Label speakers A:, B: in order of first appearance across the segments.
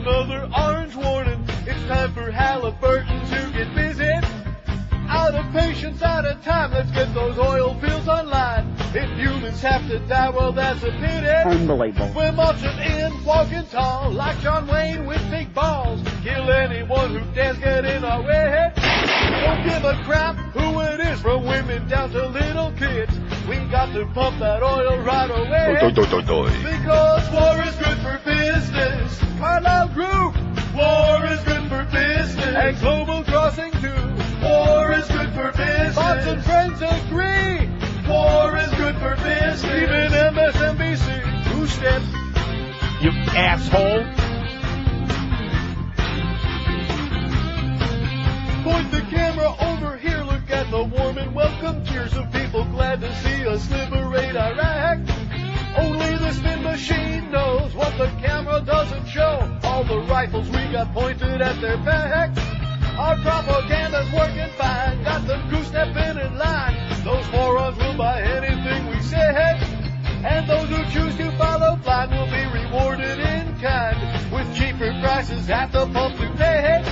A: another orange warning. It's time for Halliburton to get busy. Out of patience, out of time, let's get those oil fields online. If humans have to die, well, that's a pity.
B: Unbelievable.
A: We're marching in, walking tall, like John Wayne with big balls. Kill anyone who dares get in our way. Don't give a crap who it is, from women down to little kids. We got to pump that oil right away. Because war is good for business. Carlisle Group. War is good for business. And Global Crossing too. War is good for business. Bots and friends agree. War is good for business. Even MSNBC. Who steps?
C: You asshole.
A: Point the camera over here. Look at the warm and welcome cheers of people glad to see us liberate Iraq. Only the spin machine knows what the camera doesn't show. All the rifles we got pointed at their backs. Our propaganda's working fine. Got them goose-stepping in line. Those morons will buy anything we say. And those who choose to follow blind will be rewarded in kind. With cheaper prices at the pump to pay.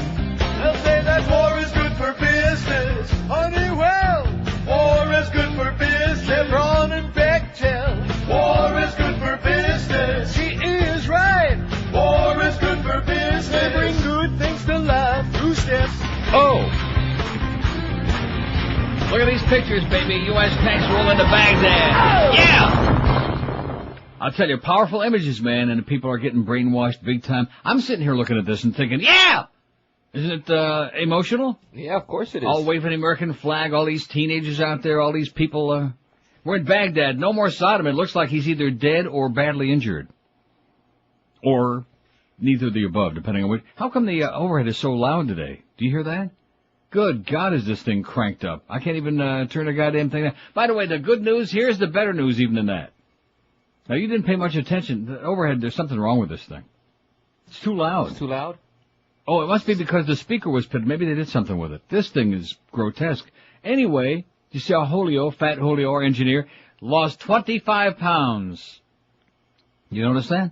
A: They'll say that war is good for business. Honeywell, war is good for business. Chevron and Bechtel, war is good for business. She is right. War is good for business. They bring good things to life through steps.
C: Oh. Look at these pictures, baby. U.S. tanks roll into Baghdad. Yeah! I'll tell you, powerful images, man, and the people are getting brainwashed big time. I'm sitting here looking at this and thinking, yeah! Isn't it emotional?
D: Yeah, of course it is.
C: All waving the American flag, all these teenagers out there, all these people. We're in Baghdad. No more Saddam. It looks like he's either dead or badly injured. Or neither of the above, depending on which. How come the overhead is so loud today? Do you hear that? Good God, is this thing cranked up. I can't even turn the goddamn thing down. By the way, the good news, here's the better news even than that. Now, you didn't pay much attention. The overhead, there's something wrong with this thing. It's too loud.
D: It's too loud?
C: Oh, it must be because the speaker was pitted. Maybe they did something with it. This thing is grotesque. Anyway, you see how Fat Julio, our engineer, lost 25 pounds. You notice that?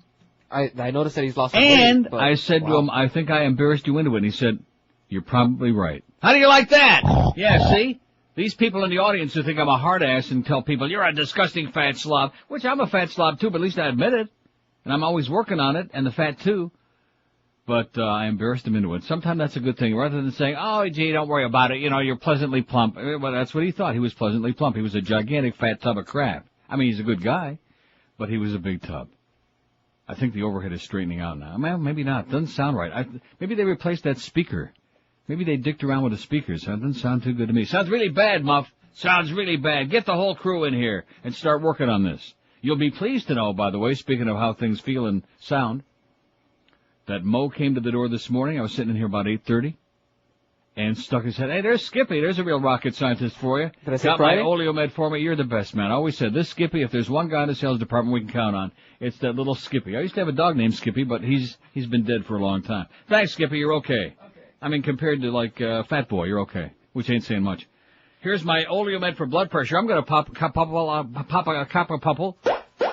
D: I noticed that he's lost
C: and
D: weight,
C: I said to him, I think I embarrassed you into it. And he said, you're probably right. How do you like that? Yeah, see? These people in the audience who think I'm a hard ass and tell people, you're a disgusting fat slob, which I'm a fat slob too, but at least I admit it. And I'm always working on it, and the fat too. But I embarrassed him into it. Sometimes that's a good thing, rather than saying, oh, gee, don't worry about it. You know, you're pleasantly plump. Well, that's what he thought. He was pleasantly plump. He was a gigantic fat tub of crap. I mean, he's a good guy, but he was a big tub. I think the overhead is straightening out now. Well, maybe not. Doesn't sound right. Maybe they replaced that speaker. Maybe they dicked around with the speakers. That doesn't sound too good to me. Sounds really bad, Muff. Sounds really bad. Get the whole crew in here and start working on this. You'll be pleased to know, by the way, speaking of how things feel and sound, that Mo came to the door this morning. I was sitting in here about 8:30 and stuck his head. Hey, there's Skippy. There's a real rocket scientist for you.
D: Did I say
C: Got
D: Friday?
C: my oleomed for me. You're the best, man. I always said, this Skippy, if there's one guy in the sales department we can count on, it's that little Skippy. I used to have a dog named Skippy, but he's been dead for a long time. Thanks, Skippy. You're okay. I mean, compared to, like, Fat Boy, you're okay, which ain't saying much. Here's my oleomed for blood pressure. I'm going to pop a copper pupple.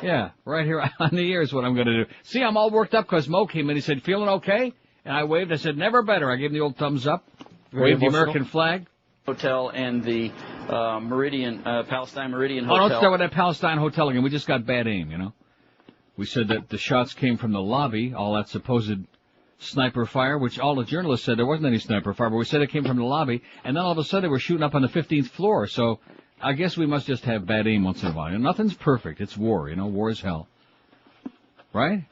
C: Yeah, right here on the ear is what I'm going to do. See, I'm all worked up because Mo came in. He said, feeling okay? And I waved. I said, never better. I gave him the old thumbs up. Waved the American flag.
E: Hotel and the Palestine Meridian
C: Hotel.
E: Hotel.
C: Don't start with that Palestine Hotel again. We just got bad aim, you know. We said that the shots came from the lobby, all that supposed sniper fire, which all the journalists said there wasn't any sniper fire, but we said it came from the lobby, and then all of a sudden they were shooting up on the 15th floor, so I guess we must just have bad aim once in a while. And nothing's perfect. It's war, you know. War is hell. Right?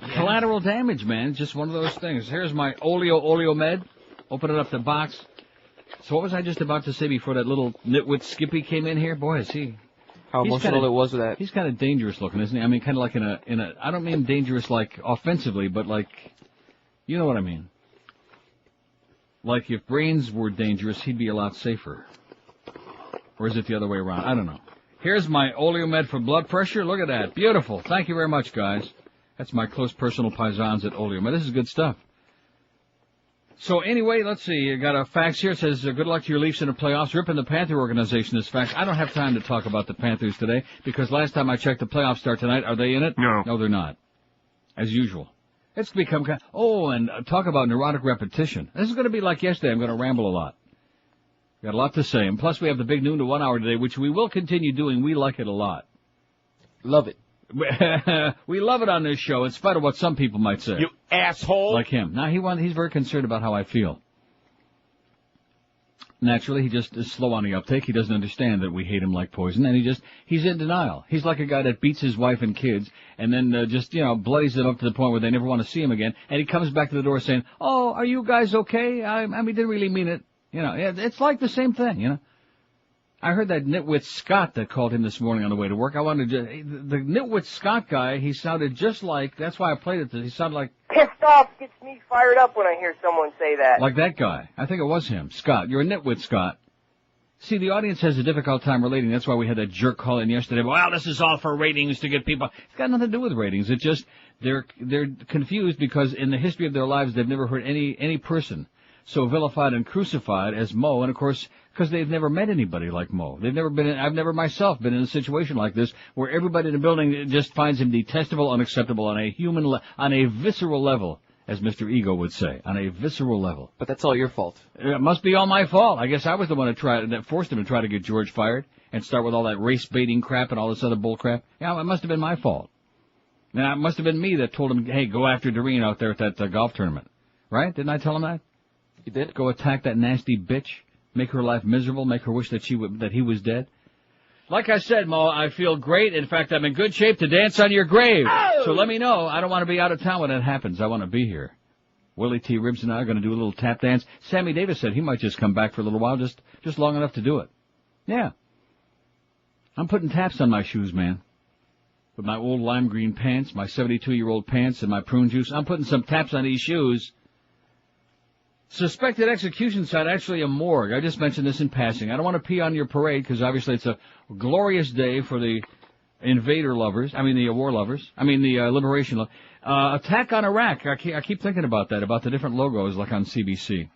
C: Yeah. Collateral damage, man. Just one of those things. Here's my oleomed. Open it up the box. So what was I just about to say before that little nitwit Skippy came in here? Boy, is he...
D: How emotional it was with that.
C: He's kind of dangerous looking, isn't he? I mean, kind of like in a, I don't mean dangerous like offensively, but like, you know what I mean. Like if brains were dangerous, he'd be a lot safer. Or is it the other way around? I don't know. Here's my oleomed for blood pressure. Look at that. Beautiful. Thank you very much, guys. That's my close personal paisans at oleomed. This is good stuff. So anyway, let's see. You got a fax here. It says, good luck to your Leafs in the playoffs. Ripping the Panther organization is fax. I don't have time to talk about the Panthers today because last time I checked the playoffs start tonight. Are they in it?
F: No.
C: No, they're not. As usual. It's become kind of, and talk about neurotic repetition. This is going to be like yesterday. I'm going to ramble a lot. Got a lot to say. And plus we have the big noon to 1 hour today, which we will continue doing. We like it a lot.
D: Love it.
C: We love it on this show, in spite of what some people might say.
A: You asshole.
C: Like him. Now, he's very concerned about how I feel. Naturally, he just is slow on the uptake. He doesn't understand that we hate him like poison, and he's in denial. He's like a guy that beats his wife and kids, and then bloodies them up to the point where they never want to see him again, and he comes back to the door saying, "Oh, are you guys okay? I didn't really mean it." It's like the same thing, I heard that nitwit Scott that called him this morning on the way to work. The nitwit Scott guy, he sounded just like, that's why I played it, he sounded like...
B: Pissed off gets me fired up when I hear someone say that.
C: Like that guy. I think it was him. Scott. You're a nitwit, Scott. See, the audience has a difficult time relating. That's why we had that jerk call in yesterday. Well, this is all for ratings to get people... It's got nothing to do with ratings. It's just, they're confused because in the history of their lives, they've never heard any person so vilified and crucified as Mo, and of course, because they've never met anybody like Mo. I've never myself been in a situation like this, where everybody in the building just finds him detestable, unacceptable on a visceral level, as Mr. Ego would say, on a visceral level.
D: But that's all your fault.
C: It must be all my fault. I guess I was the one that forced him to try to get George fired, and start with all that race baiting crap and all this other bull crap. Yeah, it must have been my fault. Now, it must have been me that told him, hey, go after Doreen out there at that golf tournament. Right? Didn't I tell him that?
D: You did?
C: Go attack that nasty bitch, make her life miserable, make her wish that he was dead. Like I said, Mo, I feel great. In fact, I'm in good shape to dance on your grave. Oh! So let me know. I don't want to be out of town when that happens. I want to be here. Willie T. Ribs and I are going to do a little tap dance. Sammy Davis said he might just come back for a little while, just long enough to do it. Yeah. I'm putting taps on my shoes, man. With my old lime green pants, my 72-year-old pants, and my prune juice. I'm putting some taps on these shoes. Suspected execution site, actually a morgue. I just mentioned this in passing. I don't want to pee on your parade because obviously it's a glorious day for the invader lovers. The war lovers. The liberation lovers. Attack on Iraq. I keep thinking about that, about the different logos like on CBC,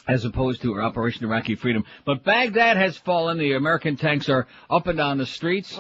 C: as opposed to Operation Iraqi Freedom. But Baghdad has fallen. The American tanks are up and down the streets,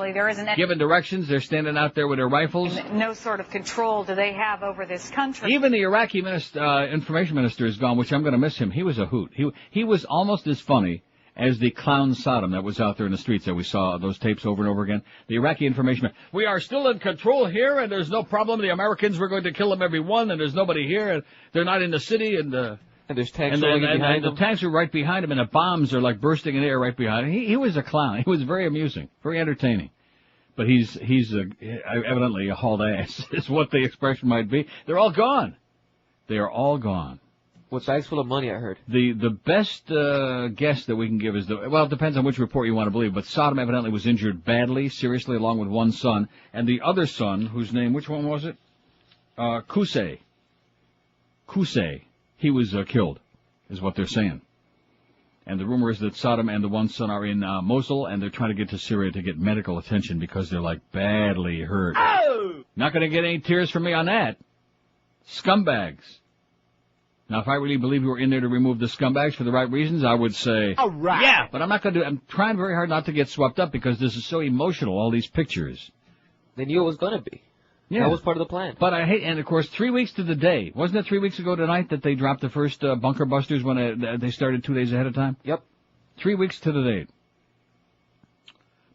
C: giving directions. They're standing out there with their rifles.
F: No sort of control do they have over this country.
C: Even the Iraqi information minister is gone, which I'm going to miss him. He was a hoot. He was almost as funny as the clown Saddam that was out there in the streets that we saw those tapes over and over again. The Iraqi information minister. We are still in control here, and there's no problem. The Americans, we're going to kill them every one, and there's nobody here, and they're not in the city, and
D: there's tanks behind
C: him. The tanks are right behind him, and the bombs are like bursting in the air right behind him. He was a clown. He was very amusing, very entertaining. But he's evidently a hauled ass, is what the expression might be. They're all gone. They are all gone.
D: With bags full of money, I heard.
C: The best guess that we can give is it depends on which report you want to believe, but Saddam evidently was injured badly, seriously, along with one son, and the other son, whose name, which one was it? Qusay. He was killed, is what they're saying. And the rumor is that Saddam and the one son are in Mosul, and they're trying to get to Syria to get medical attention because they're, badly hurt. Oh! Not going to get any tears from me on that. Scumbags. Now, if I really believe you were in there to remove the scumbags for the right reasons, I would say, all right. Yeah, but I'm not going to I'm trying very hard not to get swept up because this is so emotional, all these pictures.
D: They knew it was going to be. Yeah. That was part of the plan.
C: But I hate, and of course, 3 weeks to the day. Wasn't it 3 weeks ago tonight that they dropped the first bunker busters when they started 2 days ahead of time?
D: Yep.
C: 3 weeks to the date.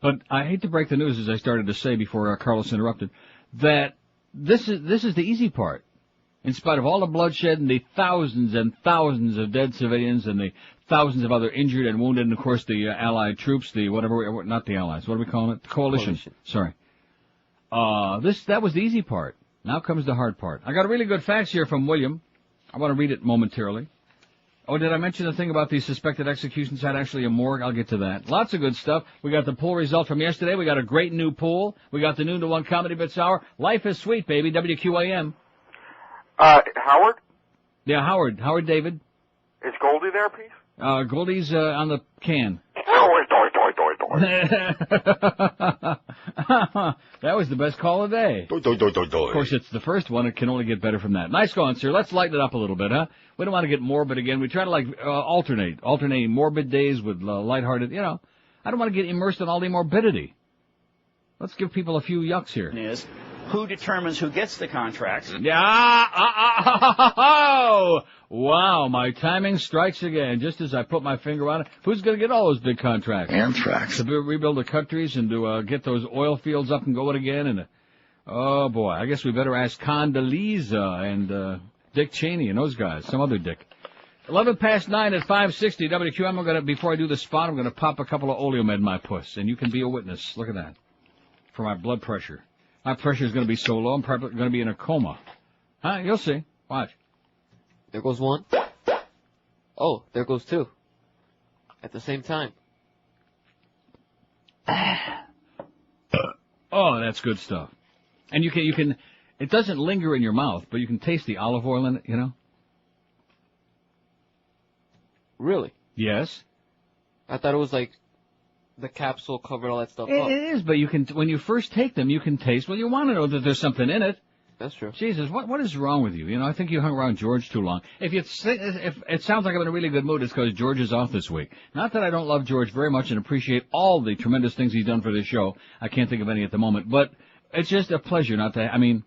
C: But I hate to break the news, as I started to say before Carlos interrupted, that this is the easy part. In spite of all the bloodshed and the thousands and thousands of dead civilians and the thousands of other injured and wounded, and of course the Allied troops, not the Allies, what are we calling it? The coalition. Sorry. That was the easy part. Now comes the hard part. I got a really good fax here from William. I want to read it momentarily. Oh, did I mention the thing about the suspected execution site actually a morgue? I'll get to that. Lots of good stuff. We got the poll result from yesterday. We got a great new poll. We got the noon to 1 comedy bits hour. Life is sweet, baby. WQAM.
G: Howard?
C: Yeah, Howard. Howard David.
G: Is Goldie there, please?
C: Goldie's on the can. That was the best call of the day. Of course, it's the first one. It can only get better from that. Nice going, sir. Let's lighten it up a little bit, huh? We don't want to get morbid again. We try to, alternating morbid days with lighthearted, I don't want to get immersed in all the morbidity. Let's give people a few yucks here.
E: Is who determines who gets the contracts.
C: Wow, my timing strikes again. Just as I put my finger on it, who's going to get all those big contracts?
H: Anthrax.
C: To rebuild the countries and to get those oil fields up and going again. And oh, boy, I guess we better ask Condoleezza and Dick Cheney and those guys, some other Dick. 11 past 9 at 560 WQM. Before I do the spot, I'm going to pop a couple of Oleomed in my puss, and you can be a witness. Look at that. For my blood pressure. My pressure is going to be so low, I'm probably going to be in a coma. Huh? You'll see. Watch.
D: There goes one. Oh, there goes two. At the same time.
C: Oh, that's good stuff. And you can, it doesn't linger in your mouth, but you can taste the olive oil in it, you know?
D: Really?
C: Yes.
D: I thought it was like the capsule covered all that stuff up.
C: It is, but you can, when you first take them, you can taste, well, you want to know that there's something in it.
D: That's true.
C: Jesus, what is wrong with you? You know, I think you hung around George too long. If it sounds like I'm in a really good mood, it's because George is off this week. Not that I don't love George very much and appreciate all the tremendous things he's done for this show. I can't think of any at the moment, but it's just a pleasure not to,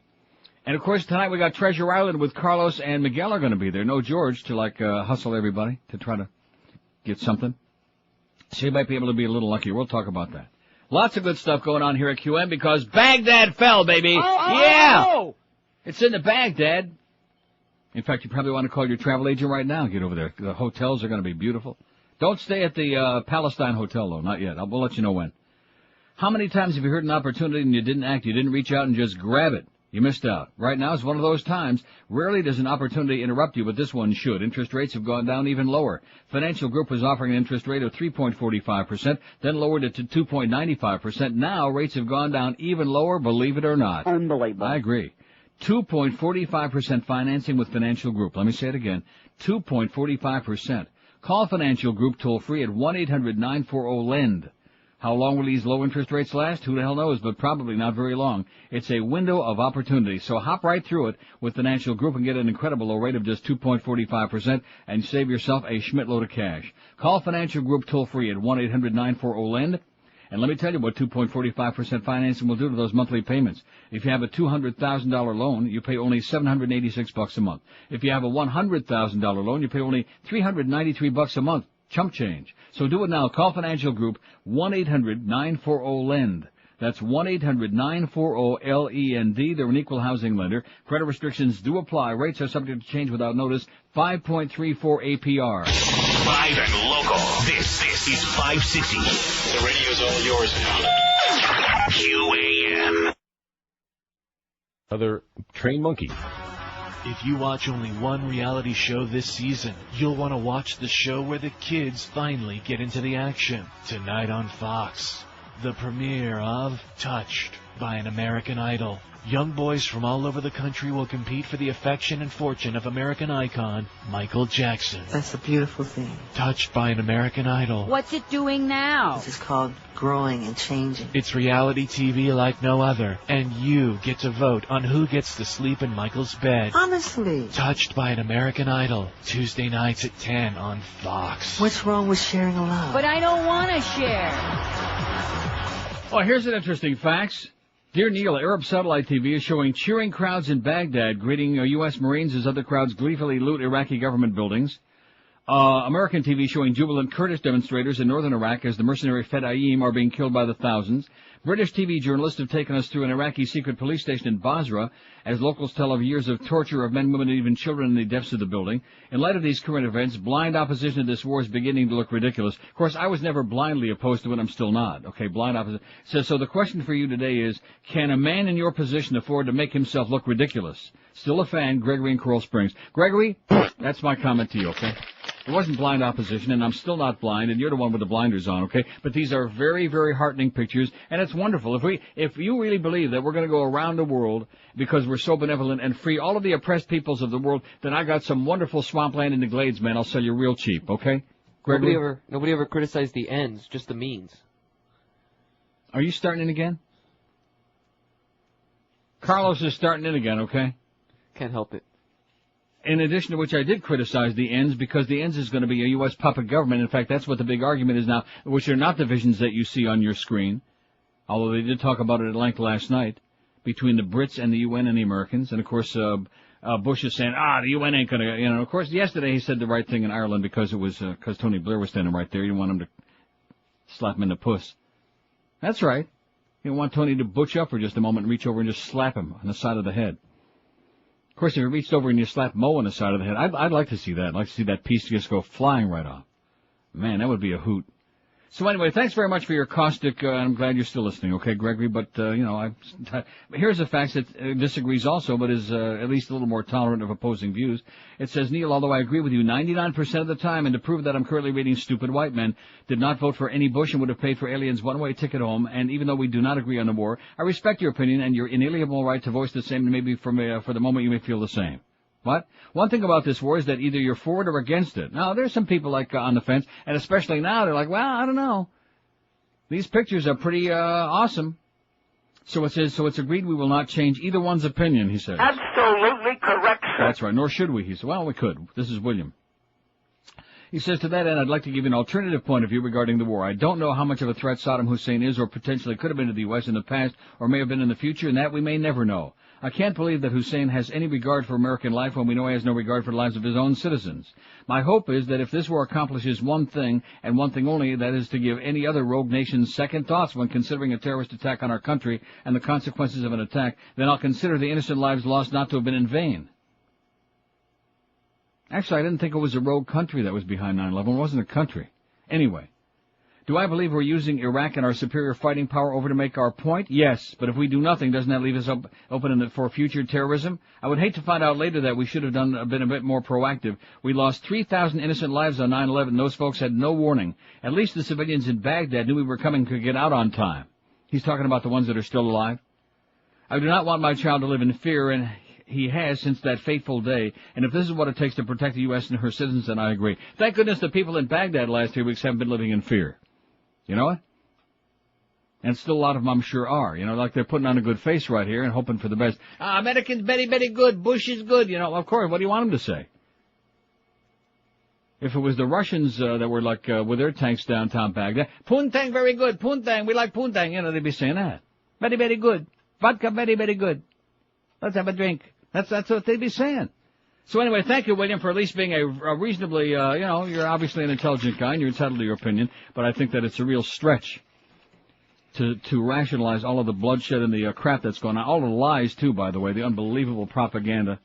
C: and of course tonight we got Treasure Island with Carlos and Miguel are going to be there. No George to hustle everybody to try to get something. So you might be able to be a little luckier. We'll talk about that. Lots of good stuff going on here at QM because Baghdad fell, baby. Yeah. It's in the Baghdad. In fact, you probably want to call your travel agent right now and get over there. The hotels are going to be beautiful. Don't stay at the Palestine Hotel, though. Not yet. We'll let you know when. How many times have you heard an opportunity and you didn't act? You didn't reach out and just grab it. You missed out. Right now is one of those times. Rarely does an opportunity interrupt you, but this one should. Interest rates have gone down even lower. Financial Group was offering an interest rate of 3.45%, then lowered it to 2.95%. Now rates have gone down even lower, believe it or not.
B: Unbelievable.
C: I agree. 2.45% financing with Financial Group. Let me say it again. 2.45%. Call Financial Group toll-free at 1-800-940-LEND. How long will these low interest rates last? Who the hell knows, but probably not very long. It's a window of opportunity, so hop right through it with Financial Group and get an incredible low rate of just 2.45% and save yourself a Schmidt load of cash. Call Financial Group toll-free at 1-800-940-LEND. And let me tell you what 2.45% financing will do to those monthly payments. If you have a $200,000 loan, you pay only $786 a month. If you have a $100,000 loan, you pay only $393 a month. Chump change. So do it now. Call Financial Group, 1-800-940-LEND. That's 1-800-940-LEND. They're an equal housing lender. Credit restrictions do apply. Rates are subject to change without notice. 5.34 APR.
I: Live and local. This is 560. The radio's all yours now. QAM.
J: Other train monkey.
K: If you watch only one reality show this season, you'll want to watch the show where the kids finally get into the action. Tonight on Fox, the premiere of Touched by an American Idol. Young boys from all over the country will compete for the affection and fortune of American icon Michael Jackson.
L: That's a beautiful thing.
K: Touched by an American Idol.
M: What's it doing now?
L: This is called growing and changing.
K: It's reality TV like no other, and you get to vote on who gets to sleep in Michael's bed.
L: Honestly.
K: Touched by an American Idol. Tuesday nights at 10 on Fox.
L: What's wrong with sharing a love?
M: But I don't want to share.
C: Oh, here's an interesting fact. Dear Neil, Arab Satellite TV is showing cheering crowds in Baghdad greeting U.S. Marines as other crowds gleefully loot Iraqi government buildings. American TV showing jubilant Kurdish demonstrators in northern Iraq as the mercenary Fedayeen are being killed by the thousands. British TV journalists have taken us through an Iraqi secret police station in Basra as locals tell of years of torture of men, women, and even children in the depths of the building. In light of these current events, blind opposition to this war is beginning to look ridiculous. Of course, I was never blindly opposed to it. I'm still not. Okay, blind opposition. So the question for you today is, can a man in your position afford to make himself look ridiculous? Still a fan, Gregory in Coral Springs. Gregory, that's my comment to you, okay? It wasn't blind opposition, and I'm still not blind, and you're the one with the blinders on, okay? But these are very, very heartening pictures, and it's wonderful. If you really believe that we're going to go around the world because we're so benevolent and free all of the oppressed peoples of the world, then I got some wonderful swampland in the Glades, man. I'll sell you real cheap, okay? Gregory?
D: Nobody ever criticized the ends, just the means.
C: Are you starting in again? Carlos is starting in again, okay?
D: Can't help it.
C: In addition to which, I did criticize the ends because the ends is going to be a U.S. puppet government. In fact, that's what the big argument is now, which are not the visions that you see on your screen, although they did talk about it at length last night. between the Brits and the UN and the Americans. And, of course, Bush is saying, the UN ain't going to, of course, yesterday he said the right thing in Ireland because because Tony Blair was standing right there. You didn't want him to slap him in the puss. That's right. You don't want Tony to butch up for just a moment and reach over and just slap him on the side of the head. Of course, if you reached over and you slapped Mo on the side of the head, I'd like to see that. I'd like to see that piece just go flying right off. Man, that would be a hoot. So anyway, thanks very much for your caustic, I'm glad you're still listening, okay, Gregory? But, here's a fact that disagrees also, but is at least a little more tolerant of opposing views. It says, Neil, although I agree with you 99% of the time, and to prove that I'm currently reading Stupid White Men, did not vote for any Bush and would have paid for aliens one-way ticket home, and even though we do not agree on the war, I respect your opinion and your inalienable right to voice the same, and maybe for the moment you may feel the same. What? One thing about this war is that either you're for it or against it. Now, there's some people like on the fence, and especially now, they're like, well, I don't know. These pictures are pretty awesome. So it says, so it's agreed we will not change either one's opinion, he says.
H: Absolutely correct, sir.
C: That's right, nor should we, he said. Well, we could. This is William. He says, to that end, I'd like to give you an alternative point of view regarding the war. I don't know how much of a threat Saddam Hussein is or potentially could have been to the U.S. in the past or may have been in the future, and that we may never know. I can't believe that Hussein has any regard for American life when we know he has no regard for the lives of his own citizens. My hope is that if this war accomplishes one thing, and one thing only, that is to give any other rogue nation second thoughts when considering a terrorist attack on our country and the consequences of an attack, then I'll consider the innocent lives lost not to have been in vain. Actually, I didn't think it was a rogue country that was behind 9/11. It wasn't a country. Anyway. Do I believe we're using Iraq and our superior fighting power over to make our point? Yes, but if we do nothing, doesn't that leave us open for future terrorism? I would hate to find out later that we should have been a bit more proactive. We lost 3,000 innocent lives on 9/11. Those folks had no warning. At least the civilians in Baghdad knew we were coming to get out on time. He's talking about the ones that are still alive. I do not want my child to live in fear, and he has since that fateful day. And if this is what it takes to protect the U.S. and her citizens, then I agree. Thank goodness the people in Baghdad the last 3 weeks haven't been living in fear. You know what? And still a lot of them, I'm sure, are. Like they're putting on a good face right here and hoping for the best. Americans very, very good. Bush is good. Of course, what do you want them to say? If it was the Russians that were like with their tanks downtown Baghdad, Poontang very good. Poontang, we like Poontang. They'd be saying that. Very, very good. Vodka, very, very good. Let's have a drink. That's what they'd be saying. So anyway, thank you, William, for at least being a reasonably, you're obviously an intelligent guy and you're entitled to your opinion, but I think that it's a real stretch to rationalize all of the bloodshed and the crap that's going on. All the lies, too, by the way, the unbelievable propaganda.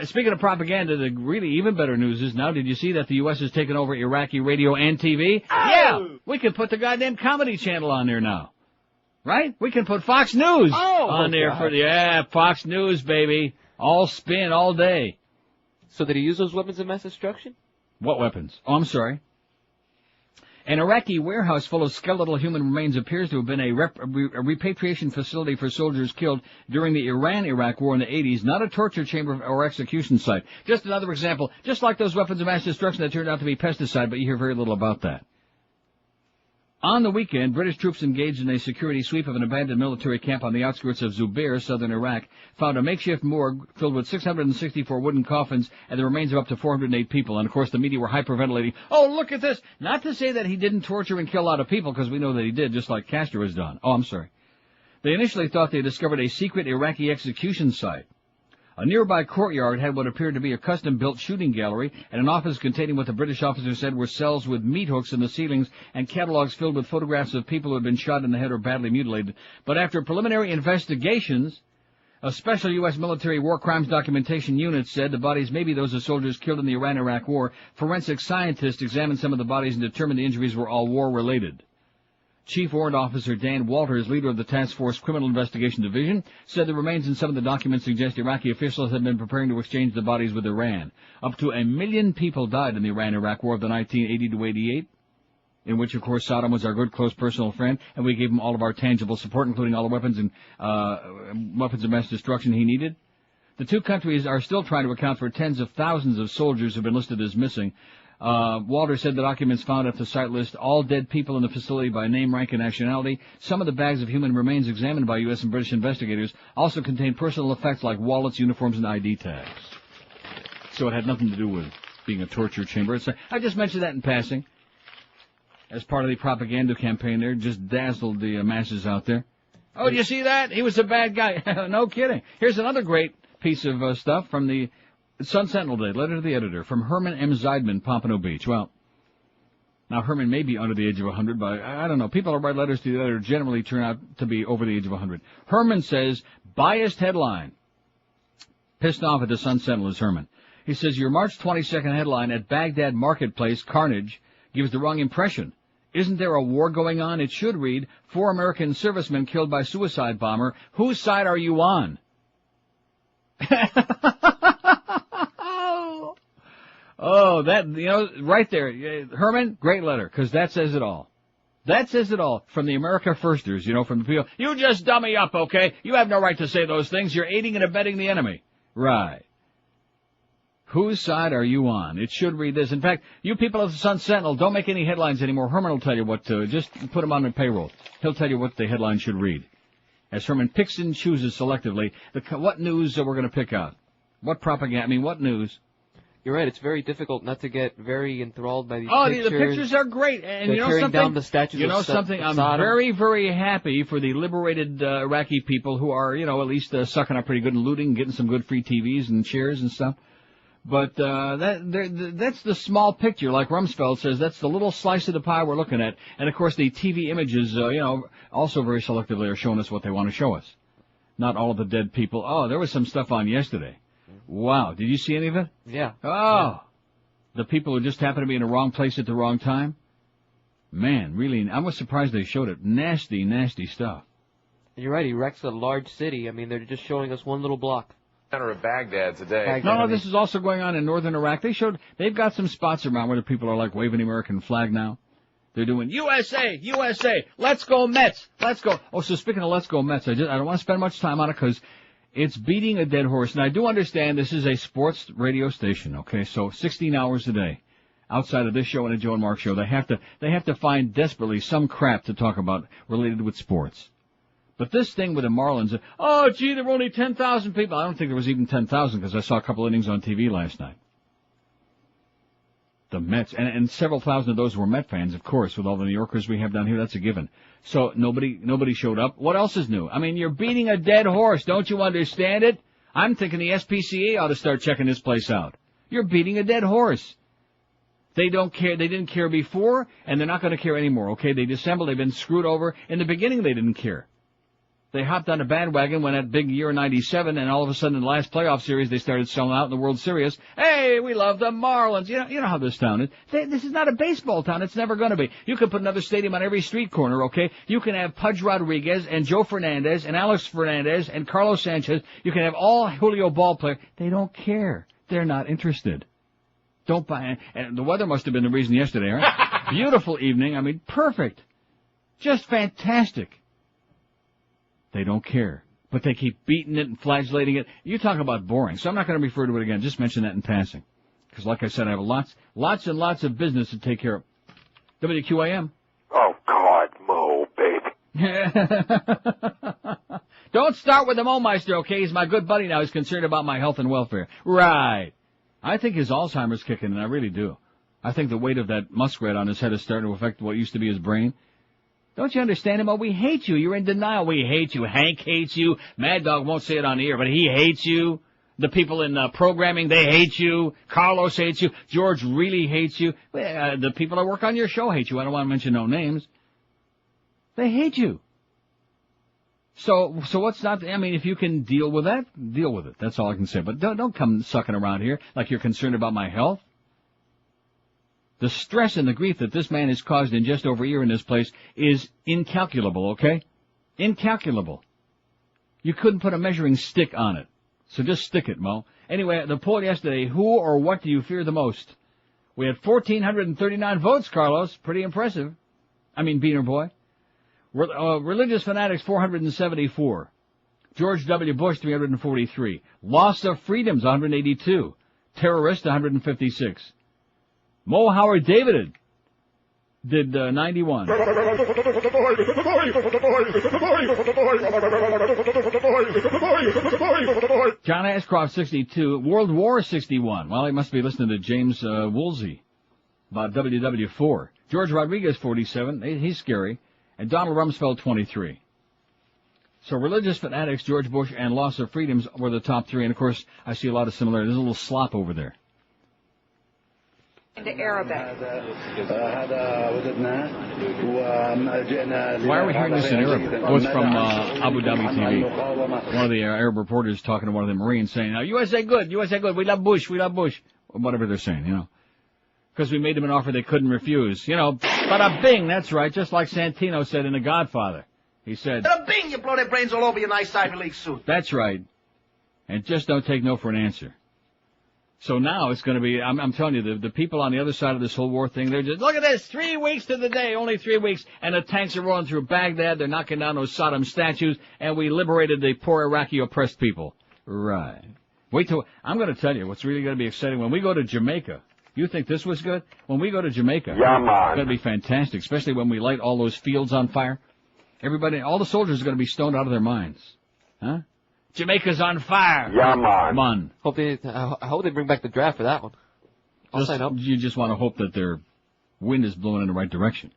C: Speaking of propaganda, the really even better news is now, did you see that the U.S. has taken over Iraqi radio and TV? Oh! Yeah, we can put the goddamn Comedy Channel on there now. Right? We can put Fox News on there for Fox News, baby. All spin, all day.
D: So did he use those weapons of mass destruction?
C: What weapons? Oh, I'm sorry. An Iraqi warehouse full of skeletal human remains appears to have been a repatriation facility for soldiers killed during the Iran-Iraq war in the 80s, not a torture chamber or execution site. Just another example, just like those weapons of mass destruction that turned out to be pesticide, but you hear very little about that. On the weekend, British troops engaged in a security sweep of an abandoned military camp on the outskirts of Zubair, southern Iraq, found a makeshift morgue filled with 664 wooden coffins and the remains of up to 408 people. And, of course, the media were hyperventilating. Oh, look at this! Not to say that he didn't torture and kill a lot of people, because we know that he did, just like Castro has done. Oh, I'm sorry. They initially thought they discovered a secret Iraqi execution site. A nearby courtyard had what appeared to be a custom-built shooting gallery and an office containing what the British officer said were cells with meat hooks in the ceilings and catalogs filled with photographs of people who had been shot in the head or badly mutilated. But after preliminary investigations, a special U.S. military war crimes documentation unit said the bodies may be those of soldiers killed in the Iran-Iraq war. Forensic scientists examined some of the bodies and determined the injuries were all war-related. Chief Warrant Officer Dan Walters, leader of the Task Force Criminal Investigation Division, said the remains in some of the documents suggest Iraqi officials had been preparing to exchange the bodies with Iran. Up to 1 million people died in the Iran-Iraq War of the 1980 to 88, in which, of course, Saddam was our good, close personal friend, and we gave him all of our tangible support, including all the weapons and weapons of mass destruction he needed. The two countries are still trying to account for tens of thousands of soldiers who have been listed as missing. Walter said the documents found at the site list all dead people in the facility by name, rank, and nationality. Some of the bags of human remains examined by U.S. and British investigators also contained personal effects like wallets, uniforms, and ID tags. So it had nothing to do with being a torture chamber. I just mentioned that in passing. As part of the propaganda campaign there, just dazzled the masses out there. Oh, did you see that? He was a bad guy. No kidding. Here's another great piece of stuff from the Sun Sentinel Day, letter to the editor, from Herman M. Zeidman, Pompano Beach. Well, now Herman may be under the age of 100, but I don't know. People who write letters to the editor generally turn out to be over the age of 100. Herman says, biased headline. Pissed off at the Sun Sentinel is Herman. He says, your March 22nd headline at Baghdad Marketplace, Carnage, gives the wrong impression. Isn't there a war going on? It should read, 4 American servicemen killed by suicide bomber. Whose side are you on? Oh, that, right there. Herman, great letter, because that says it all. That says it all. From the America Firsters, from the people. You just dummy up, okay? You have no right to say those things. You're aiding and abetting the enemy. Right. Whose side are you on? It should read this. In fact, you people of the Sun Sentinel, don't make any headlines anymore. Herman will tell you what to, just put him on the payroll. He'll tell you what the headline should read. As Herman picks and chooses selectively, what news we're going to pick out. What propaganda, what news?
D: You're right, it's very difficult not to get very enthralled by these
C: pictures.
D: Oh,
C: the pictures are great. And
D: you know something? Down the statues of
C: something? I'm
D: Saddam.
C: very, very happy for the liberated Iraqi people who are, at least sucking up pretty good and looting and getting some good free TVs and chairs and stuff. But that's the small picture, like Rumsfeld says. That's the little slice of the pie we're looking at. And, of course, the TV images, also very selectively are showing us what they want to show us. Not all of the dead people. Oh, there was some stuff on yesterday. Wow. Did you see any of it?
D: Yeah.
C: Oh. Yeah. The people who just happened to be in the wrong place at the wrong time? Man, really, I was surprised they showed it. Nasty, nasty stuff.
D: You're right, Iraq's a large city. They're just showing us one little block.
J: Center of Baghdad today.
C: No, this is also going on in northern Iraq. They've got some spots around where the people are like waving the American flag now. They're doing USA, USA, let's go Mets, let's go. Oh, so speaking of let's go Mets, I don't want to spend much time on it because it's beating a dead horse. And I do understand this is a sports radio station, okay? So 16 hours a day. Outside of this show and the Joe and Mark show, they have to find desperately some crap to talk about related with sports. But this thing with the Marlins, oh, gee, there were only 10,000 people. I don't think there was even 10,000 because I saw a couple innings on TV last night. The Mets, and several thousand of those were Met fans, of course, with all the New Yorkers we have down here. That's a given. So nobody showed up. What else is new? You're beating a dead horse. Don't you understand it? I'm thinking the SPCA ought to start checking this place out. You're beating a dead horse. They don't care. They didn't care before, and they're not going to care anymore, okay? They dissembled. They've been screwed over. In the beginning, they didn't care. They hopped on a bandwagon when that big year in 97, and all of a sudden in the last playoff series, they started selling out in the World Series. Hey, we love the Marlins. You know how this town is. This is not a baseball town. It's never going to be. You can put another stadium on every street corner, okay? You can have Pudge Rodriguez and Joe Fernandez and Alex Fernandez and Carlos Sanchez. You can have all Julio ball players. They don't care. They're not interested. Don't buy. And the weather must have been the reason yesterday, right? Beautiful evening. Perfect. Just fantastic. They don't care. But they keep beating it and flagellating it. You talk about boring, so I'm not going to refer to it again. Just mention that in passing. Because like I said, I have lots and lots of business to take care of. WQAM.
G: Oh, God, Mo, baby.
C: Don't start with the Mo-Meister, okay? He's my good buddy now. He's concerned about my health and welfare. Right. I think his Alzheimer's kicking in. I really do. I think the weight of that muskrat on his head is starting to affect what used to be his brain. Don't you understand him? Oh, we hate you. You're in denial. We hate you. Hank hates you. Mad Dog won't say it on the air, but he hates you. The people in programming, they hate you. Carlos hates you. George really hates you. The people that work on your show hate you. I don't want to mention no names. They hate you. So what's not, if you can deal with that, deal with it. That's all I can say. But don't come sucking around here like you're concerned about my health. The stress and the grief that this man has caused in just over a year in this place is incalculable, okay? Incalculable. You couldn't put a measuring stick on it. So just stick it, Mo. Anyway, the poll yesterday, who or what do you fear the most? We had 1,439 votes, Carlos. Pretty impressive. Beaner boy. Religious fanatics, 474. George W. Bush, 343. Loss of freedoms, 182. Terrorist, 156. Mo Howard David did 91. John Ashcroft, 62. World War, 61. Well, he must be listening to James Woolsey about WW4. George Rodriguez, 47. He's scary. And Donald Rumsfeld, 23. So religious fanatics, George Bush, and loss of freedoms were the top three. And, of course, I see a lot of similarities. There's a little slop over there.
F: Into Arabic.
C: Why are we hearing this in Arabic? Oh, it's from Abu Dhabi TV. One of the Arab reporters talking to one of the Marines saying, USA good, we love Bush, whatever they're saying, you know. Because we made them an offer they couldn't refuse. You know, bada bing, that's right, just like Santino said in The Godfather. He said,
N: bada bing, you blow their brains all over your nice Ivy League suit.
C: That's right. And just don't take no for an answer. So now it's going to be, I'm telling you, the people on the other side of this whole war thing, they're just, look at this, 3 weeks to the day, only 3 weeks, and the tanks are rolling through Baghdad, they're knocking down those Saddam statues, and we liberated the poor Iraqi oppressed people. Right. Wait till, I'm going to tell you what's really going to be exciting. When we go to Jamaica, you think this was good? When we go to Jamaica,
G: yeah, man.
C: It's going to be fantastic, especially when we light all those fields on fire. Everybody, all the soldiers are going to be stoned out of their minds. Huh? Jamaica's on fire.
G: Yeah, man.
C: Man.
D: I hope they bring back the draft for that one. I'll sign up.
C: You just want to hope that their wind is blowing in the right direction.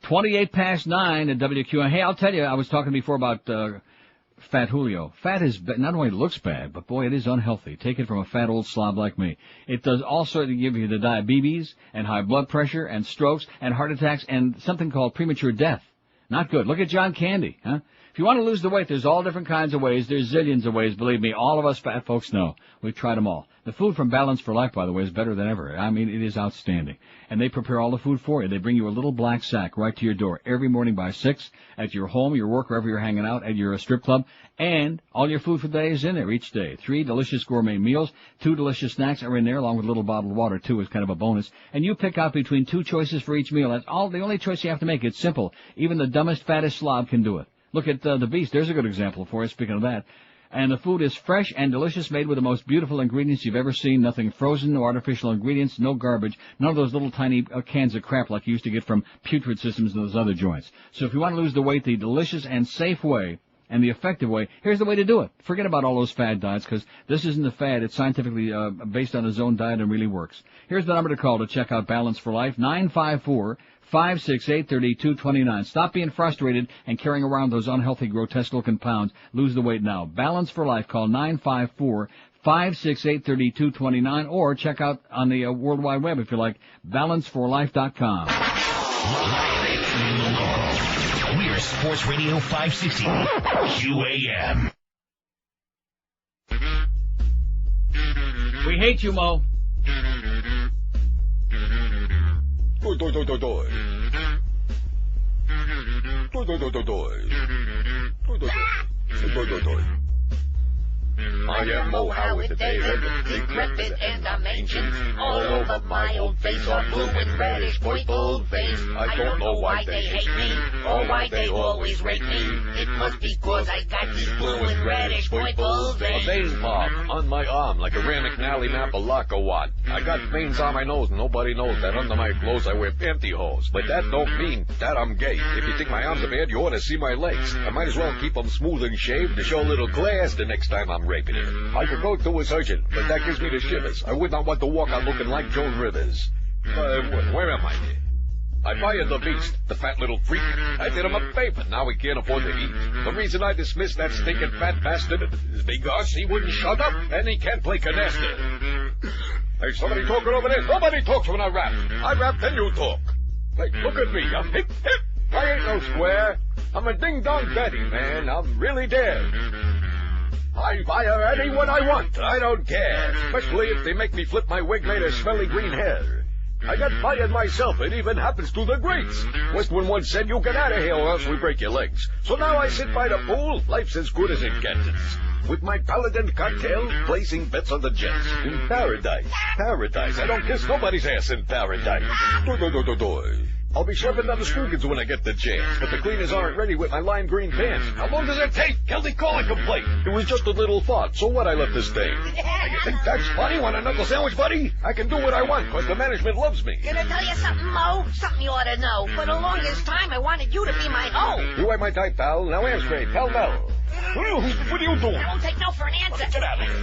C: 9:28 at WQAM. Hey, I'll tell you, I was talking before about Fat Julio. Fat is not only looks bad, but boy, it is unhealthy. Take it from a fat old slob like me. It does also give you the diabetes and high blood pressure and strokes and heart attacks and something called premature death. Not good. Look at John Candy, huh? If you want to lose the weight, there's all different kinds of ways. There's zillions of ways, believe me. All of us fat folks know. We've tried them all. The food from Balance for Life, by the way, is better than ever. I mean, it is outstanding. And they prepare all the food for you. They bring you a little black sack right to your door every morning by 6 at your home, your work, wherever you're hanging out, at your strip club. And all your food for the day is in there each day. 3 delicious gourmet meals, 2 delicious snacks are in there, along with a little bottled water, too, as kind of a bonus. And you pick out between 2 choices for each meal. That's all. The only choice you have to make. It's simple. Even the dumbest, fattest slob can do it. Look at the Beast. There's a good example for you, speaking of that. And the food is fresh and delicious, made with the most beautiful ingredients you've ever seen. Nothing frozen, no artificial ingredients, no garbage, none of those little tiny cans of crap like you used to get from Putrid Systems and those other joints. So if you want to lose the weight the delicious and safe way, and the effective way, here's the way to do it. Forget about all those fad diets, because this isn't a fad. It's scientifically based on a zone diet and really works. Here's the number to call to check out Balance for Life, 954-568-3229. Stop being frustrated and carrying around those unhealthy, grotesque-looking pounds. Lose the weight now. Balance for Life. Call 954-568-3229, or check out on the World Wide Web, if you like, balanceforlife.com.
I: We're Sports Radio 560 QAM.
C: We hate you, Mo.
O: I am Mo Howard, David, decrepit and I'm ancient. All over my old face are blue and reddish purple veins. I don't know why they hate me, or why they always rate me. It must be cause I got these blue and reddish purple veins.
J: A vein mark on my arm, like a Rand McNally map of Lackawanna. I got veins on my nose, and nobody knows that under my clothes I wear pantyhose. But that don't mean that I'm gay. If you think my arms are bad, you ought to see my legs. I might as well keep them smooth and shaved to show a little class the next time I'm raping it. I could go to a surgeon, but that gives me the shivers. I would not want to walk out looking like Joan Rivers. Where am I here? I fired the Beast, the fat little freak. I did him a favor. Now he can't afford to eat. The reason I dismissed that stinking fat bastard is because he wouldn't shut up and he can't play canasta. Hey, somebody talking over there. Nobody talks when I rap. I rap, then you talk. Hey, look at me. I'm hip, hip. I ain't no square. I'm a ding-dong Betty, man. I'm really dead. I fire anyone I want. I don't care. Especially if they make me flip my wig made of smelly green hair. I got fired myself. It even happens to the greats. Westwood once said, you get out of here or else we break your legs. So now I sit by the pool. Life's as good as it gets. With my paladin cocktail, placing bets on the Jets. In paradise. Paradise. I don't kiss nobody's ass in paradise. I'll be shoving down the school kids when I get the chance, but the cleaners aren't ready with my lime green pants. How long does it take? Kelly, call a complaint. It was just a little thought, so what, I left this stain. You think that's funny? Want a knuckle sandwich, buddy? I can do what I want, because the management loves me.
O: Gonna tell you something, Mo? Something you ought to know. For the longest time, I wanted you to be my hoe.
J: You ain't my type, pal. Now answer straight. Tell Mel. What are you doing?
O: I won't take no for an answer.
J: Get out of here.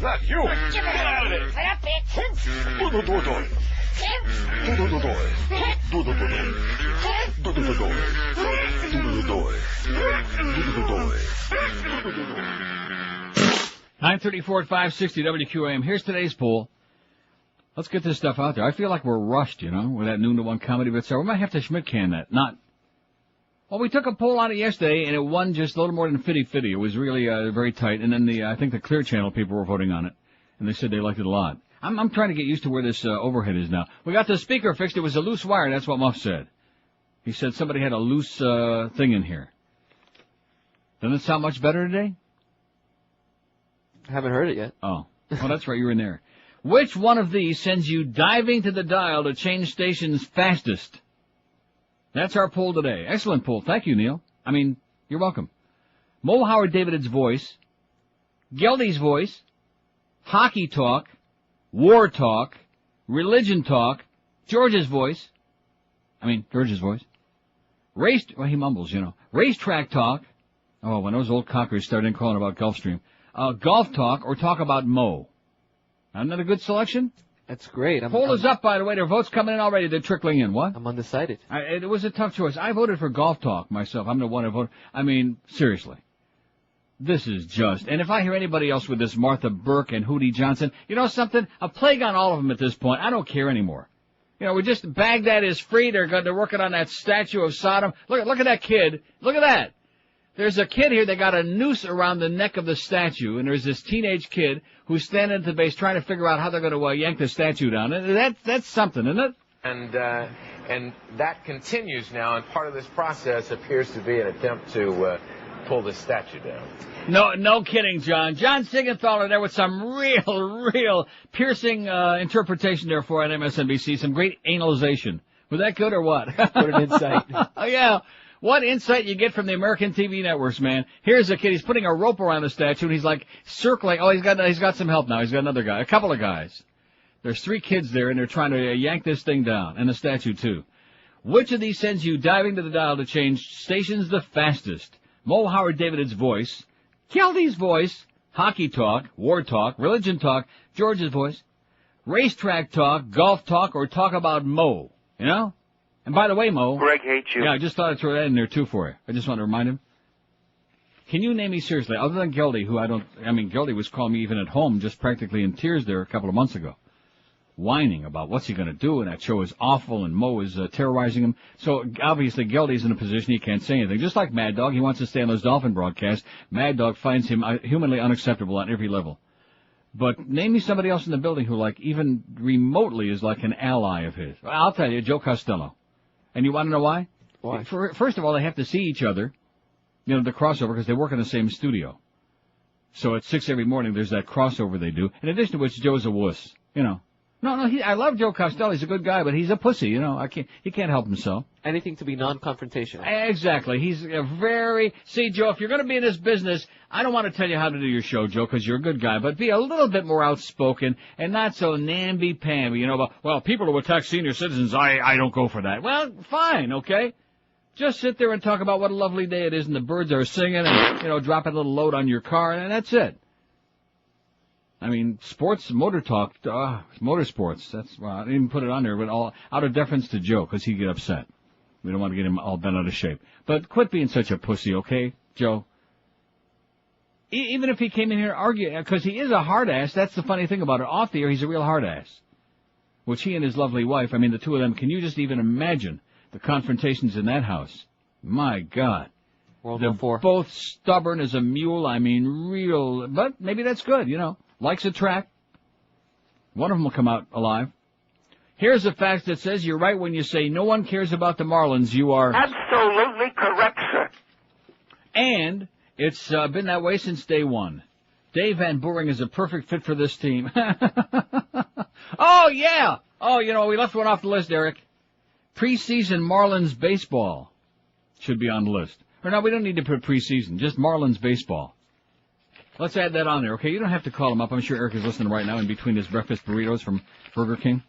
J: Not you. Get out of there.
O: Get up, bitch.
C: $9:34 at 560 WQAM. Here's today's poll. Let's get this stuff out there. I feel like we're rushed, with that noon to one comedy bit. So we might have to Schmidt can that. Well, we took a poll on it yesterday, and it won just a little more than 50-50. It was really very tight. And then I think the Clear Channel people were voting on it, and they said they liked it a lot. I'm trying to get used to where this overhead is now. We got the speaker fixed. It was a loose wire. That's what Muff said. He said somebody had a loose thing in here. Doesn't it sound much better today?
D: I haven't heard it yet.
C: Oh, that's right. You were in there. Which one of these sends you diving to the dial to change stations fastest? That's our poll today. Excellent poll. Thank you, Neil. You're welcome. Mo Howard David's voice, Geldy's voice, hockey talk, war talk, religion talk, George's voice, he mumbles, racetrack talk. Oh, when those old cockers started calling about Gulfstream. Golf talk or talk about Mo. Isn't that a good selection?
D: That's great.
C: Poll is up, by the way. There are votes coming in already. They're trickling in. What?
D: I'm undecided.
C: It was a tough choice. I voted for golf talk myself. I'm the one who voted. Seriously. This is just... And if I hear anybody else with this Martha Burke and Hootie Johnson, you know something? A plague on all of them at this point. I don't care anymore. Baghdad is free. They're working on that statue of Saddam. Look at that kid. Look at that. There's a kid here that got a noose around the neck of the statue, and there's this teenage kid who's standing at the base trying to figure out how they're going to yank the statue down. That's something, isn't it?
P: And that continues now, and part of this process appears to be an attempt to pull the statue down.
C: No kidding, John. John Sigenthaler there with some real piercing interpretation there for on MSNBC. Some great analyzation. Was that good or what?
D: What an insight.
C: Oh, yeah. What insight you get from the American TV networks, man. Here's a kid. He's putting a rope around the statue, and he's like circling. Oh, he's got some help now. He's got another guy. A couple of guys. There's 3 kids there, and they're trying to yank this thing down, and the statue, too. Which of these sends you diving to the dial to change stations the fastest? Mo Howard David's voice, Keldy's voice, hockey talk, war talk, religion talk, George's voice, racetrack talk, golf talk, or talk about Mo. And by the way, Mo...
G: Greg hates you.
C: Yeah, I just thought I'd throw that in there, too, for you. I just want to remind him. Can you name me seriously, other than Geldy, Geldy was calling me even at home, just practically in tears there a couple of months ago, whining about what's he going to do, and that show is awful, and Mo is terrorizing him. So, obviously, Geldy's in a position he can't say anything. Just like Mad Dog, he wants to stay on those Dolphin broadcasts. Mad Dog finds him humanly unacceptable on every level. But name me somebody else in the building who, even remotely is like an ally of his. I'll tell you, Joe Costello. And you want to know why?
D: Why?
C: First of all, they have to see each other, the crossover, because they work in the same studio. So at 6 every morning, there's that crossover they do. In addition to which, Joe's a wuss, No, I love Joe Costello. He's a good guy, but he's a pussy, he can't help himself.
D: Anything to be non-confrontational.
C: Exactly. He's see, Joe, if you're going to be in this business, I don't want to tell you how to do your show, Joe, because you're a good guy, but be a little bit more outspoken and not so namby-pamby, about, people who attack senior citizens, I don't go for that. Well, fine, okay? Just sit there and talk about what a lovely day it is and the birds are singing and, dropping a little load on your car, and that's it. Sports, motor talk, motorsports, I didn't even put it on there, but all out of deference to Joe, because he'd get upset. We don't want to get him all bent out of shape. But quit being such a pussy, okay, Joe? Even if he came in here and argued, because he is a hard ass, that's the funny thing about it. Off the air, he's a real hard ass. Which he and his lovely wife, the two of them, can you just even imagine the confrontations in that house? My God. They're both stubborn as a mule, real, but maybe that's good, Likes attract. One of them will come out alive. Here's a fact that says you're right when you say no one cares about the Marlins. You are
H: absolutely correct, sir.
C: And it's been that way since day one. Dave Van Boering is a perfect fit for this team. Oh, yeah. Oh, we left one off the list, Eric. Preseason Marlins baseball should be on the list. Or no, we don't need to put preseason, just Marlins baseball. Let's add that on there, okay? You don't have to call him up. I'm sure Eric is listening right now in between his breakfast burritos from Burger King.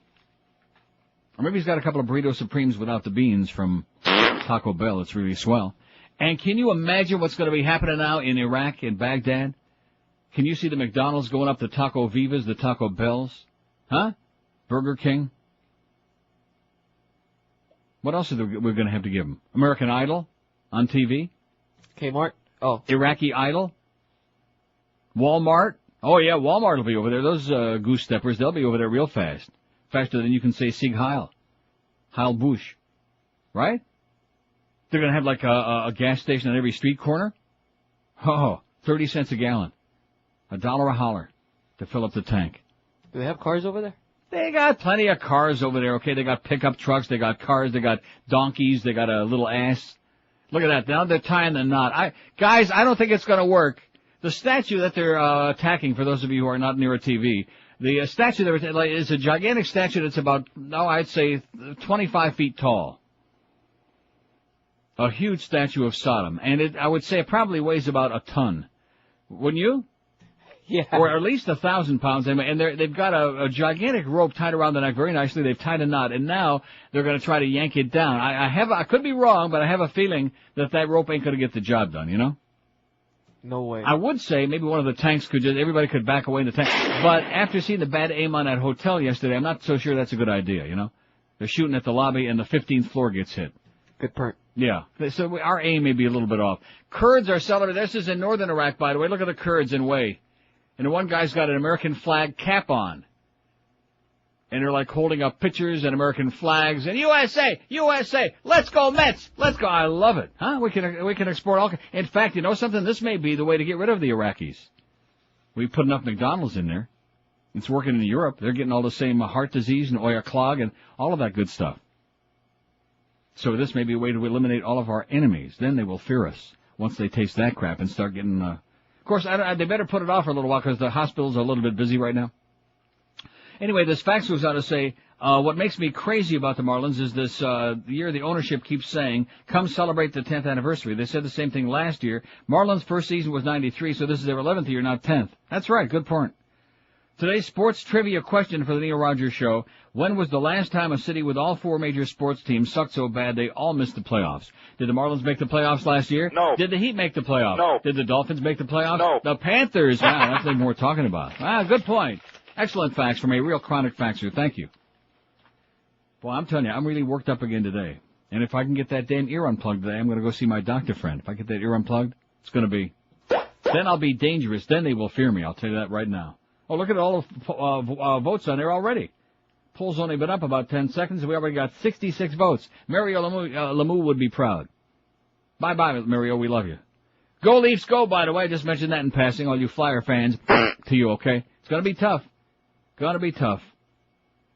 C: Or maybe he's got a couple of burrito supremes without the beans from Taco Bell. It's really swell. And can you imagine what's going to be happening now in Iraq, in Baghdad? Can you see the McDonald's going up, the Taco Vivas, the Taco Bells? Huh? Burger King? What else are we going to have to give them? American Idol? on TV?
D: Kmart? Oh.
C: Iraqi Idol? Walmart? Oh yeah, Walmart will be over there. Those goose steppers, they'll be over there real fast. Faster than you can say Sieg Heil. Heil Bush. Right? They're going to have like a gas station on every street corner? Oh, 30 cents a gallon. $1 a holler to fill up the tank.
D: Do they have cars over there?
C: They got plenty of cars over there, okay? They got pickup trucks, they got cars, they got donkeys, they got a little ass. Look at that. Now they're tying the knot. Guys, I don't think it's going to work. The statue that they're attacking, for those of you who are not near a TV, the statue there is a gigantic statue that's about, I'd say 25 feet tall. A huge statue of Saddam. And I would say it probably weighs about a ton. Wouldn't you?
D: Yeah.
C: Or at least 1,000 pounds. And they've got a gigantic rope tied around the neck very nicely. They've tied a knot. And now they're going to try to yank it down. I could be wrong, but I have a feeling that rope ain't going to get the job done, you know?
D: No way.
C: I would say maybe one of the tanks everybody could back away in the tank. But after seeing the bad aim on that hotel yesterday, I'm not so sure that's a good idea, you know? They're shooting at the lobby and the 15th floor gets hit.
D: Good point.
C: Yeah. So our aim may be a little bit off. Kurds are celebrating. This is in northern Iraq, by the way. Look at the Kurds in Way. And the one guy's got an American flag cap on. And they're like holding up pictures and American flags and USA, USA, let's go Mets, let's go. I love it. Huh? We can export all. In fact, you know something? This may be the way to get rid of the Iraqis. We put enough McDonald's in there. It's working in Europe. They're getting all the same heart disease and oil clog and all of that good stuff. So this may be a way to eliminate all of our enemies. Then they will fear us once they taste that crap and start getting, of course, they better put it off for a little while because the hospitals are a little bit busy right now. Anyway, this fax goes out to say, what makes me crazy about the Marlins is this year the ownership keeps saying, come celebrate the 10th anniversary. They said the same thing last year. Marlins' first season was 93, so this is their 11th year, not 10th. That's right, good point. Today's sports trivia question for the Neil Rogers Show. When was the last time a city with all four major sports teams sucked so bad they all missed the playoffs? Did the Marlins make the playoffs last year?
G: No.
C: Did the Heat make the playoffs?
G: No.
C: Did the Dolphins make the playoffs?
G: No.
C: The Panthers. Wow, that's what we're talking about. Good point. Excellent facts from a real chronic faxer. Thank you. Boy, I'm telling you, I'm really worked up again today. And if I can get that damn ear unplugged today, I'm going to go see my doctor friend. If I get that ear unplugged, it's going to be... Then I'll be dangerous. Then they will fear me. I'll tell you that right now. Oh, look at all the votes on there already. Poll's only been up about 10 seconds, and we already got 66 votes. Mario Lemieux would be proud. Bye-bye, Mario. We love you. Go Leafs, go, by the way. I just mentioned that in passing, all you Flyer fans. To you, okay? It's going to be tough. Going to be tough.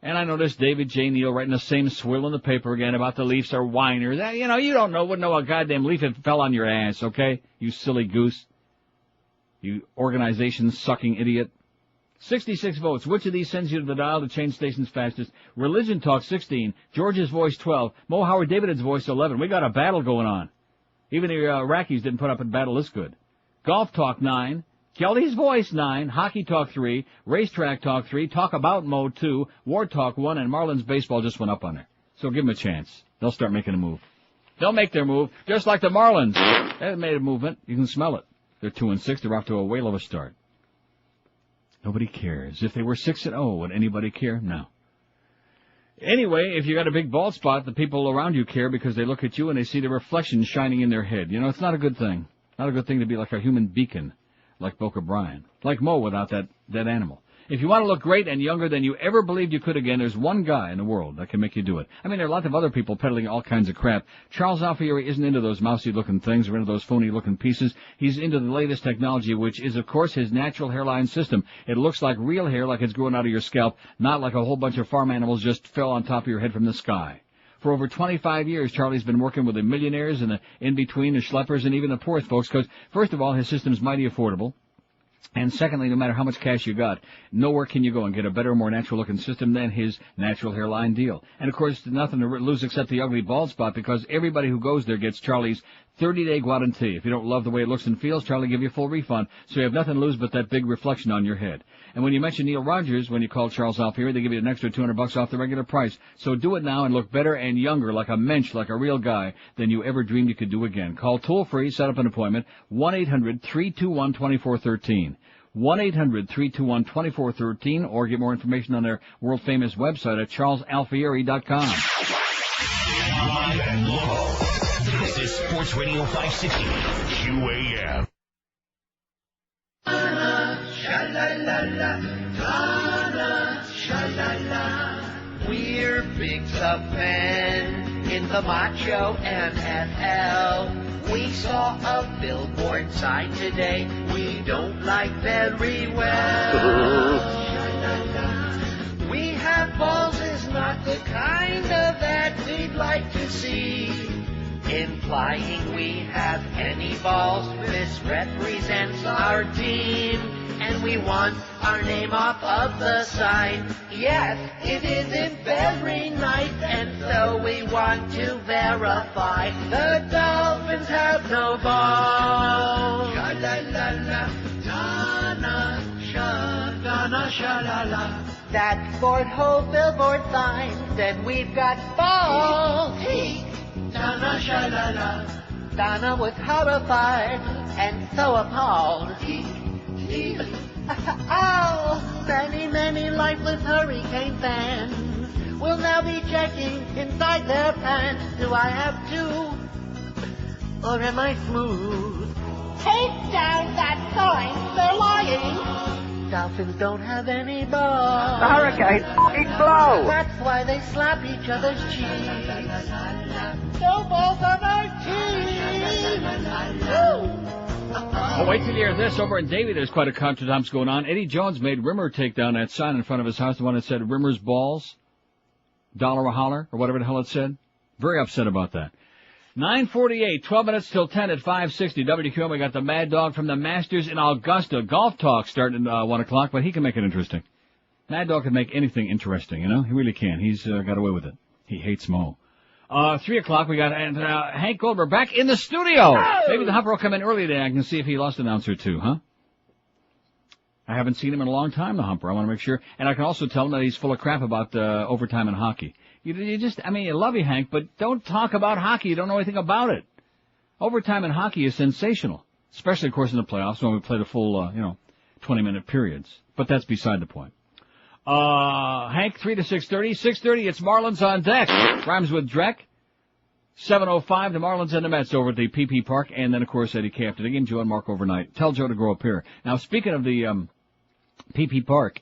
C: And I noticed David J. Neal writing the same swill in the paper again about the Leafs are whiners. You know, you wouldn't know a goddamn leaf if it fell on your ass, okay? You silly goose. You organization-sucking idiot. 66 votes. Which of these sends you to the dial to change stations fastest? Religion Talk 16. George's Voice 12. Mo Howard David's Voice 11. We got a battle going on. Even the Iraqis didn't put up a battle this good. Golf Talk 9. Kelly's Voice 9, Hockey Talk 3, Racetrack Talk 3, Talk About Mode 2, War Talk 1, and Marlins Baseball just went up on there. So give them a chance. They'll start making a move. They'll make their move, just like the Marlins. They made a movement. You can smell it. They're 2-6. They're off to a whale of a start. Nobody cares. If they were 6-0, would anybody care? No. Anyway, if you got a big bald spot, the people around you care because they look at you and they see the reflection shining in their head. You know, it's not a good thing. Not a good thing to be like a human beacon. Like Boca Brian. Like Mo without that animal. If you want to look great and younger than you ever believed you could again, there's one guy in the world that can make you do it. I mean, there are lots of other people peddling all kinds of crap. Charles Alfieri isn't into those mousy-looking things or into those phony-looking pieces. He's into the latest technology, which is, of course, his natural hairline system. It looks like real hair, like it's growing out of your scalp, not like a whole bunch of farm animals just fell on top of your head from the sky. For over 25 years, Charlie's been working with the millionaires and the in-between, the schleppers, and even the poorest folks, because, first of all, his system's mighty affordable. And secondly, no matter how much cash you got, nowhere can you go and get a better, more natural-looking system than his natural hairline deal. And, of course, nothing to lose except the ugly bald spot, because everybody who goes there gets Charlie's 30-day guarantee. If you don't love the way it looks and feels, Charlie will give you a full refund, so you have nothing to lose but that big reflection on your head. And when you mention Neil Rogers, when you call Charles Alfieri, they give you an extra $200 off the regular price. So do it now and look better and younger, like a mensch, like a real guy, than you ever dreamed you could do again. Call toll-free, set up an appointment, 1-800-321-2413. 1-800-321-2413, or get more information on their world-famous website at charlesalfieri.com.
I: Live and local. This is Sports Radio 560 QAM.
Q: We're big sub-men in the macho NFL. We saw a billboard sign today we don't like very well. We have balls is not the kind of that we'd like to see. Implying we have any balls misrepresents our team. And we want our name off of the sign. Yes, it isn't very nice, and so we want to verify the Dolphins have no balls. Sha-la-la-la, Donna, sha-donna, sha-la-la. That Ford whole billboard sign said we've got balls. Donna, sha-la-la. Donna was horrified and so appalled. Oh, many lifeless hurricane fans will now be checking inside their pants. Do I have to? Or am I smooth? Take down that sign, they're lying. Dolphins don't have any balls.
H: The hurricane's f***ing blow.
Q: That's why they slap each other's cheeks. No balls on our team. Woo.
C: Oh, wait till you hear this. Over in Davie, there's quite a contretemps going on. Eddie Jones made Rimmer take down that sign in front of his house, the one that said Rimmer's Balls, $1 a holler, or whatever the hell it said. Very upset about that. 9:48, 12 minutes till 10 at 560 WQM. We got the Mad Dog from the Masters in Augusta. Golf talk starting at 1 o'clock, but he can make it interesting. Mad Dog can make anything interesting, you know? He really can. He's got away with it. He hates Mo. 3 o'clock, we got Hank Goldberg back in the studio. Oh! Maybe the Humper will come in early today. I can see if he lost an ounce or two, huh? I haven't seen him in a long time, the Humper. I want to make sure. And I can also tell him that he's full of crap about overtime in hockey. You just, I mean, I love you, Hank, but don't talk about hockey. You don't know anything about it. Overtime in hockey is sensational, especially, of course, in the playoffs when we play the full, 20-minute periods. But that's beside the point. Hank, 3 to 6:30. 6:30, it's Marlins on deck. Rhymes with Drek. 7:05, the Marlins and the Mets over at the PP Park. And then, of course, Eddie K after the game. Joe and Mark overnight. Tell Joe to grow up here. Now, speaking of the PP Park,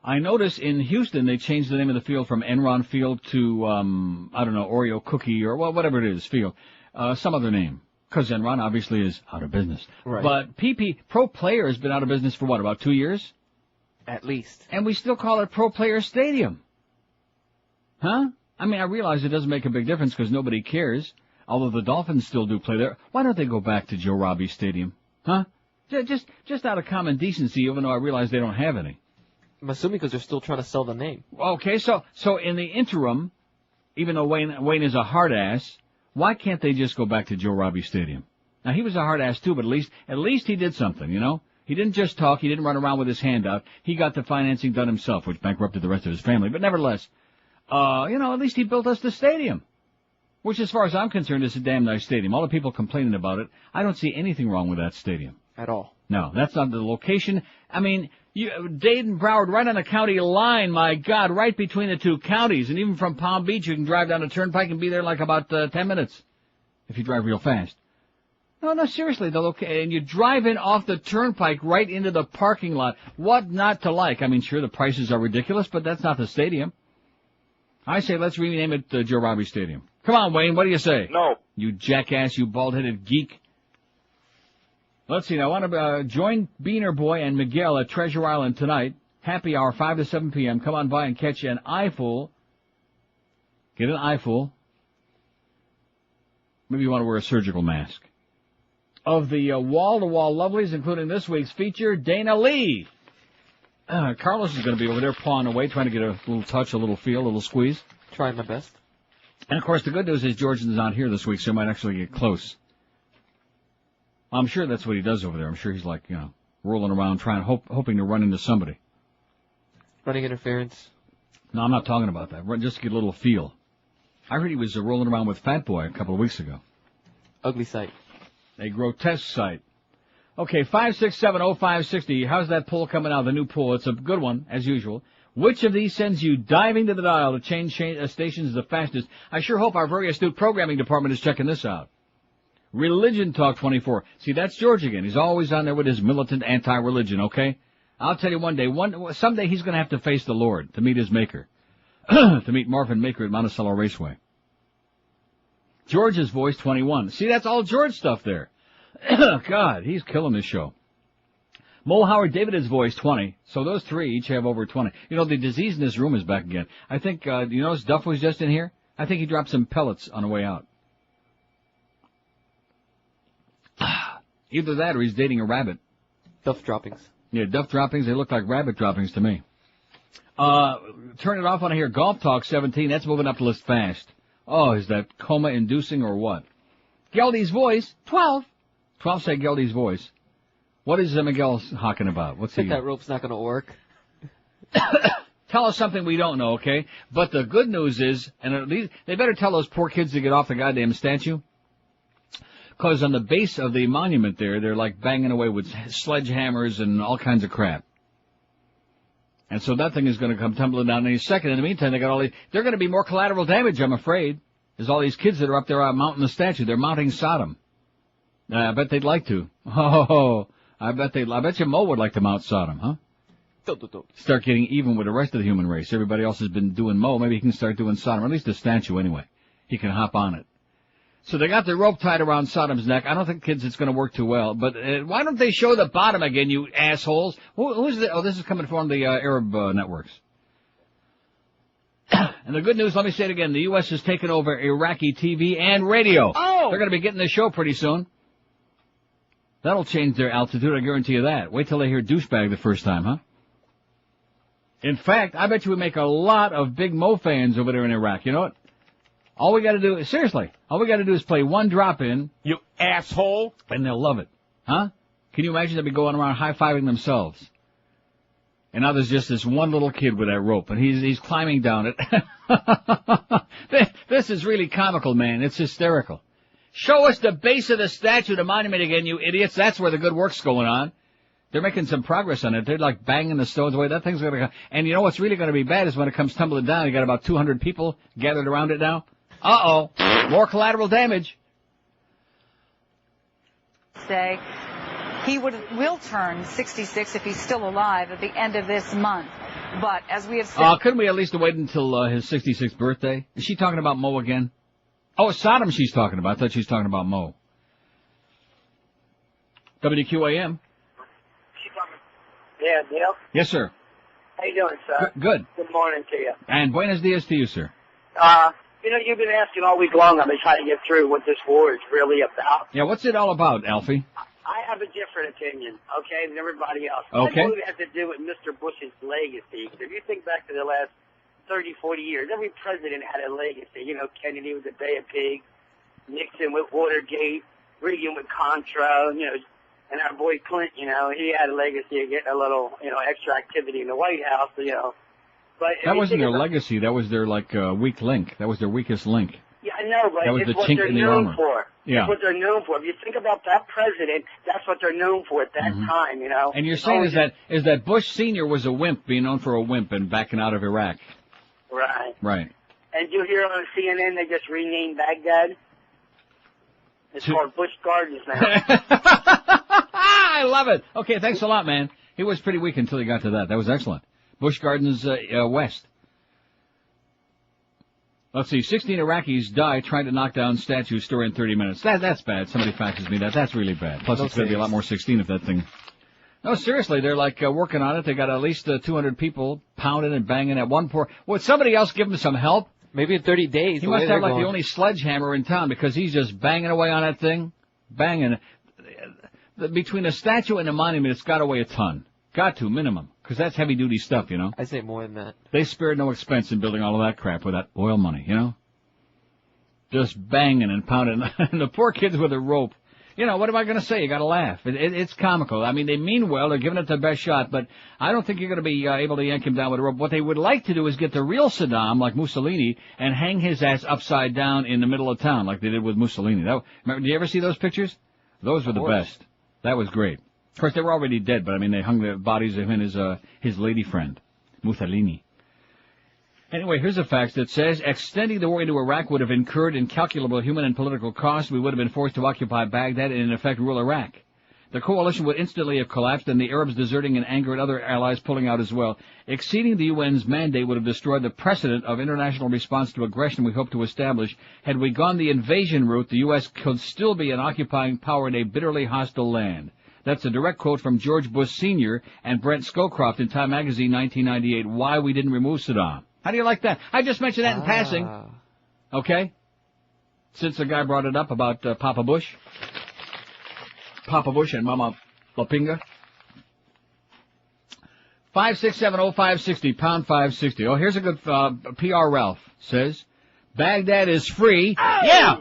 C: I notice in Houston they changed the name of the field from Enron Field to, Oreo Cookie or whatever it is, field. Some other name. Because Enron obviously is out of business.
D: Right.
C: But PP, Pro Player has been out of business for what, about 2 years?
D: At least.
C: And we still call it Pro Player Stadium. Huh? I mean, I realize it doesn't make a big difference because nobody cares. Although the Dolphins still do play there. Why don't they go back to Joe Robbie Stadium? Huh? Just out of common decency, even though I realize they don't have any.
D: I'm assuming because they're still trying to sell the name.
C: Okay, so in the interim, even though Wayne is a hard ass, why can't they just go back to Joe Robbie Stadium? Now, he was a hard ass too, but at least he did something, you know? He didn't just talk. He didn't run around with his hand out. He got the financing done himself, which bankrupted the rest of his family. But nevertheless, at least he built us the stadium, which as far as I'm concerned is a damn nice stadium. All the people complaining about it, I don't see anything wrong with that stadium.
D: At all.
C: No, that's not the location. I mean, Dade and Broward right on the county line, my God, right between the two counties. And even from Palm Beach, you can drive down the turnpike and be there in like about 10 minutes if you drive real fast. No, seriously, and you drive in off the turnpike right into the parking lot. What not to like? I mean, sure, the prices are ridiculous, but that's not the stadium. I say let's rename it Joe Robbie Stadium. Come on, Wayne, what do you say?
H: No.
C: You jackass, you bald-headed geek. Let's see, I want to join Beaner Boy and Miguel at Treasure Island tonight. Happy hour, 5 to 7 p.m. Come on by and catch an eyeful. Get an eyeful. Maybe you want to wear a surgical mask. Of the wall-to-wall lovelies, including this week's feature, Dana Lee. Carlos is going to be over there pawing away, trying to get a little touch, a little feel, a little squeeze.
D: Trying my best.
C: And, of course, the good news is Georgian's not here this week, so he might actually get close. I'm sure that's what he does over there. I'm sure he's like, rolling around hoping to run into somebody.
D: Running interference.
C: No, I'm not talking about that. Just to get a little feel. I heard he was rolling around with Fat Boy a couple of weeks ago.
D: Ugly sight.
C: A grotesque sight. Okay, 5670560. How's that poll coming out? The new poll. It's a good one, as usual. Which of these sends you diving to the dial to change stations the fastest? I sure hope our very astute programming department is checking this out. Religion Talk 24. See, that's George again. He's always on there with his militant anti-religion, okay? I'll tell you someday he's going to have to face the Lord to meet his maker. To meet Marvin Maker at Monticello Raceway. George's voice 21. See, that's all George stuff there. God, he's killing this show. Mo Howard David is voice 20. So those three each have over 20. You know, the disease in this room is back again. I think, you notice Duff was just in here? I think he dropped some pellets on the way out. Either that or he's dating a rabbit.
D: Duff droppings.
C: Yeah, Duff droppings, they look like rabbit droppings to me. Turn it off on here. Golf Talk 17, that's moving up the list fast. Oh, is that coma-inducing or what? Geldy's voice, 12. 12 say Geldy's voice. What is Miguel hawking about? What's
D: I think that rope's not going to work.
C: Tell us something we don't know, okay? But the good news is, and at least they better tell those poor kids to get off the goddamn statue. Because on the base of the monument there, they're like banging away with sledgehammers and all kinds of crap. And so that thing is going to come tumbling down any second. In the meantime, they're going to be more collateral damage, I'm afraid. There's all these kids that are up there mounting the statue. They're mounting Sodom. I bet they'd like to. Oh, I bet you Mo would like to mount Sodom, huh? Start getting even with the rest of the human race. Everybody else has been doing Mo. Maybe he can start doing Sodom, or at least the statue anyway. He can hop on it. So they got the rope tied around Sodom's neck. I don't think, kids, it's going to work too well. But why don't they show the bottom again, you assholes? Who's the? Oh, this is coming from the Arab networks. And the good news, let me say it again, the U.S. has taken over Iraqi TV and radio. Oh! They're going to be getting this show pretty soon. That'll change their altitude, I guarantee you that. Wait till they hear douchebag the first time, huh? In fact, I bet you we make a lot of big Mo fans over there in Iraq. You know what? All we got to do, seriously, all we got to do is play one drop in. You asshole. And they'll love it. Huh? Can you imagine they'd be going around high-fiving themselves? And now there's just this one little kid with that rope, and he's climbing down it. This is really comical, man. It's hysterical. Show us the base of the statue, the monument again, you idiots. That's where the good work's going on. They're making some progress on it. They're like banging the stones away. That thing's going to go. And you know what's really going to be bad is when it comes tumbling down, you got about 200 people gathered around it now. Uh-oh. More collateral damage.
F: Say he will turn 66 if he's still alive at the end of this month. But as we have said...
C: couldn't we at least wait until his 66th birthday? Is she talking about Mo again? Oh, Sodom she's talking about. I thought she was talking about Mo. WQAM.
R: Yeah, Neil?
C: Yes, sir.
R: How you doing, sir?
C: Good.
R: Good morning to you.
C: And buenos dias to you, sir.
R: You know, you've been asking all week long. I've been trying to get through what this war is really about.
C: Yeah, what's it all about, Alfie?
R: I have a different opinion, okay, than everybody else.
C: Okay.
R: I believe it has to do with Mr. Bush's legacy. If you think back to the last 30, 40 years, every president had a legacy. You know, Kennedy with the Bay of Pigs, Nixon with Watergate, Reagan with Contra, you know, and our boy Clinton, you know, he had a legacy of getting a little, you know, extra activity in the White House, you know. But
C: that wasn't their legacy. That was their, like, weak link. That was their weakest link.
R: Yeah, I know, but
C: that was
R: it's
C: the
R: what
C: chink
R: they're
C: in the
R: known
C: armor.
R: for.
C: Yeah.
R: It's what they're known for. If you think about that president, that's what they're known for at that time, you know.
C: And you're saying is that Bush Sr. was a wimp, being known for a wimp and backing out of Iraq.
R: Right.
C: Right.
R: And you hear on CNN they just renamed Baghdad? It's called Busch Gardens now.
C: I love it. Okay, thanks a lot, man. He was pretty weak until he got to that. That was excellent. Busch Gardens West. Let's see, 16 Iraqis die trying to knock down statue story in 30 minutes. That's bad. Somebody faxes me that. That's really bad. Plus, it's going to be a lot more 16 if that thing... No, seriously, they're like working on it. They got at least 200 people pounding and banging at one poor... Would somebody else give him some help?
D: Maybe in 30 days.
C: He must have like the only sledgehammer in town because he's just banging away on that thing. Banging. Between a statue and a monument, it's got to weigh a ton. Got to, minimum. Because that's heavy-duty stuff, you know.
D: I say more than that.
C: They spared no expense in building all of that crap with that oil money, you know. Just banging and pounding. And the poor kids with a rope. You know, what am I going to say? You got to laugh. It's comical. I mean, they mean well. They're giving it their best shot, but I don't think you're going to be able to yank him down with a rope. What they would like to do is get the real Saddam, like Mussolini, and hang his ass upside down in the middle of town, like they did with Mussolini. Remember, do you ever see those pictures? Those were the best. That was great. Of course, they were already dead, but I mean, they hung the bodies of him and his lady friend, Mussolini. Anyway, here's a fact that says, extending the war into Iraq would have incurred incalculable human and political cost. We would have been forced to occupy Baghdad and, in effect, rule Iraq. The coalition would instantly have collapsed, and the Arabs deserting in anger and other allies pulling out as well. Exceeding the UN's mandate would have destroyed the precedent of international response to aggression we hope to establish. Had we gone the invasion route, the U.S. could still be an occupying power in a bitterly hostile land. That's a direct quote from George Bush Sr. and Brent Scowcroft in Time magazine 1998, why we didn't remove Saddam. How do you like that? I just mentioned that in passing. Okay? Since the guy brought it up about Papa Bush. Papa Bush and Mama Lapinga. 5670560, pound 560. Oh, here's a good PR Ralph says, Baghdad is free. Oh! Yeah!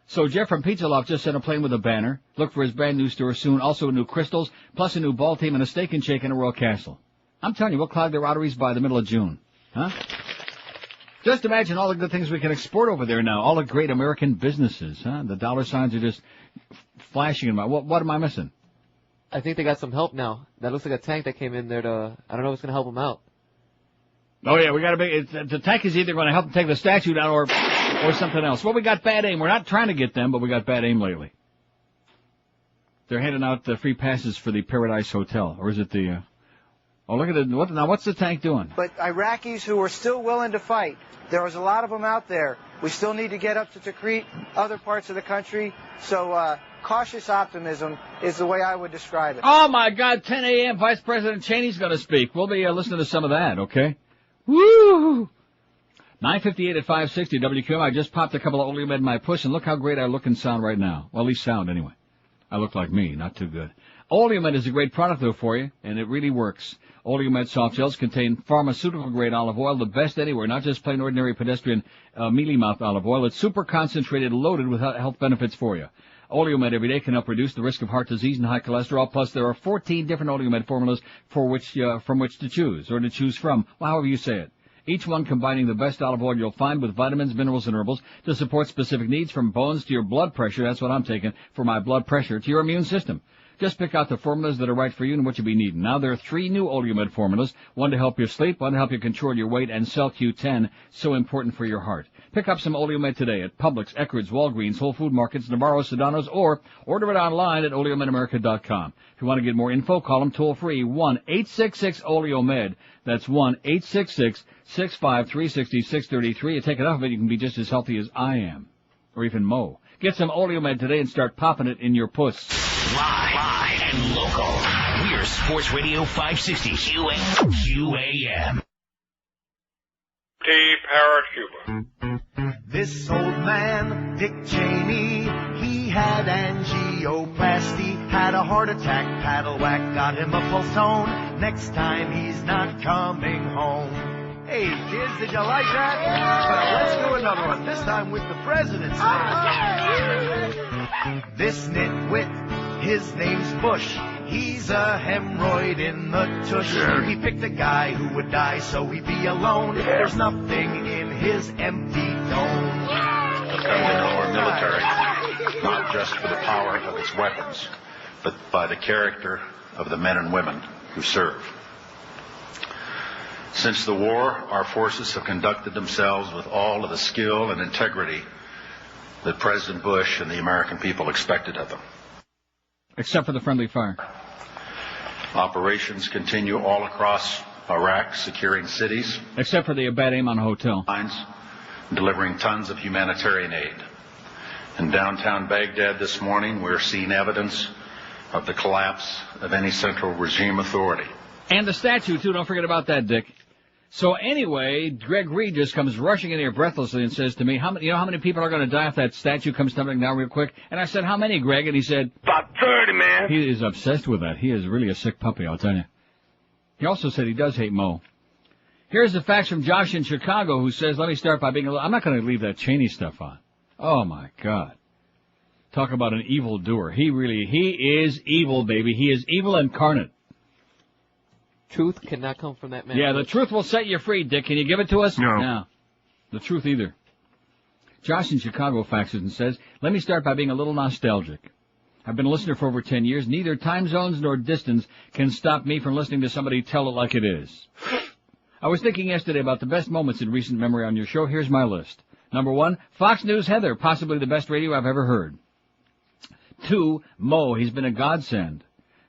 C: So Jeff from Pizza Loft just sent a plane with a banner. Look for his brand new store soon. Also new crystals, plus a new ball team and a steak and shake in a Royal Castle. I'm telling you, we'll clog their arteries by the middle of June. Huh? Just imagine all the good things we can export over there now. All the great American businesses, huh? The dollar signs are just flashing in my... What am I missing?
D: I think they got some help now. That looks like a tank that came in there to... I don't know what's going to help them out.
C: Oh, yeah, we got to be... The tank is either going to help them take the statue down or something else. Well, we got bad aim. We're not trying to get them, but we got bad aim lately. They're handing out free passes for the Paradise Hotel. Or is it the... Oh, look at it. Now, what's the tank doing?
S: But Iraqis who are still willing to fight, there was a lot of them out there. We still need to get up to Tikrit, other parts of the country. So cautious optimism is the way I would describe it.
C: Oh, my God, 10 a.m., Vice President Cheney's going to speak. We'll be listening to some of that, okay? Woo! 9:58 at 560 WQM. I just popped a couple of Oleomed in my puss, and look how great I look and sound right now. Well, at least sound, anyway. I look like me, not too good. Oleomed is a great product, though, for you, and it really works. Oleomed soft gels contain pharmaceutical-grade olive oil, the best anywhere, not just plain ordinary pedestrian mealy-mouthed olive oil. It's super concentrated, loaded with health benefits for you. Oleomed every day can help reduce the risk of heart disease and high cholesterol. Plus, there are 14 different Oleomed formulas from which to choose, or to choose from, however you say it. Each one combining the best olive oil you'll find with vitamins, minerals, and herbals to support specific needs, from bones to your blood pressure. That's what I'm taking for my blood pressure, to your immune system. Just pick out the formulas that are right for you and what you'll be needing. Now there are 3 new Oleomed formulas, one to help you sleep, one to help you control your weight, and Cell Q10, so important for your heart. Pick up some Oleomed today at Publix, Eckerd's, Walgreens, Whole Food Markets, Navarro, Sedano's, or order it online at oleomedamerica.com. If you want to get more info, call them toll-free, 1-866-OLEOMED. That's 1-866-653-6633. You take enough of it, you can be just as healthy as I am, or even Mo. Get some Oleomed today and start popping it in your puss.
I: Live and local. We're Sports Radio 560 QAM.
A: Paracuba.
Q: This old man, Dick Cheney, he had angioplasty, had a heart attack, paddle whack, got him a pulse tone. Next time he's not coming home. Hey, kids, did you like that? Well, let's do another one, this time with the president's name. This nitwit, his name's Bush. He's a hemorrhoid in the tush. He picked a guy who would die so he'd be alone. There's nothing in his empty dome.
T: And we know our military, not just for the power of its weapons, but by the character of the men and women who serve. Since the war, our forces have conducted themselves with all of the skill and integrity that President Bush and the American people expected of them.
C: Except for the friendly fire.
T: Operations continue all across Iraq, securing cities.
C: Except for the bad aim on a hotel.
T: Delivering tons of humanitarian aid. In downtown Baghdad this morning, we're seeing evidence of the collapse of any central regime authority.
C: And the statue, too. Don't forget about that, Dick. So anyway, Greg Reed just comes rushing in here breathlessly and says to me, you know how many people are going to die if that statue comes tumbling down real quick? And I said, how many, Greg? And he said,
A: about 30, man.
C: He is obsessed with that. He is really a sick puppy, I'll tell you. He also said he does hate Mo. Here's the facts from Josh in Chicago, who says, let me start by being I'm not going to leave that Cheney stuff on. Oh, my God. Talk about an evil doer. He is evil, baby. He is evil incarnate.
D: Truth cannot come from that man.
C: Yeah, the truth will set you free, Dick. Can you give it to us?
T: No.
C: The truth either. Josh in Chicago faxes and says, let me start by being a little nostalgic. I've been a listener for over 10 years. Neither time zones nor distance can stop me from listening to somebody tell it like it is. I was thinking yesterday about the best moments in recent memory on your show. Here's my list. Number 1, Fox News Heather, possibly the best radio I've ever heard. 2, Mo, he's been a godsend.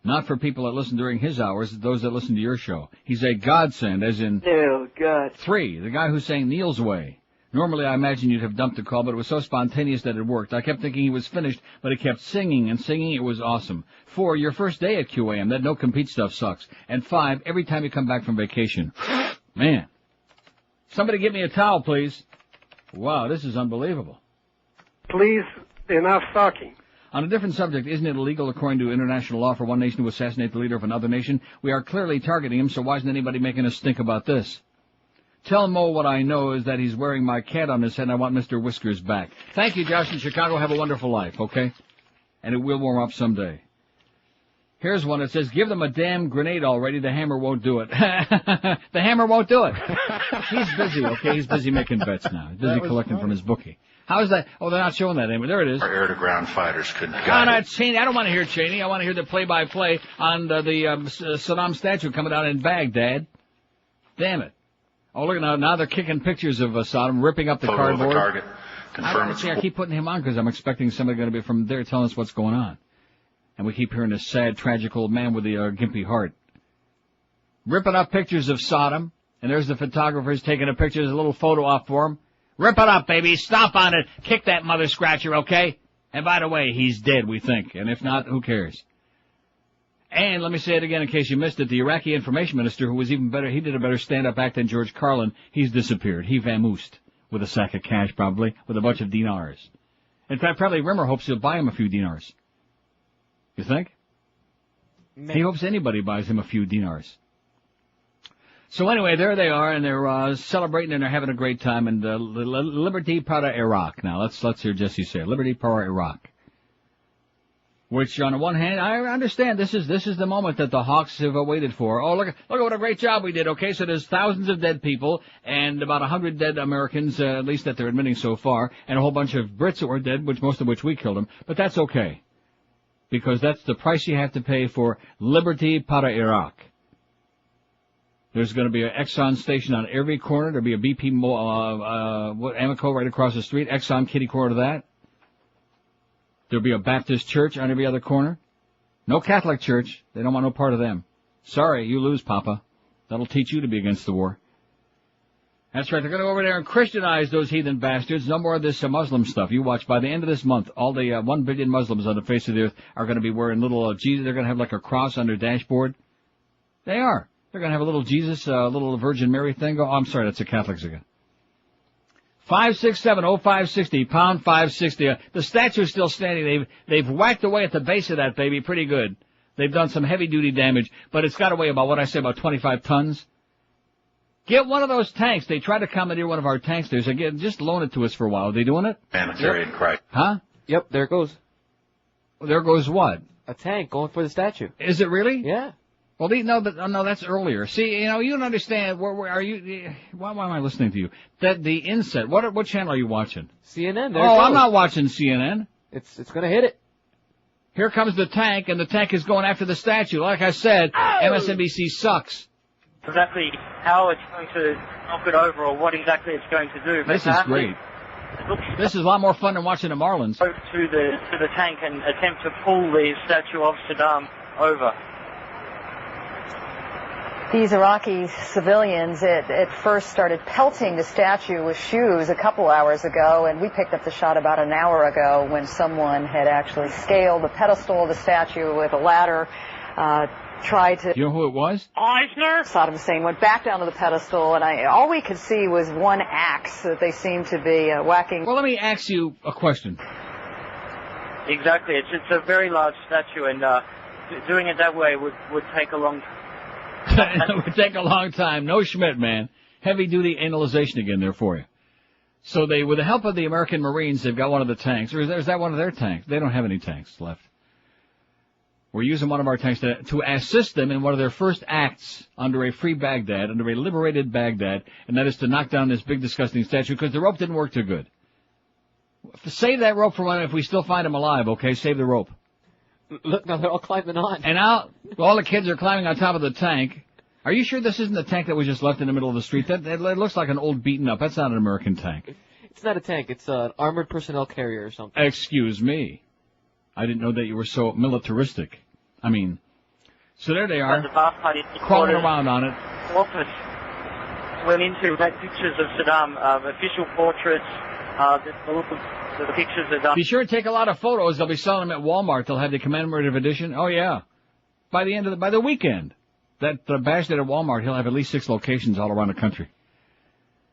C: Not for people that listen during his hours, those that listen to your show. He's a godsend, as in...
B: Oh, God.
C: 3, the guy who sang Neil's Way. Normally I imagine you'd have dumped the call, but it was so spontaneous that it worked. I kept thinking he was finished, but he kept singing and singing. It was awesome. 4, your first day at QAM. That no-compete stuff sucks. And 5, every time you come back from vacation. Man. Somebody get me a towel, please. Wow, this is unbelievable.
U: Please, enough talking.
C: On a different subject, isn't it illegal according to international law for one nation to assassinate the leader of another nation? We are clearly targeting him, so why isn't anybody making us think about this? Tell Mo what I know is that he's wearing my cat on his head and I want Mr. Whiskers back. Thank you, Josh in Chicago. Have a wonderful life, okay? And it will warm up someday. Here's one that says, give them a damn grenade already, the hammer won't do it. The hammer won't do it. He's busy, okay? He's busy making bets now. He's busy collecting from his bookie. How is that? Oh, they're not showing that anymore. There it is.
T: Our air-to-ground fighters could
C: guide it. Not Cheney. I don't want to hear Cheney. I want to hear the play-by-play on the Saddam statue coming out in Baghdad. Damn it. Oh, look, now they're kicking pictures of Saddam, ripping up the cardboard.
T: Of the target. Confirm
C: I keep putting him on because I'm expecting somebody going to be from there telling us what's going on. And we keep hearing this sad, tragic old man with the gimpy heart. Ripping up pictures of Saddam, and there's the photographers taking a picture. There's a little photo op for him. Rip it up, baby. Stomp on it. Kick that mother scratcher, okay? And by the way, he's dead, we think. And if not, who cares? And let me say it again in case you missed it. The Iraqi information minister, who was even better, he did a better stand-up act than George Carlin. He's disappeared. He vamoosed with a sack of cash, probably, with a bunch of dinars. In fact, probably Rimmer hopes he'll buy him a few dinars. You think? Maybe. He hopes anybody buys him a few dinars. So anyway, there they are, and they're celebrating and they're having a great time. And Liberty para Iraq. Now let's hear Jesse say it. Liberty para Iraq. Which, on the one hand, I understand this is the moment that the Hawks have waited for. Oh, look what a great job we did. Okay, so there's thousands of dead people and about 100 dead Americans, at least that they're admitting so far, and a whole bunch of Brits that were dead, most of which we killed them. But that's okay, because that's the price you have to pay for Liberty para Iraq. There's going to be an Exxon station on every corner. There'll be a BP Amoco right across the street. Exxon kitty corner to that. There'll be a Baptist church on every other corner. No Catholic church. They don't want no part of them. Sorry, you lose, Papa. That'll teach you to be against the war. That's right. They're going to go over there and Christianize those heathen bastards. No more of this Muslim stuff. You watch. By the end of this month, all the 1 billion Muslims on the face of the earth are going to be wearing little Jesus. They're going to have like a cross on their dashboard. They are. They're going to have a little Jesus, a little Virgin Mary thing. Oh, I'm sorry, that's the Catholics again. 567-0560, pound 560. The statue's still standing. They've whacked away at the base of that baby pretty good. They've done some heavy-duty damage, but it's got to weigh about, what I say, about 25 tons. Get one of those tanks. They tried to commandeer one of our tanks there. So just loan it to us for a while. Are they doing it?
T: Humanitarian crisis.
C: Huh?
D: Yep, there it goes.
C: There goes what?
D: A tank going for the statue.
C: Is it really?
D: Yeah.
C: Well, no, that's earlier. See, you don't understand. Where are you? Why am I listening to you? The inset. What channel are you watching?
D: CNN.
C: Oh, I'm not watching CNN.
D: It's going to hit it.
C: Here comes the tank, and the tank is going after the statue. Like I said, MSNBC sucks.
V: Exactly how it's going to knock it over, or what exactly it's going to do.
C: This is great. This is a lot more fun than watching the Marlins.
V: Go to the tank and attempt to pull the statue of Saddam over.
F: These Iraqi civilians at first started pelting the statue with shoes a couple hours ago, and we picked up the shot about an hour ago when someone had actually scaled the pedestal of the statue with a ladder, tried to...
C: You know who it was?
F: Eisner. Saddam Hussein went back down to the pedestal, and all we could see was one axe that they seemed to be whacking.
C: Well, let me ask you a question.
V: Exactly. It's a very large statue, and doing it that way would take a long time.
C: It would take a long time. No Schmidt, man. Heavy-duty analyzation again there for you. So they, with the help of the American Marines, they've got one of the tanks. Or is that one of their tanks? They don't have any tanks left. We're using one of our tanks to assist them in one of their first acts under a free Baghdad, under a liberated Baghdad, and that is to knock down this big, disgusting statue, because the rope didn't work too good. Save that rope for when, if we still find him alive, okay? Save the rope.
D: Look, now they're all climbing on.
C: And now, all the kids are climbing on top of the tank. Are you sure this isn't the tank that was just left in the middle of the street? It looks like an old beaten up. That's not an American tank.
D: It's not a tank. It's an armored personnel carrier or something.
C: Excuse me. I didn't know that you were so militaristic. I mean, so there they are, crawling around on it.
V: Office went into take pictures of Saddam, official portraits, the pictures are done.
C: Be sure to take a lot of photos. They'll be selling them at Walmart. They'll have the commemorative edition. Oh yeah, by the weekend. That Baghdad at Walmart, he'll have at least 6 locations all around the country.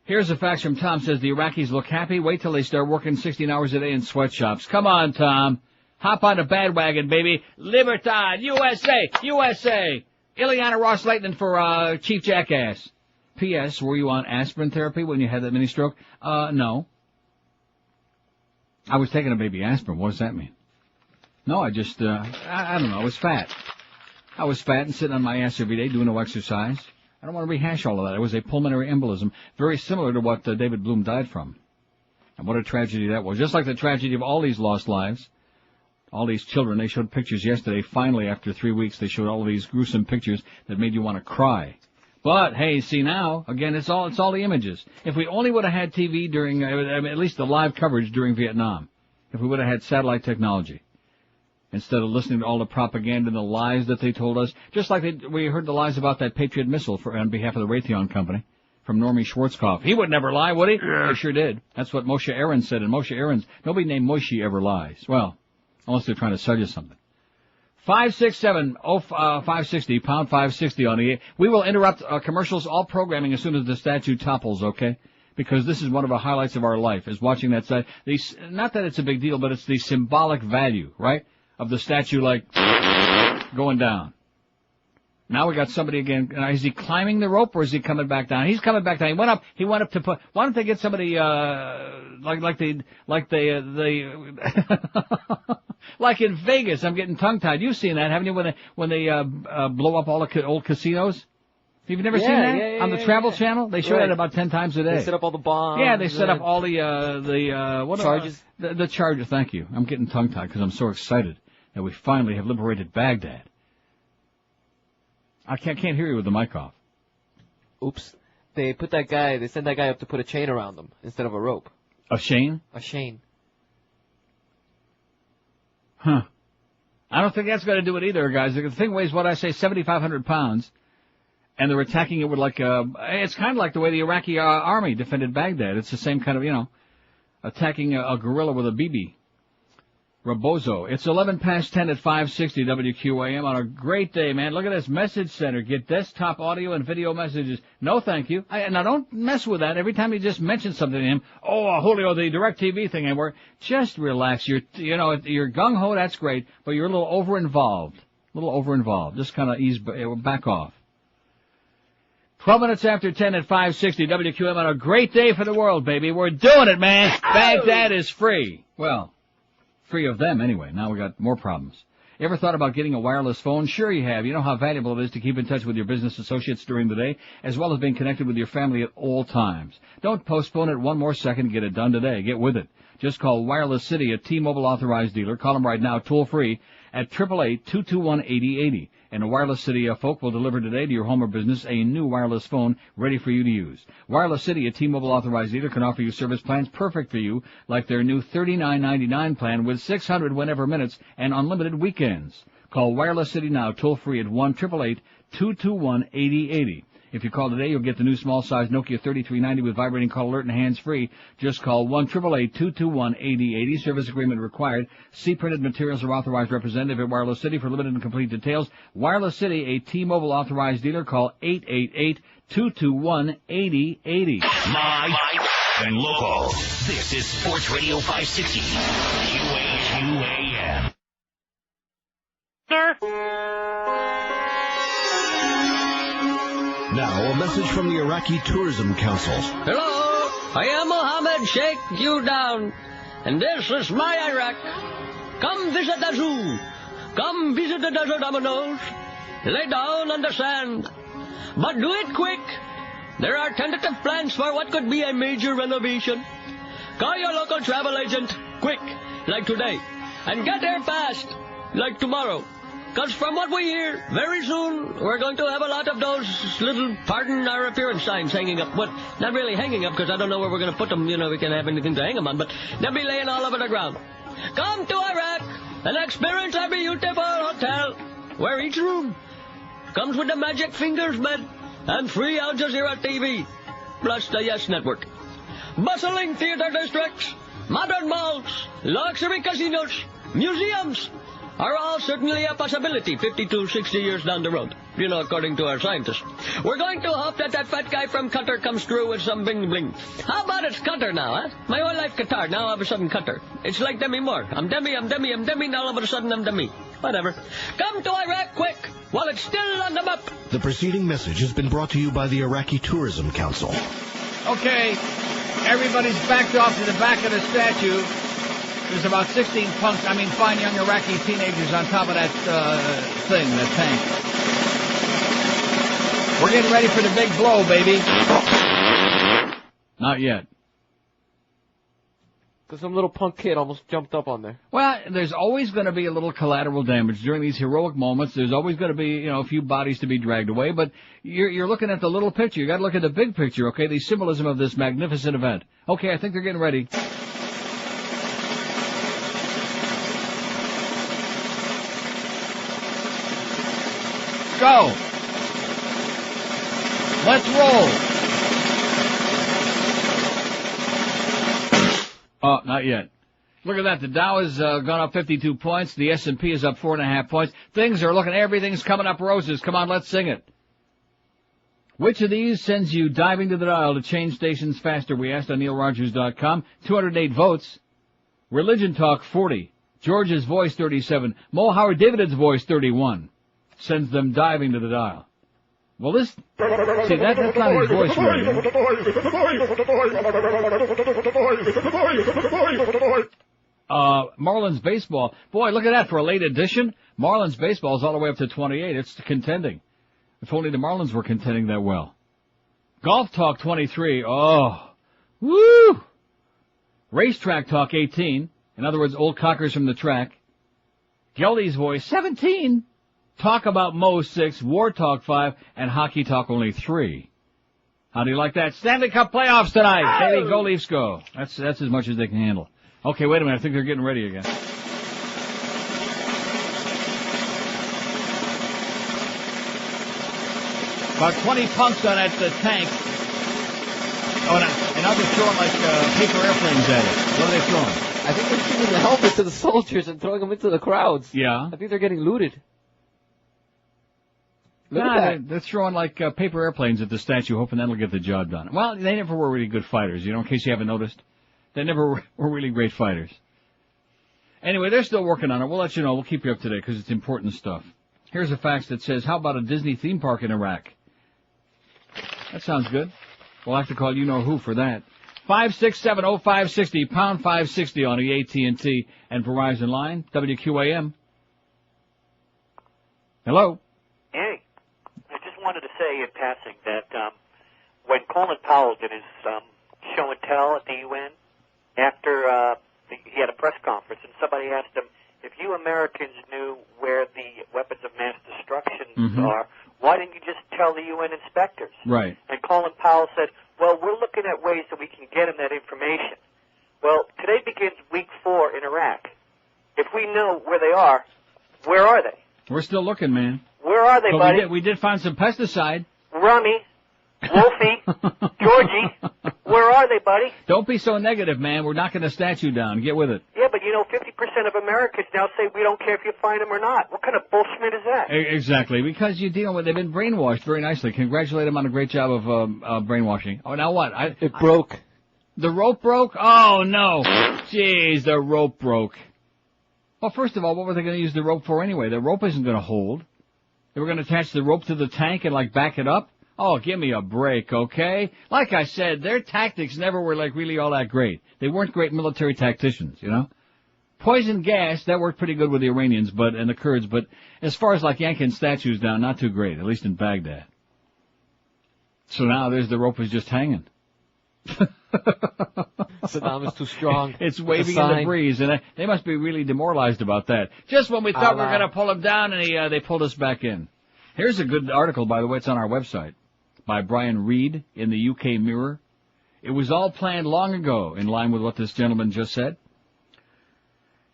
C: Here's a fax from Tom. Says the Iraqis look happy. Wait till they start working 16 hours a day in sweatshops. Come on, Tom. Hop on the bandwagon, baby. Libertad, USA, USA. Ileana Ross-Leighton for Chief Jackass. P.S. Were you on aspirin therapy when you had that mini stroke? No. I was taking a baby aspirin. What does that mean? No, I just, I don't know. I was fat. I was fat and sitting on my ass every day doing no exercise. I don't want to rehash all of that. It was a pulmonary embolism, very similar to what David Bloom died from. And what a tragedy that was. Just like the tragedy of all these lost lives. All these children, they showed pictures yesterday. Finally, after 3 weeks, they showed all of these gruesome pictures that made you want to cry. But, hey, see now, again, it's all the images. If we only would have had TV during, at least the live coverage during Vietnam. If we would have had satellite technology. Instead of listening to all the propaganda and the lies that they told us. Just like we heard the lies about that Patriot missile on behalf of the Raytheon Company from Normie Schwarzkopf. He would never lie, would he? Yeah. He sure did. That's what Moshe Aaron said. And Moshe Aaron's, nobody named Moshe ever lies. Well, unless they're trying to sell you something. 567-0560, pound 560 on the... We will interrupt commercials, all programming as soon as the statue topples, okay? Because this is one of the highlights of our life, is watching that side. Not that it's a big deal, but it's the symbolic value, right? Of the statue, like, going down. Now we got somebody again. Is he climbing the rope or is he coming back down? He's coming back down. He went up to put, why don't they get somebody, like in Vegas, I'm getting tongue-tied. You've seen that, haven't you, when they blow up all the old casinos? You've never seen that?
D: Yeah,
C: on the Travel Channel? They show that about 10 times a day.
D: They set up all the bombs.
C: Yeah, they set up all the
D: charges.
C: The charges, thank you. I'm getting tongue-tied because I'm so excited that we finally have liberated Baghdad. I can't hear you with the mic off.
D: Oops. They sent that guy up to put a chain around them instead of a rope.
C: A chain?
D: A chain.
C: Huh. I don't think that's going to do it either, guys. The thing weighs, what I say, 7,500 pounds. And they're attacking it with it's kind of like the way the Iraqi army defended Baghdad. It's the same kind of, attacking a guerrilla with a BB. Rebozo. It's 11 past 10 at 560 WQAM on a great day, man. Look at this message center. Get desktop audio and video messages. No, thank you. Now don't mess with that. Every time you just mention something to him, Julio, the DirecTV thing ain't work. Just relax. You're gung-ho, that's great, but you're a little over-involved. Just kind of back off. 12 minutes after 10 at 560 WQAM on a great day for the world, baby. We're doing it, man. Baghdad is free. Well, free of them anyway. Now we got more problems. You ever thought about getting a wireless phone? Sure you have. You know how valuable it is to keep in touch with your business associates during the day, as well as being connected with your family at all times. Don't postpone it one more second. Get it done today. Get with it. Just call Wireless City, a T-Mobile authorized dealer. Call them right now, toll-free, at 888-221-8080. And the Wireless City folk will deliver today to your home or business a new wireless phone ready for you to use. Wireless City, a T-Mobile authorized dealer, can offer you service plans perfect for you, like their new $39.99 plan with 600 whenever minutes and unlimited weekends. Call Wireless City now, toll-free at 1-888-221-8080. If you call today, you'll get the new small-size Nokia 3390 with vibrating call alert and hands-free. Just call 1-888-221-8080. Service agreement required. See printed materials or authorized representative at Wireless City for limited and complete details. Wireless City, a T-Mobile authorized dealer. Call 888-221-8080.
I: Live and local. This is Sports Radio 560. QAM.
B: Sir?
E: Now, a message from the Iraqi Tourism Council.
K: Hello, I am Mohammed Sheikh Yudan, and this is my Iraq. Come visit the zoo. Come visit the desert aminos. Lay down on the sand. But do it quick. There are tentative plans for what could be a major renovation. Call your local travel agent, quick, like today, and get there fast, like tomorrow. Because from what we hear, very soon we're going to have a lot of those little pardon our appearance signs hanging up. Well, not really hanging up because I don't know where we're going to put them. We can have anything to hang them on, but they'll be laying all over the ground. Come to Iraq and experience our beautiful hotel where each room comes with the magic fingers bed and free Al Jazeera TV, plus the Yes Network. Bustling theater districts, modern malls, luxury casinos, museums are all certainly a possibility 50 to 60 years down the road, according to our scientists. We're going to hope that fat guy from Qatar comes through with some bling-bling. How about it's Qatar now, huh? My whole life Qatar, now all of a sudden Qatar. It's like Demi Moore. I'm Demi, now all of a sudden I'm Demi. Whatever. Come to Iraq quick, while it's still on the map.
E: The preceding message has been brought to you by the Iraqi Tourism Council.
C: Okay, everybody's backed off to the back of the statue. There's about 16 fine young Iraqi teenagers on top of that that tank. We're getting ready for the big blow, baby. Not yet.
D: Because some little punk kid almost jumped up on there.
C: Well, there's always going to be a little collateral damage during these heroic moments. There's always going to be, a few bodies to be dragged away, but you're looking at the little picture. You got to look at the big picture, okay? The symbolism of this magnificent event. Okay, I think they're getting ready. Go! Let's roll! Oh, not yet. Look at that. The Dow has gone up 52 points. The S&P is up 4.5 points. Everything's coming up roses. Come on, let's sing it. Which of these sends you diving to the dial to change stations faster? We asked on NeilRogers.com. 208 votes. Religion Talk, 40. George's Voice, 37. Mo Howard David's Voice, 31. Sends them diving to the dial. Well, that's not his voice, really. Marlins baseball. Boy, look at that for a late edition. Marlins baseball is all the way up to 28. It's contending. If only the Marlins were contending that well. Golf Talk, 23. Oh, woo! Racetrack Talk, 18. In other words, old cockers from the track. Geldy's Voice, 17. Talk About Mo, 6, War Talk, 5, and Hockey Talk, only 3. How do you like that? Stanley Cup playoffs tonight. Baby, go Leafs, go. That's as much as they can handle. Okay, wait a minute. I think they're getting ready again. About 20 punks on that tank. Oh, and now they're throwing paper airplanes at it. What are they throwing?
D: I think they're shooting the helmets to the soldiers and throwing them into the crowds.
C: Yeah.
D: I think they're getting looted.
C: They're throwing paper airplanes at the statue, hoping that'll get the job done. Well, they never were really good fighters, in case you haven't noticed. They never were really great fighters. Anyway, they're still working on it. We'll let you know. We'll keep you up to date because it's important stuff. Here's a fax that says, how about a Disney theme park in Iraq? That sounds good. We'll have to call you-know-who for that. 5670560, pound 560 on the AT&T and Verizon line. WQAM. Hello.
B: Hey. I just wanted to say in passing that when Colin Powell did his show and tell at the UN, after he had a press conference, and somebody asked him, if you Americans knew where the weapons of mass destruction are, why didn't you just tell the UN inspectors?
C: Right.
B: And Colin Powell said, well, we're looking at ways that we can get them that information. Well, today begins week 4 in Iraq. If we know where they are, where are they?
C: We're still looking, man.
B: Where are they, buddy?
C: We did find some pesticide.
B: Rummy, Wolfie, Georgie, where are they, buddy?
C: Don't be so negative, man. We're knocking the statue down. Get with it.
B: Yeah, but 50% of Americans now say we don't care if you find them or not. What kind of bullshit is that?
C: Exactly, because you're dealing with, they've been brainwashed very nicely. Congratulate them on a great job of brainwashing. Oh, now what?
D: It broke.
C: The rope broke? Oh, no. Jeez, the rope broke. Well, first of all, what were they going to use the rope for anyway? The rope isn't going to hold. They were going to attach the rope to the tank and back it up? Oh, give me a break, okay? Like I said, their tactics never were really all that great. They weren't great military tacticians, Poison gas, that worked pretty good with the Iranians and the Kurds, but as far as yanking statues down, not too great, at least in Baghdad. So now the rope is just hanging.
D: Saddam is too strong.
C: It's waving in the breeze, and they must be really demoralized about that. Just when we thought we were going to pull him down, and they pulled us back in. Here's a good article, by the way. It's on our website by Brian Reed in the UK Mirror. It was all planned long ago, in line with what this gentleman just said.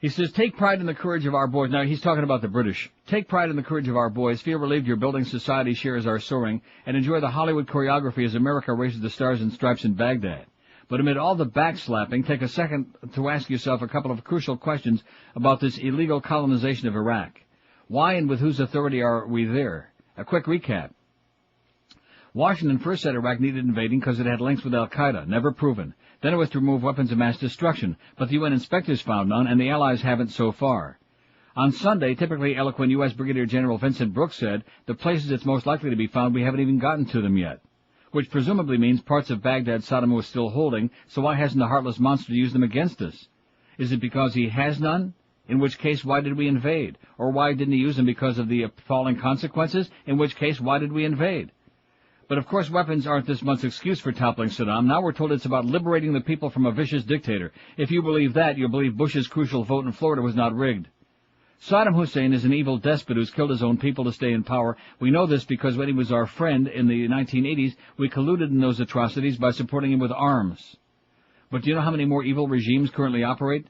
C: He says, take pride in the courage of our boys. Now, he's talking about the British. Take pride in the courage of our boys. Feel relieved your building society shares are soaring. And enjoy the Hollywood choreography as America raises the stars and stripes in Baghdad. But amid all the backslapping, take a second to ask yourself a couple of crucial questions about this illegal colonization of Iraq. Why and with whose authority are we there? A quick recap. Washington first said Iraq needed invading because it had links with al-Qaeda, never proven. Then it was to remove weapons of mass destruction, but the UN inspectors found none, and the Allies haven't so far. On Sunday, typically eloquent U.S. Brigadier General Vincent Brooks said, the places it's most likely to be found, we haven't even gotten to them yet. Which presumably means parts of Baghdad Saddam was still holding, so why hasn't the heartless monster used them against us? Is it because he has none? In which case, why did we invade? Or why didn't he use them because of the appalling consequences? In which case, why did we invade? But of course weapons aren't this month's excuse for toppling Saddam. Now we're told it's about liberating the people from a vicious dictator. If you believe that, you'll believe Bush's crucial vote in Florida was not rigged. Saddam Hussein is an evil despot who's killed his own people to stay in power. We know this because when he was our friend in the 1980s, we colluded in those atrocities by supporting him with arms. But do you know how many more evil regimes currently operate?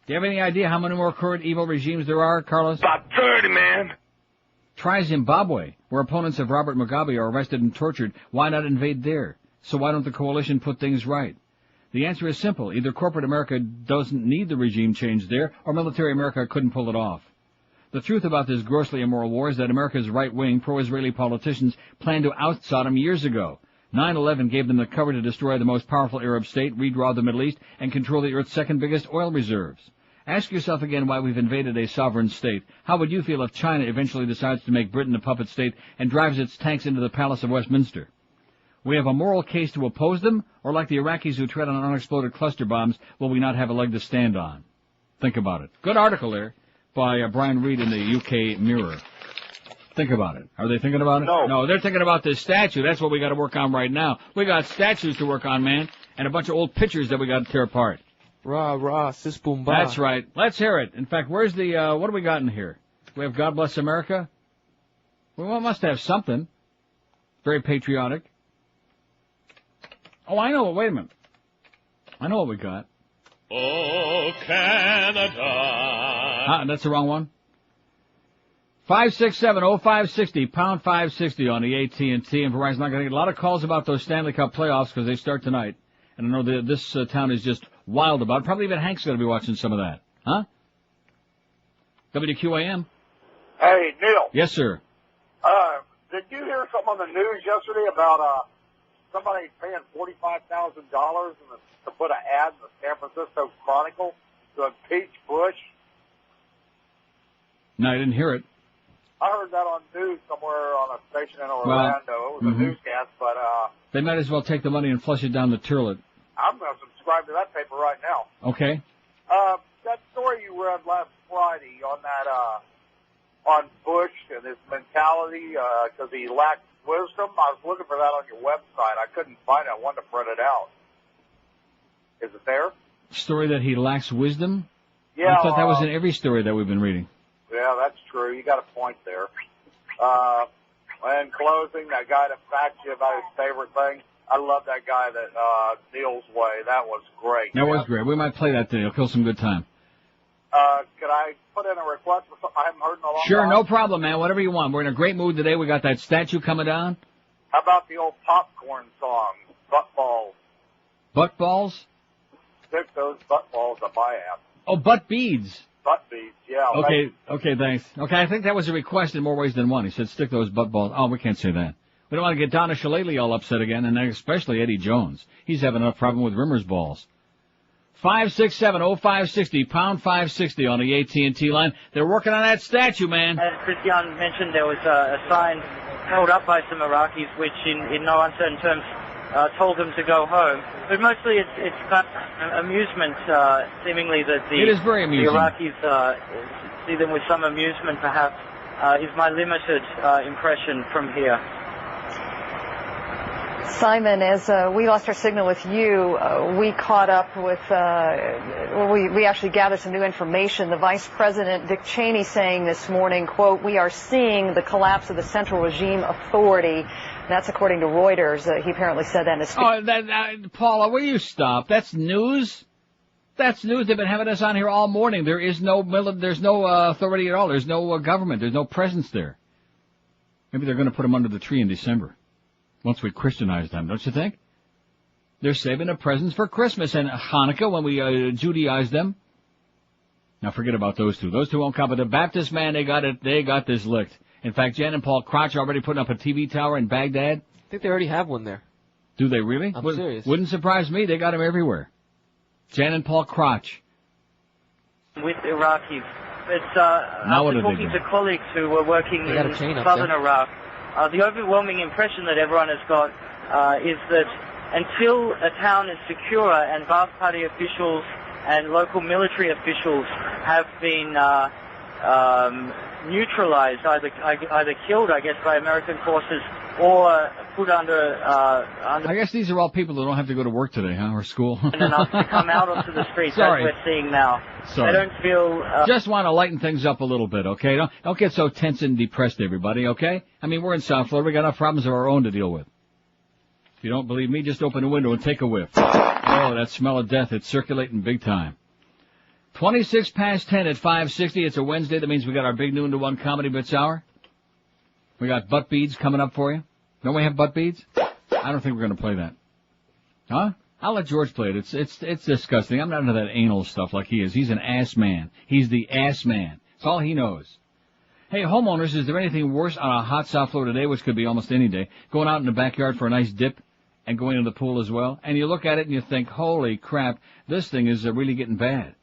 C: Do you have any idea how many more current evil regimes there are, Carlos?
H: About 30, man.
C: Try Zimbabwe, where opponents of Robert Mugabe are arrested and tortured. Why not invade there? So why don't the coalition put things right? The answer is simple. Either corporate America doesn't need the regime change there, or military America couldn't pull it off. The truth about this grossly immoral war is that America's right-wing, pro-Israeli politicians planned to oust Saddam years ago. 9/11 gave them the cover to destroy the most powerful Arab state, redraw the Middle East, and control the Earth's second biggest oil reserves. Ask yourself again why we've invaded a sovereign state. How would you feel if China eventually decides to make Britain a puppet state and drives its tanks into the Palace of Westminster? We have a moral case to oppose them, or like the Iraqis who tread on unexploded cluster bombs, will we not have a leg to stand on? Think about it. Good article there by Brian Reed in the UK Mirror. Think about it. Are they thinking about it? No, they're thinking about this statue. That's what we got to work on right now. We got statues to work on, man, and a bunch of old pictures that we got to tear apart.
D: Rah, rah, sis boom ba.
C: That's right. Let's hear it. In fact, where's the, what do we got in here? We have God Bless America? We must have something. Very patriotic. Oh, I know it. Wait a minute. I know what we got.
A: Oh, Canada.
C: That's the wrong one. 567-0560, pound 560 on the AT&T and Verizon. I'm going to get a lot of calls about those Stanley Cup playoffs because they start tonight. And I know that this town is just wild about it. Probably even Hank's going to be watching some of that. Huh? WQAM.
G: Hey, Neil.
C: Yes, sir.
G: Did you hear something on the news yesterday about somebody paying $45,000 to put an ad in the San Francisco Chronicle to impeach Bush?
C: No, I didn't hear it.
G: I heard that on news somewhere on a station in Orlando. It was a newscast, but
C: they might as well take the money and flush it down the toilet.
G: I'm going to subscribe to that paper right now.
C: Okay.
G: That story you read last Friday on that on Bush and his mentality because he lacked wisdom. I was looking for that on your website. I couldn't find it. I wanted to print it out. Is it there?
C: Story that he lacks wisdom?
G: Yeah.
C: I thought that was in every story that we've been reading.
G: Yeah, that's true. You got a point there. In closing, that guy that facts you about his favorite thing, I love that guy that Neil's way. That was great.
C: That was great. We might play that today. It'll kill some good time.
G: Could I put in a request for something I haven't heard in a long time?
C: Sure, no problem, man. Whatever you want. We're in a great mood today. We got that statue coming down.
G: How about the old popcorn song, Butt Balls?
C: Butt balls?
G: Stick those butt balls up my ass.
C: Oh, butt beads.
G: Butt beads, yeah.
C: Okay, thanks. Okay, I think that was a request in more ways than one. He said stick those butt balls. Oh, we can't say that. We don't want to get Donna Shillelagh all upset again, and especially Eddie Jones. He's having enough problem with Rimmer's balls. 567-0560, pound 560 on the AT&T line. They're working on that statue, man.
V: As Christian mentioned, there was a sign held up by some Iraqis which, in no uncertain terms, told them to go home. But mostly it's kind of amusement, seemingly, that
C: it is very amusing.
V: The Iraqis see them with some amusement, perhaps, is my limited impression from here.
F: Simon, as we lost our signal with you, we caught up with, we actually gathered some new information. The Vice President, Dick Cheney, saying this morning, quote, "We are seeing the collapse of the Central Regime Authority." That's according to Reuters. He apparently said that in his speech.
C: Paula, will you stop? That's news. That's news. They've been having us on here all morning. There is no there's no authority at all. There's no government. There's no presence there. Maybe they're going to put them under the tree in December, once we Christianize them, don't you think? They're saving a presents for Christmas and Hanukkah when we Judaize them. Now forget about those two. Those two won't come. But the Baptist man, they got this licked. In fact, Jan and Paul Crotch are already putting up a TV tower in Baghdad.
D: I think they already have one there.
C: Do they really?
D: I'm serious.
C: Wouldn't surprise me. They got them everywhere. Jan and Paul Crotch.
V: With Iraqis. It's,
C: now
V: after talking to colleagues who were working in southern Iraq, the overwhelming impression that everyone has got is that until a town is secure and Ba'ath Party officials and local military officials have been neutralized, either killed, I guess, by American forces or put under
C: I guess these are all people that don't have to go to work today, huh, or school.
V: enough to come out onto the streets,
C: Sorry.
V: as we're seeing now.
C: Sorry.
V: I don't feel...
C: Just want to lighten things up a little bit, okay? Don't get so tense and depressed, everybody, okay? I mean, we're in South Florida. We got enough problems of our own to deal with. If you don't believe me, just open a window and take a whiff. Oh, that smell of death, it's circulating big time. 26 past 10 at 560. It's a Wednesday. That means we got our big noon to one comedy bits hour. We got butt beads coming up for you. Don't we have butt beads? I don't think we're going to play that. Huh? I'll let George play it. It's disgusting. I'm not into that anal stuff like he is. He's an ass man. He's the ass man. It's all he knows. Hey, homeowners, is there anything worse on a hot South Florida day, which could be almost any day, going out in the backyard for a nice dip and going into the pool as well? And you look at it and you think, holy crap, this thing is really getting bad.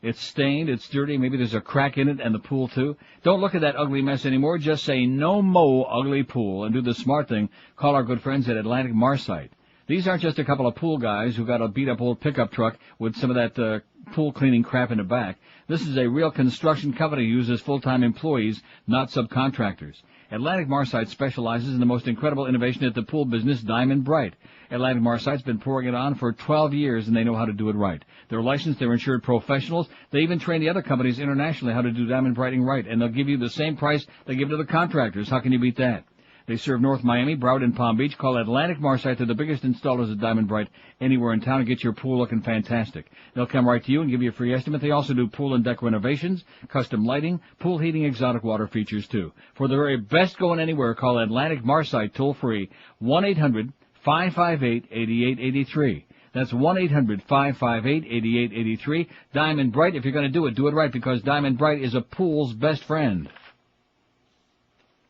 C: It's stained, it's dirty, maybe there's a crack in it and the pool too. Don't look at that ugly mess anymore. Just say no mo ugly pool and do the smart thing. Call our good friends at Atlantic Marcite. These aren't just a couple of pool guys who got a beat up old pickup truck with some of that pool cleaning crap in the back. This is a real construction company who uses full-time employees, not subcontractors. Atlantic Marcite specializes in the most incredible innovation at the pool business, Diamond Bright. Atlantic Marcite's been pouring it on for 12 years, and they know how to do it right. They're licensed, they're insured professionals. They even train the other companies internationally how to do diamond brighting right, and they'll give you the same price they give to the contractors. How can you beat that? They serve North Miami, Broward, and Palm Beach. Call Atlantic Marcite. They're the biggest installers of Diamond Bright anywhere in town and get your pool looking fantastic. They'll come right to you and give you a free estimate. They also do pool and deck renovations, custom lighting, pool heating, exotic water features too. For the very best going anywhere, call Atlantic Marcite toll free 1-800-558-8883. That's 1-800-558-8883. Diamond Bright. If you're going to do it right, because Diamond Bright is a pool's best friend.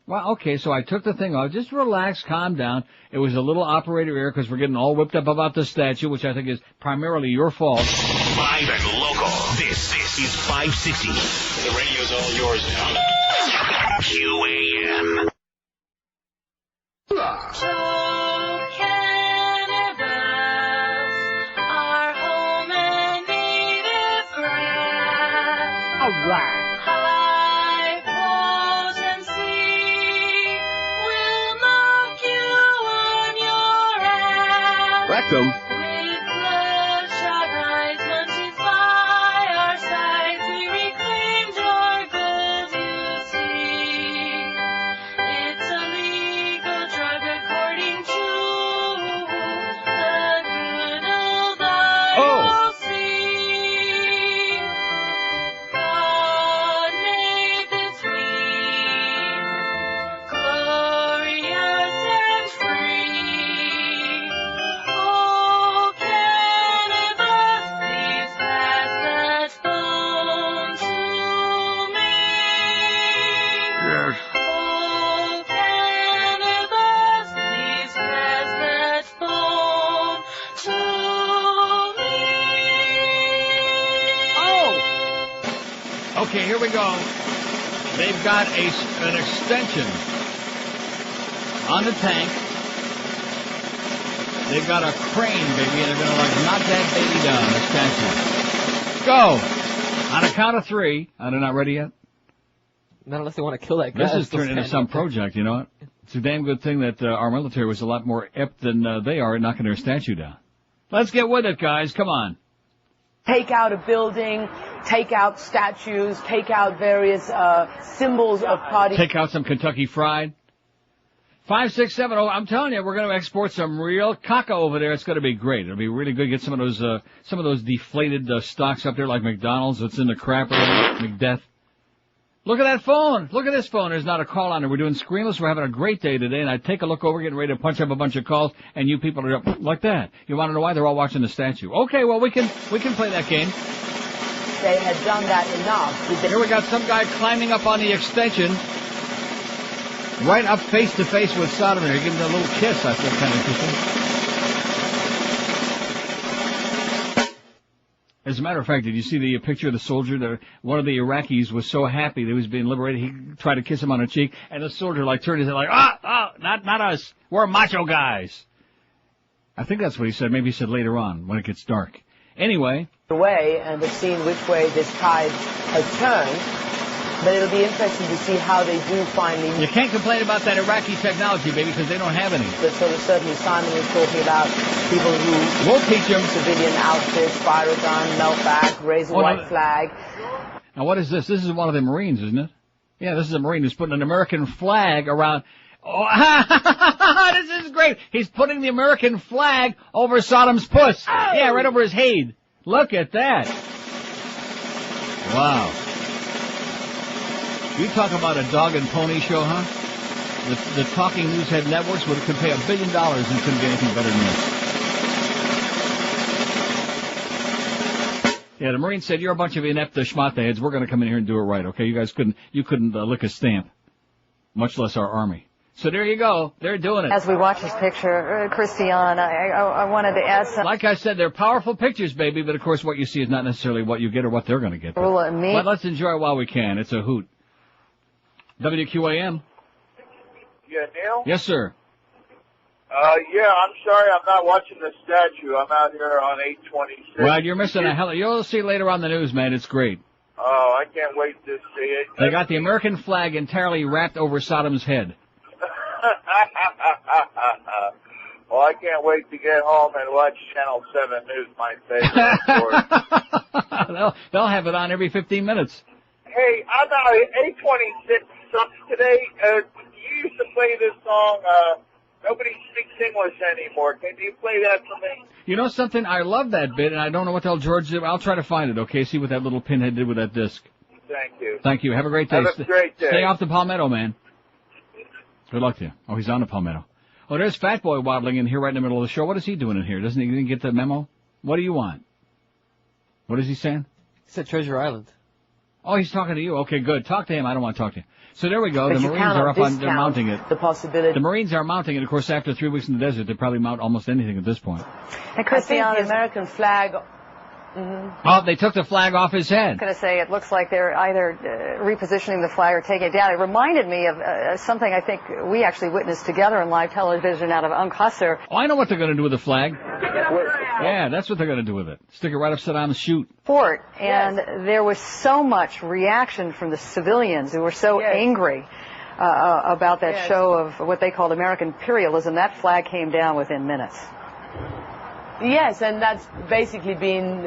C: Well, okay, so I took the thing off. Just relax, calm down. It was a little operator error because we're getting all whipped up about the statue, which I think is primarily your fault.
I: Live and local. This is 560. The radio's all yours now. QAM.
C: All right. Rectum. Okay, here we go. They've got an extension on the tank. They've got a crane, baby, and they're going to knock that baby down, the statue. Go! On a count of three. They're not ready yet?
D: Not unless they want to kill that guy.
C: This has turned into some project, you know what? It's a damn good thing that our military was a lot more inept than they are at knocking their statue down. Let's get with it, guys. Come on.
L: Take out a building, take out statues, take out various symbols of party.
C: Take out some Kentucky Fried. 5670. I'm telling you, we're going to export some real caca over there. It's going to be great. It'll be really good. Get some of those deflated stocks up there like McDonald's. That's in the crapper. McDeath. Look at that phone. Look at this phone. There's not a call on it. We're doing screenless. We're having a great day today. And I take a look over, getting ready to punch up a bunch of calls, and you people are up like that. You want to know why? They're all watching the statue. Okay, well, we can play that game.
L: They had done that enough.
C: Here we got some guy climbing up on the extension. Right up face to face with Saddam here. Give him a little kiss. I feel kind of interesting. As a matter of fact, did you see the picture of the soldier? One of the Iraqis was so happy that he was being liberated, he tried to kiss him on the cheek, and the soldier turned his head like, not us. We're macho guys. I think that's what he said. Maybe he said later on when it gets dark. Anyway.
L: Away and have seen which way this tide has turned. But it'll be interesting to see how they do finally...
C: You can't complain about that Iraqi technology, baby, because they don't have any.
L: But so certainly Simon was talking about people who...
C: We'll teach them.
L: Civilian outfits, fire a gun, melt back, raise a white flag.
C: Now what is this? This is one of the Marines, isn't it? Yeah, this is a Marine who's putting an American flag around... Oh, this is great. He's putting the American flag over Saddam's puss. Oh. Yeah, right over his head. Look at that. Wow. You talk about a dog and pony show, huh? The talking news head networks could pay $1 billion and couldn't get anything better than this. Yeah, the Marine said, you're a bunch of inept schmata heads. We're going to come in here and do it right, okay? You guys couldn't lick a stamp, much less our army. So there you go. They're doing it.
F: As we watch this picture, Christian, I wanted to add something.
C: Like I said, they're powerful pictures, baby, but of course what you see is not necessarily what you get or what they're going to get. But let's enjoy it while we can. It's a hoot. WQAM.
G: Yeah, Neil?
C: Yes, sir.
G: Yeah, I'm sorry I'm not watching the statue. I'm out here on 826.
C: Well, you're missing a hell. You'll see later on the news, man. It's great.
G: Oh, I can't wait to see it.
C: They got the American flag entirely wrapped over Saddam's head.
G: Well, I can't wait to get home and watch Channel 7 News, my favorite.
C: They'll have it on every 15 minutes.
G: Hey, I'm out at 826 sucks today. You used to play this song, Nobody Speaks English Anymore. Can you play that for me?
C: You know something? I love that bit, and I don't know what the hell George did. I'll try to find it, okay? See what that little pinhead did with that disc.
G: Thank you.
C: Thank you. Have a great day.
G: Have a great day.
C: Stay off the Palmetto, man. Good luck to you. Oh, he's on the Palmetto. Oh, there's Fat Boy waddling in here right in the middle of the show. What is he doing in here? Doesn't he get the memo? What do you want? What is he saying?
D: He said Treasure Island.
C: Oh, he's talking to you. Okay, good. Talk to him. I don't want to talk to you. So there we go. The Marines are up on, they're mounting it.
L: The possibility.
C: The Marines are mounting it. Of course, after 3 weeks in the desert, they probably mount almost anything at this point.
L: And Christian, the American flag. Mm-hmm.
C: Oh, they took the flag off his head.
F: I was going to say, it looks like they're either repositioning the flag or taking it down. It reminded me of something I think we actually witnessed together in live television out of Husser.
C: Oh, I know what they're going to do with the flag. Yeah, that's what they're going to do with it. Stick it right up Saddam's chute.
F: Fort, and there was so much reaction from the civilians who were so angry about that show of what they called American imperialism. That flag came down within minutes.
L: Yes, and that's basically been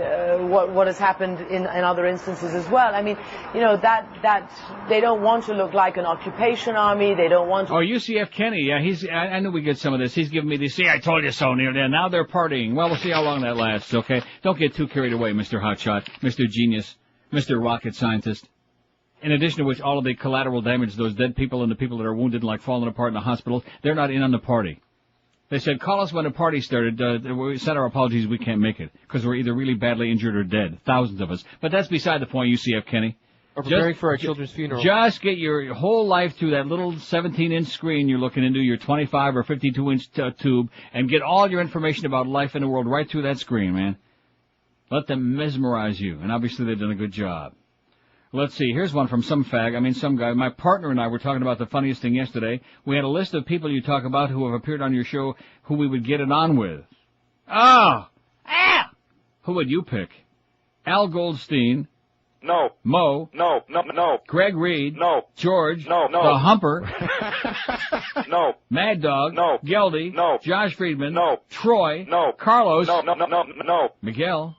L: what has happened in other instances as well. I mean, you know, that they don't want to look like an occupation army. They don't want to...
C: Oh, UCF Kenny, yeah, I knew we'd get some of this. He's giving me the, see, I told you so, Neil. Now they're partying. Well, we'll see how long that lasts, okay? Don't get too carried away, Mr. Hotshot, Mr. Genius, Mr. Rocket Scientist. In addition to which, all of the collateral damage, those dead people and the people that are wounded and like falling apart in the hospital, they're not in on the party. They said, call us when the party started. We sent our apologies. We can't make it because we're either really badly injured or dead. Thousands of us. But that's beside the point, UCF Kenny.
D: We're preparing for our children's funeral.
C: Just get your whole life through that little 17-inch screen you're looking into, your 25 or 52-inch tube, and get all your information about life in the world right through that screen, man. Let them mesmerize you. And obviously they've done a good job. Let's see, here's one from some guy. My partner and I were talking about the funniest thing yesterday. We had a list of people you talk about who have appeared on your show who we would get it on with. Oh! Ah! Who would you pick? Al Goldstein,
B: No.
C: Mo.
B: No.
C: Greg Reed.
B: No.
C: George.
B: No.
C: The Humper.
B: No.
C: Mad Dog.
B: No.
C: Geldy.
B: No.
C: Josh Friedman.
B: No.
C: Troy.
B: No.
C: Carlos.
B: No.
C: Miguel.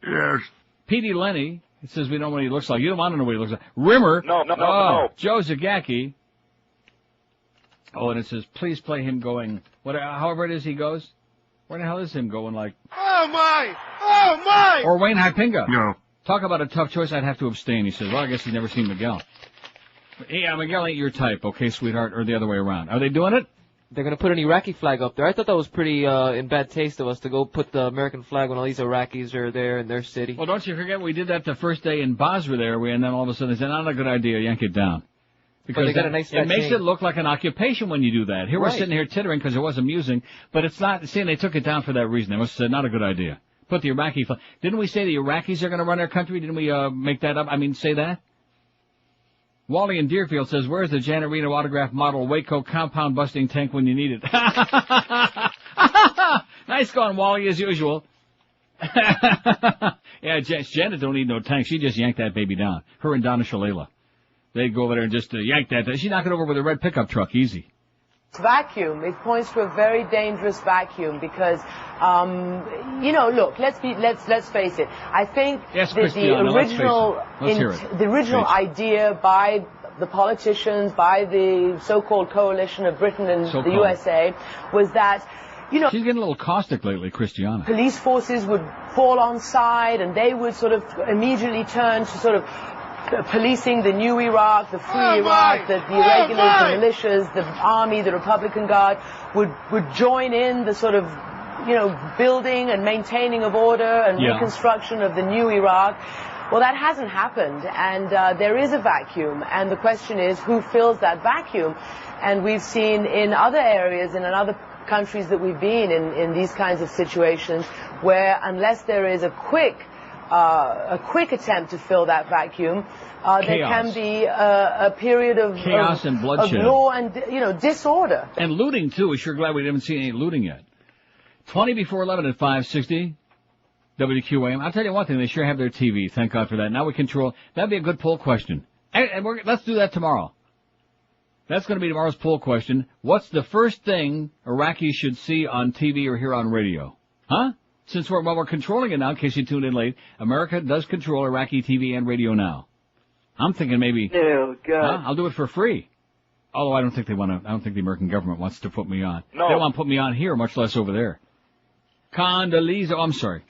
B: Yes.
C: P.D. Lenny. It says we know what he looks like. You don't want to know what he looks like. Rimmer.
B: No.
C: Joe Zagacki. Oh, and it says, please play him going, however it is he goes. Where the hell is him going like?
A: Oh my!
C: Or Wayne Hypinga.
A: No.
C: Talk about a tough choice. I'd have to abstain. He says, well, I guess he's never seen Miguel. Yeah, Miguel ain't your type, okay, sweetheart, or the other way around. Are they doing it?
D: They're going to put an Iraqi flag up there. I thought that was pretty in bad taste of us to go put the American flag when all these Iraqis are there in their city.
C: Well, don't you forget we did that the first day in Basra there, and then all of a sudden they said, not a good idea, yank it down. Because
D: they got a nice
C: it makes
D: chain.
C: it look like an occupation when you do that. Here we're sitting here tittering because it was amusing, but it's not. See, they took it down for that reason. They must have said, not a good idea. Put the Iraqi flag. Didn't we say the Iraqis are going to run our country? Didn't we make that up? Say that? Wally in Deerfield says, where's the Janet Reno autograph model Waco compound busting tank when you need it? Nice going, Wally, as usual. Yeah, Janet don't need no tank. She just yanked that baby down. Her and Donna Shalala. They go over there and just yank that. She knocked it over with a red pickup truck, easy.
L: Vacuum. It points to a very dangerous vacuum because, look, let's face it. I think the original idea by the politicians, by the so-called coalition of Britain and the USA, was that, she's
C: getting a little caustic lately, Christiana.
L: Police forces would fall on side and they would sort of immediately turn to sort of policing the new Iraq, the free Iraq, the irregulars, the militias, the army, the Republican Guard would join in the sort of, building and maintaining of order and reconstruction of the new Iraq. Well, that hasn't happened, and there is a vacuum, and the question is who fills that vacuum? And we've seen in other areas and in other countries that we've been in these kinds of situations where unless there is a quick attempt to fill that vacuum, there can be a period of
C: chaos and bloodshed,
L: of law and disorder,
C: and looting too. We're sure glad we haven't seen any looting yet. 20 before 11 at 560 WQAM. I'll tell you one thing: they sure have their TV. Thank God for that. Now we control. That'd be a good poll question, and let's do that tomorrow. That's going to be tomorrow's poll question. What's the first thing Iraqis should see on TV or hear on radio? Huh? Since we're controlling it now, in case you tuned in late, America does control Iraqi TV and radio now. I'm thinking maybe.
B: Oh, God.
C: I'll do it for free. Although I don't think I don't think the American government wants to put me on.
B: No.
C: They don't want to put me on here, much less over there. Condoleezza. Oh, I'm sorry.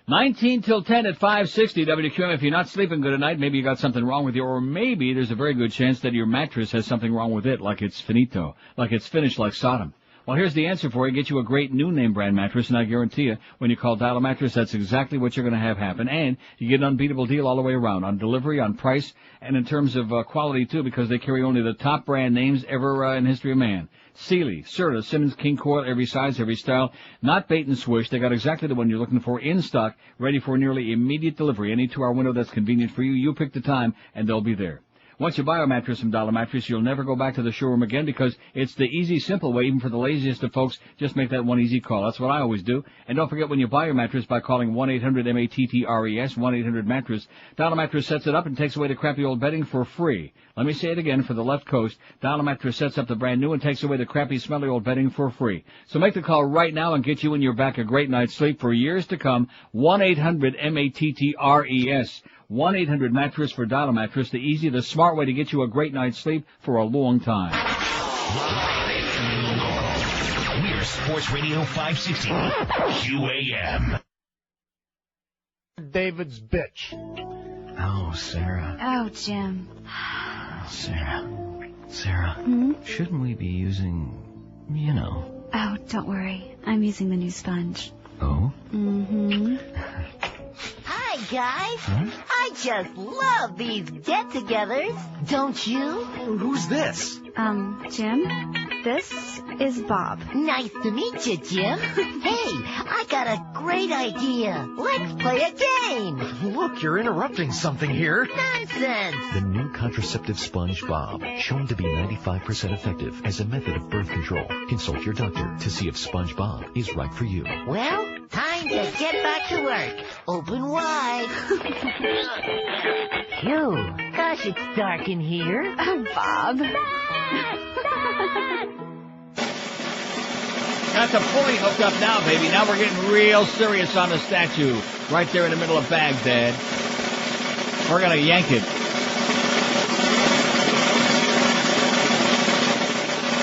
C: 19 till 10 at 560 WQM. If you're not sleeping good at night, maybe you got something wrong with you, or maybe there's a very good chance that your mattress has something wrong with it, like it's finito, like it's finished like Sodom. Well, here's the answer for you. Get you a great new name brand mattress, and I guarantee you, when you call Dial a Mattress, that's exactly what you're going to have happen. And you get an unbeatable deal all the way around, on delivery, on price, and in terms of quality, too, because they carry only the top brand names ever in history of man. Sealy, Serta, Simmons, King Coil, every size, every style. Not bait and switch. They got exactly the one you're looking for in stock, ready for nearly immediate delivery. Any 2-hour window that's convenient for you, you pick the time, and they'll be there. Once you buy a mattress from Dollar Mattress, you'll never go back to the showroom again because it's the easy, simple way. Even for the laziest of folks, just make that one easy call. That's what I always do. And don't forget, when you buy your mattress, by calling 1-800-MATTRES, 1-800-MATTRESS, Dollar Mattress sets it up and takes away the crappy old bedding for free. Let me say it again for the left coast. Dollar Mattress sets up the brand new and takes away the crappy, smelly old bedding for free. So make the call right now and get you and your back a great night's sleep for years to come. 1-800-MATTRES. 1-800-MATTRESS for Dial a Mattress, the easy, the smart way to get you a great night's sleep for a long time.
I: We're Sports Radio 560 QAM.
U: David's bitch.
M: Oh, Sarah.
N: Oh, Jim.
M: Sarah. Shouldn't we be using,
N: Oh, don't worry. I'm using the new sponge.
M: Oh?
N: Mm-hmm.
O: Hi, guys.
M: Huh?
O: I just love these get-togethers. Don't you?
M: Who's this?
N: Jim, this is Bob.
O: Nice to meet you, Jim. Hey, I got a great idea. Let's play a game.
M: Look, you're interrupting something here.
O: Nonsense!
J: The new contraceptive sponge Bob, shown to be 95% effective as a method of birth control. Consult your doctor to see if Sponge Bob is right for you.
O: Well, time to get back to work. Open wide. Phew. Gosh, it's dark in here.
N: Oh, Bob.
C: Got the pulley hooked up now, baby. Now we're getting real serious on the statue. Right there in the middle of Baghdad. We're gonna yank it.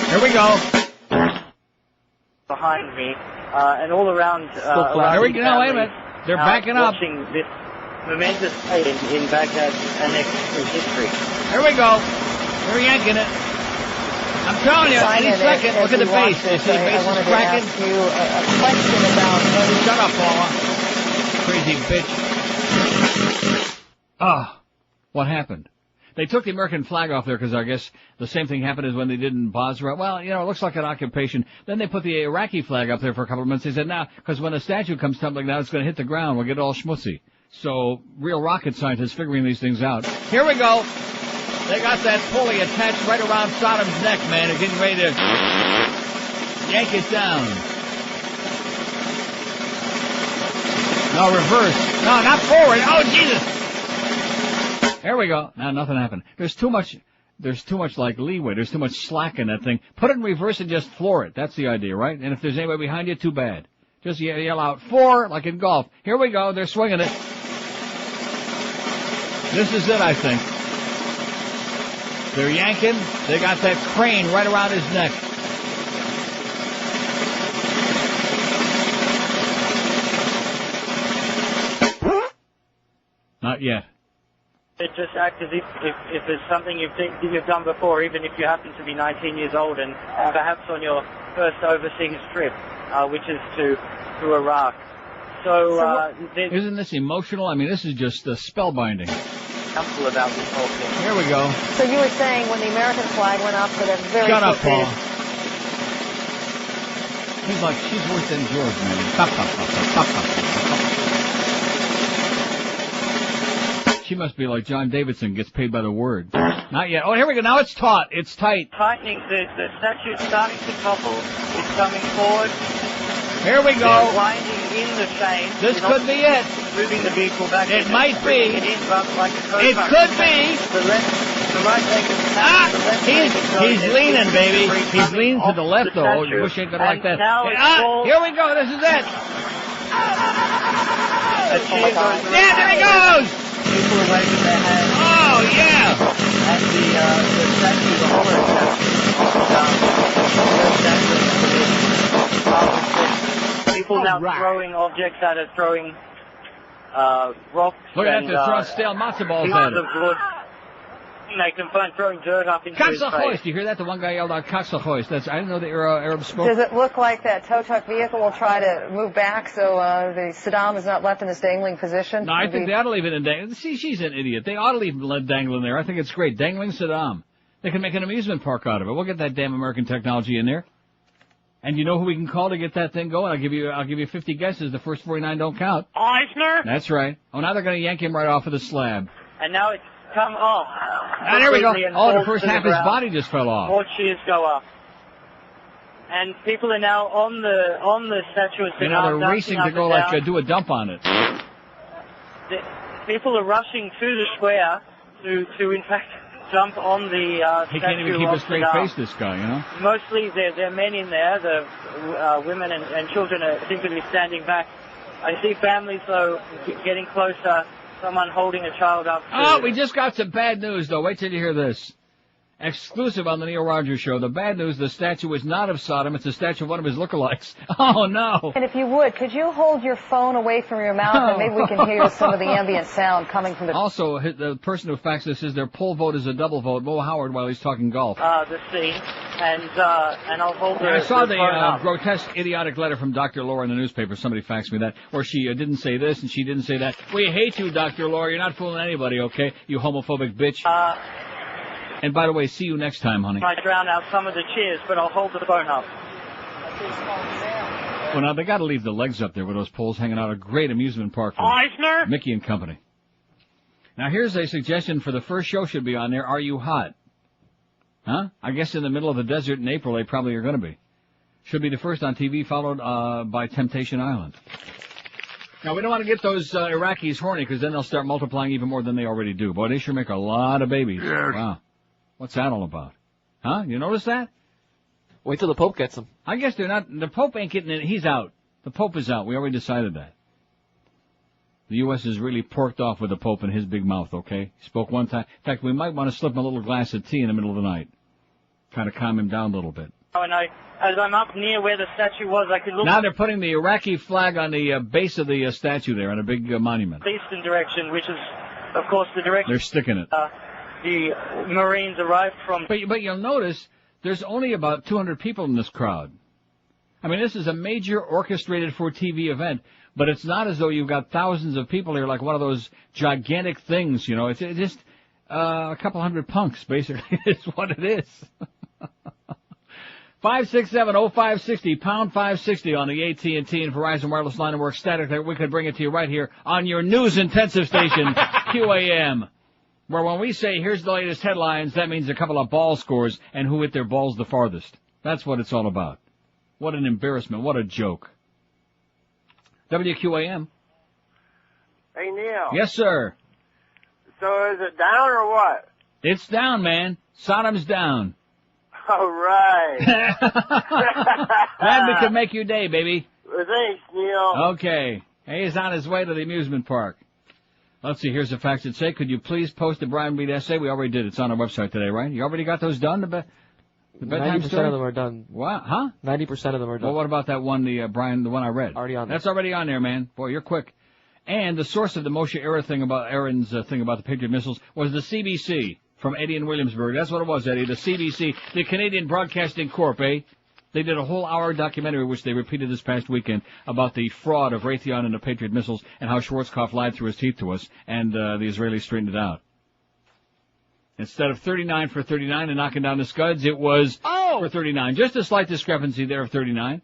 C: Here we go.
V: Behind me, and all around.
C: Here we go. Wait a minute. They're backing up.
V: Watching this momentous day in Baghdad's annex in history.
C: Here we go. We're yanking it. I'm telling you, any second, look at the base. You see the base is cracking?
F: I wanted to ask you a question about...
C: Shut up, Paula. Crazy bitch. What happened? They took the American flag off there because I guess the same thing happened as when they did in Basra. Well, you know, it looks like an occupation. Then they put the Iraqi flag up there for a couple of months. They said, now, because when a statue comes tumbling down, it's going to hit the ground. We'll get all schmutzy. So, real rocket scientists figuring these things out. Here we go. They got that pulley attached right around Saddam's neck, man. They're getting ready to yank it down. No, reverse. No, not forward. Oh, Jesus. There we go. Now, nothing happened. There's too much like leeway. There's too much slack in that thing. Put it in reverse and just floor it. That's the idea, right? And if there's anybody behind you, too bad. Just yell out, 4, like in golf. Here we go. They're swinging it. This is it, I think. They're yanking. They got that crane right around his neck. Not yet.
V: It just acts as if there's something you've done before, even if you happen to be 19 years old and perhaps on your first overseas trip, which is to Iraq. So
C: isn't this emotional? I mean, this is just spellbinding.
V: About this whole thing.
C: Here we go.
F: So you were saying when the American flag went up for that very...
C: Shut up, Paul. He's like, she's worse than George, man. She must be like John Davidson, gets paid by the word. Not yet. Oh, here we go. Now it's taut. It's tight.
V: Tightening. The statue's starting to topple. It's coming forward.
C: Here we go.
V: They're winding in the chain.
C: This could be it.
V: Moving the vehicle back.
C: It might be.
V: It in, like a
C: it could be.
V: The right leg is
C: he's leaning, baby. He's leaning to the left, though. Oh, you wish you could like that. Here we go. This is it. Yeah, there he goes.
V: People are waving their hands.
C: Oh, yeah.
V: And the statue, the horror statue, people now throwing objects at it, throwing rocks.
C: Look at that, they're throwing stale matzo balls at it.
V: They can find throwing dirt up into his face.
C: You hear that? The one guy yelled out, Katzelhoist. I didn't know the Arab spoke.
F: Does it look like that tow truck vehicle will try to move back so the Saddam is not left in this dangling position?
C: No, I think they ought to leave it in dangling. See, she's an idiot. They ought to leave it dangling there. I think it's great. Dangling Saddam. They can make an amusement park out of it. We'll get that damn American technology in there. And you know who we can call to get that thing going? I'll give you 50 guesses. The first 49 don't count.
V: Eisner?
C: That's right. Oh, now they're going to yank him right off of the slab.
V: And now it's come off.
C: Ah, there we go. Oh, the first half of his body just fell off.
V: More cheers go up. And people are now on the statue of Saddam.
C: You know, they're racing to go do a dump on it.
V: People are rushing to the square to in fact jump on the statue.
C: He can't even keep a straight face, this guy, you know?
V: Mostly they're men in there. The women and children seem to be standing back. I see families, though, getting closer. Someone holding a child up.
C: Oh, we just got some bad news, though. Wait till you hear this. Exclusive on the Neil Rogers Show. The bad news, the statue is not of Saddam. It's a statue of one of his lookalikes. Oh, no.
F: And if you would, could you hold your phone away from your mouth and maybe we can hear some of the ambient sound coming from the...
C: Also, the person who faxed this says their poll vote is a double vote. Mo Howard while he's talking golf.
V: The scene. And I'll hold
C: I saw the grotesque, idiotic letter from Dr. Laura in the newspaper. Somebody faxed me that. Or she didn't say this and she didn't say that. We hate you, Dr. Laura. You're not fooling anybody, okay? You homophobic bitch. And by the way, see you next time, honey.
V: I drown out some of the cheers, but I'll hold the phone up.
C: Well, now, they got to leave the legs up there with those poles hanging out. A great amusement park for
V: Eisner?
C: Mickey and company. Now, here's a suggestion for the first show should be on there. Are you hot? Huh? I guess in the middle of the desert in April, they probably are going to be. Should be the first on TV, followed by Temptation Island. Now, we don't want to get those Iraqis horny, because then they'll start multiplying even more than they already do. Boy, they sure make a lot of babies.
D: Yes.
C: Wow. What's that all about? Huh? You notice that?
D: Wait till the Pope gets them.
C: I guess they're not. The Pope ain't getting it. He's out. The Pope is out. We already decided that. The U.S. is really porked off with the Pope and his big mouth, okay? He spoke one time. In fact, we might want to slip him a little glass of tea in the middle of the night. Kind of calm him down a little bit.
V: And as I'm up near where the statue was, I could look...
C: Now they're putting the Iraqi flag on the base of the statue there, on a big monument.
V: The eastern direction, which is, of course, the direction...
C: They're sticking it.
V: The Marines arrived from...
C: But you'll notice there's only about 200 people in this crowd. I mean, this is a major orchestrated for TV event, but it's not as though you've got thousands of people here like one of those gigantic things, you know. It's just a couple hundred punks, basically, is what it is. 567-0560, pound 560 on the AT&T and Verizon Wireless line and work static there. We could bring it to you right here on your news-intensive station, QAM, where when we say, here's the latest headlines, that means a couple of ball scores and who hit their balls the farthest. That's what it's all about. What an embarrassment. What a joke. WQAM.
H: Hey, Neil.
C: Yes, sir.
H: So is it down or what?
C: It's down, man. Sodom's down.
H: All right.
C: Glad we could make your day, baby.
H: Well, thanks, Neil.
C: Okay. He's on his way to the amusement park. Let's see. Here's the facts that say, could you please post the Brian Reed essay? We already did. It's on our website today, right? You already got those done? The
D: 90% of them are done.
C: What? Huh?
D: 90% of them are done.
C: Well, what about that one, the one I read?
D: Already on there.
C: That's already on there, man. Boy, you're quick. And the source of the Moshe Aaron's thing about the Patriot missiles was the CBC from Eddie in Williamsburg. That's what it was, Eddie. The CBC, the Canadian Broadcasting Corp, eh? They did a whole hour documentary, which they repeated this past weekend, about the fraud of Raytheon and the Patriot missiles and how Schwarzkopf lied through his teeth to us, and the Israelis straightened it out. Instead of 39 for 39 and knocking down the Scuds, it was for 39. Just a slight discrepancy there of 39.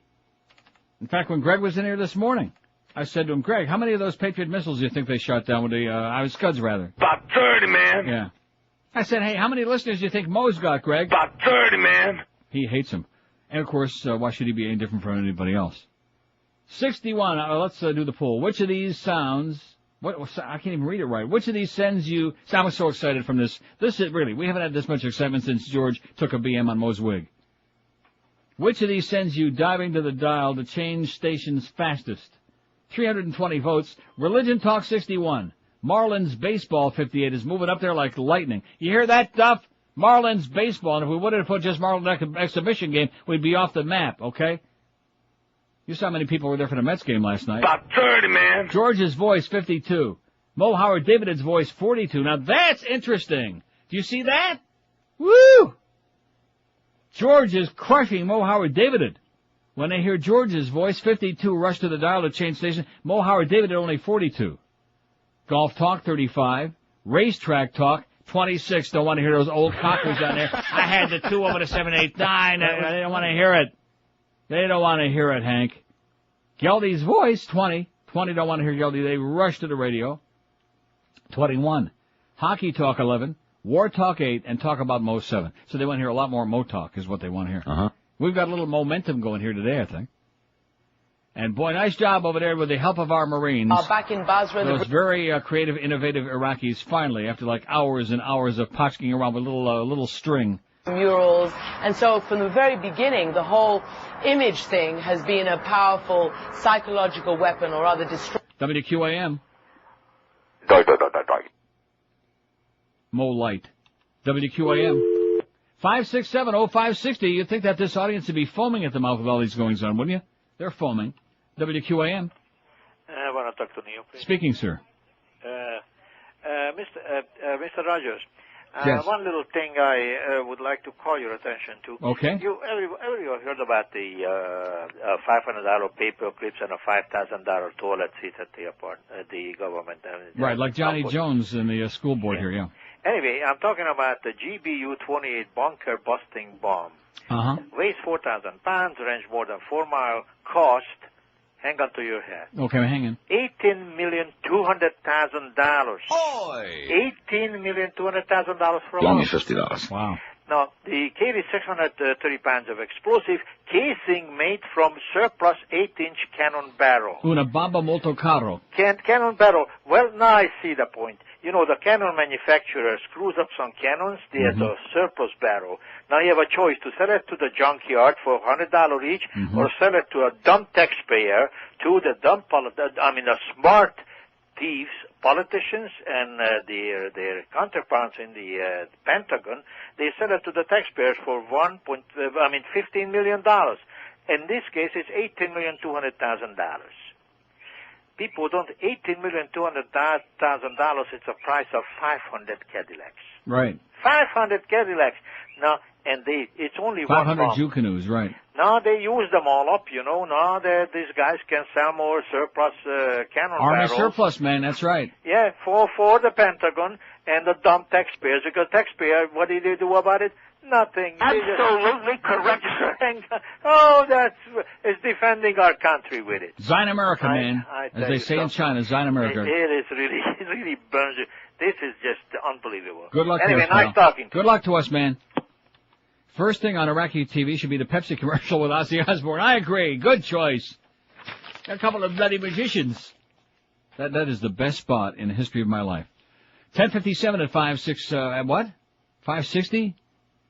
C: In fact, when Greg was in here this morning, I said to him, Greg, how many of those Patriot missiles do you think they shot down with the Scuds, rather?
I: About 30, man.
C: Yeah. I said, hey, how many listeners do you think Mo's got, Greg?
I: About 30, man.
C: He hates him. And, of course, why should he be any different from anybody else? 61. Let's do the poll. Which of these sounds... I can't even read it right. Which of these sends you... I was so excited from this. This is really... We haven't had this much excitement since George took a BM on Mo's wig. Which of these sends you diving to the dial to change stations fastest? 320 votes. Religion Talk 61. Marlins Baseball 58 is moving up there like lightning. You hear that, Duff? Marlins Baseball. And if we would have put just Marlins exhibition game, we'd be off the map, okay? You saw how many people were there for the Mets game last night.
I: About 30, man.
C: George's voice, 52. Mo Howard David's voice, 42. Now that's interesting. Do you see that? Woo! George is crushing Mo Howard David. When they hear George's voice, 52 rush to the dial to change station. Mo Howard David only 42. Golf Talk, 35. Racetrack Talk, 26. Don't want to hear those old cockers down there. I had the 2 over the 789. They don't want to hear it. They don't want to hear it, Hank. Geldy's voice, 20. 20 don't want to hear Geldy. They rush to the radio. 21. Hockey Talk, 11. War Talk, 8. And Talk About Mo, 7. So they want to hear a lot more Mo Talk is what they want to hear.
P: Uh-huh.
C: We've got a little momentum going here today, I think. And boy, nice job over there with the help of our Marines.
L: Back in Basra,
C: those very creative, innovative Iraqis finally, after like hours and hours of potchking around with little string.
L: Murals. And so from the very beginning, the whole image thing has been a powerful psychological weapon, or rather
C: WQAM. Mo Light. WQAM. 567-0560. You'd think that this audience would be foaming at the mouth with all these goings on, wouldn't you? They're foaming. WQAM.
B: I want to talk to Neil, please.
C: Speaking, sir.
B: Mr. Rogers.
C: Yes.
B: One little thing I would like to call your attention to.
C: Okay.
B: Everyone heard about the $500 paper clips and a $5,000 toilet seat at the airport, the government.
C: Right, like Johnny Jones in the school board here, yeah.
B: Anyway, I'm talking about the GBU-28 bunker-busting bomb.
C: Uh-huh.
B: Weighs 4,000 pounds, range more than 4 miles, cost
P: Hang on to your hat.
C: Okay, I'm hanging.
P: $18,200,000.
I: Boy!
P: $18,200,000 for
I: Give me
P: what?
I: $50.
C: Wow.
P: Now, the carries 630 pounds of explosive casing made from surplus 8-inch cannon barrel.
C: Una bomba molto caro.
P: Cannon barrel. Well, now I see the point. You know, the cannon manufacturer screws up some cannons. There's a surplus barrel. Now you have a choice to sell it to the junkyard for $100 each, or sell it to a dumb taxpayer, to the the smart thieves, politicians, and their counterparts in the Pentagon. They sell it to the taxpayers for $15 million. In this case, it's $18,200,000. People don't, $18,200,000, it's a price of 500 Cadillacs.
C: Right.
P: 500 Cadillacs. Now, and it's only
C: 500 Jew canoes, right.
P: Now they use them all up, you know. Now these guys can sell more surplus cannon
C: Army
P: barrels.
C: surplus, man, that's right.
P: Yeah, for the Pentagon and the dumb taxpayers. Because taxpayer, what do they do about it? Nothing.
H: Absolutely correct, sir.
P: Oh, it's defending our country with it.
C: Zion America, man. As they say in China, Zion America.
P: It is really burns you. This is just unbelievable.
C: Good luck
P: anyway,
C: to us,
P: nice talking to
C: Good luck to us, man. First thing on Iraqi TV should be the Pepsi commercial with Ozzy Osbourne. I agree. Good choice. A couple of bloody magicians. That is the best spot in the history of my life. 10:57 at 560?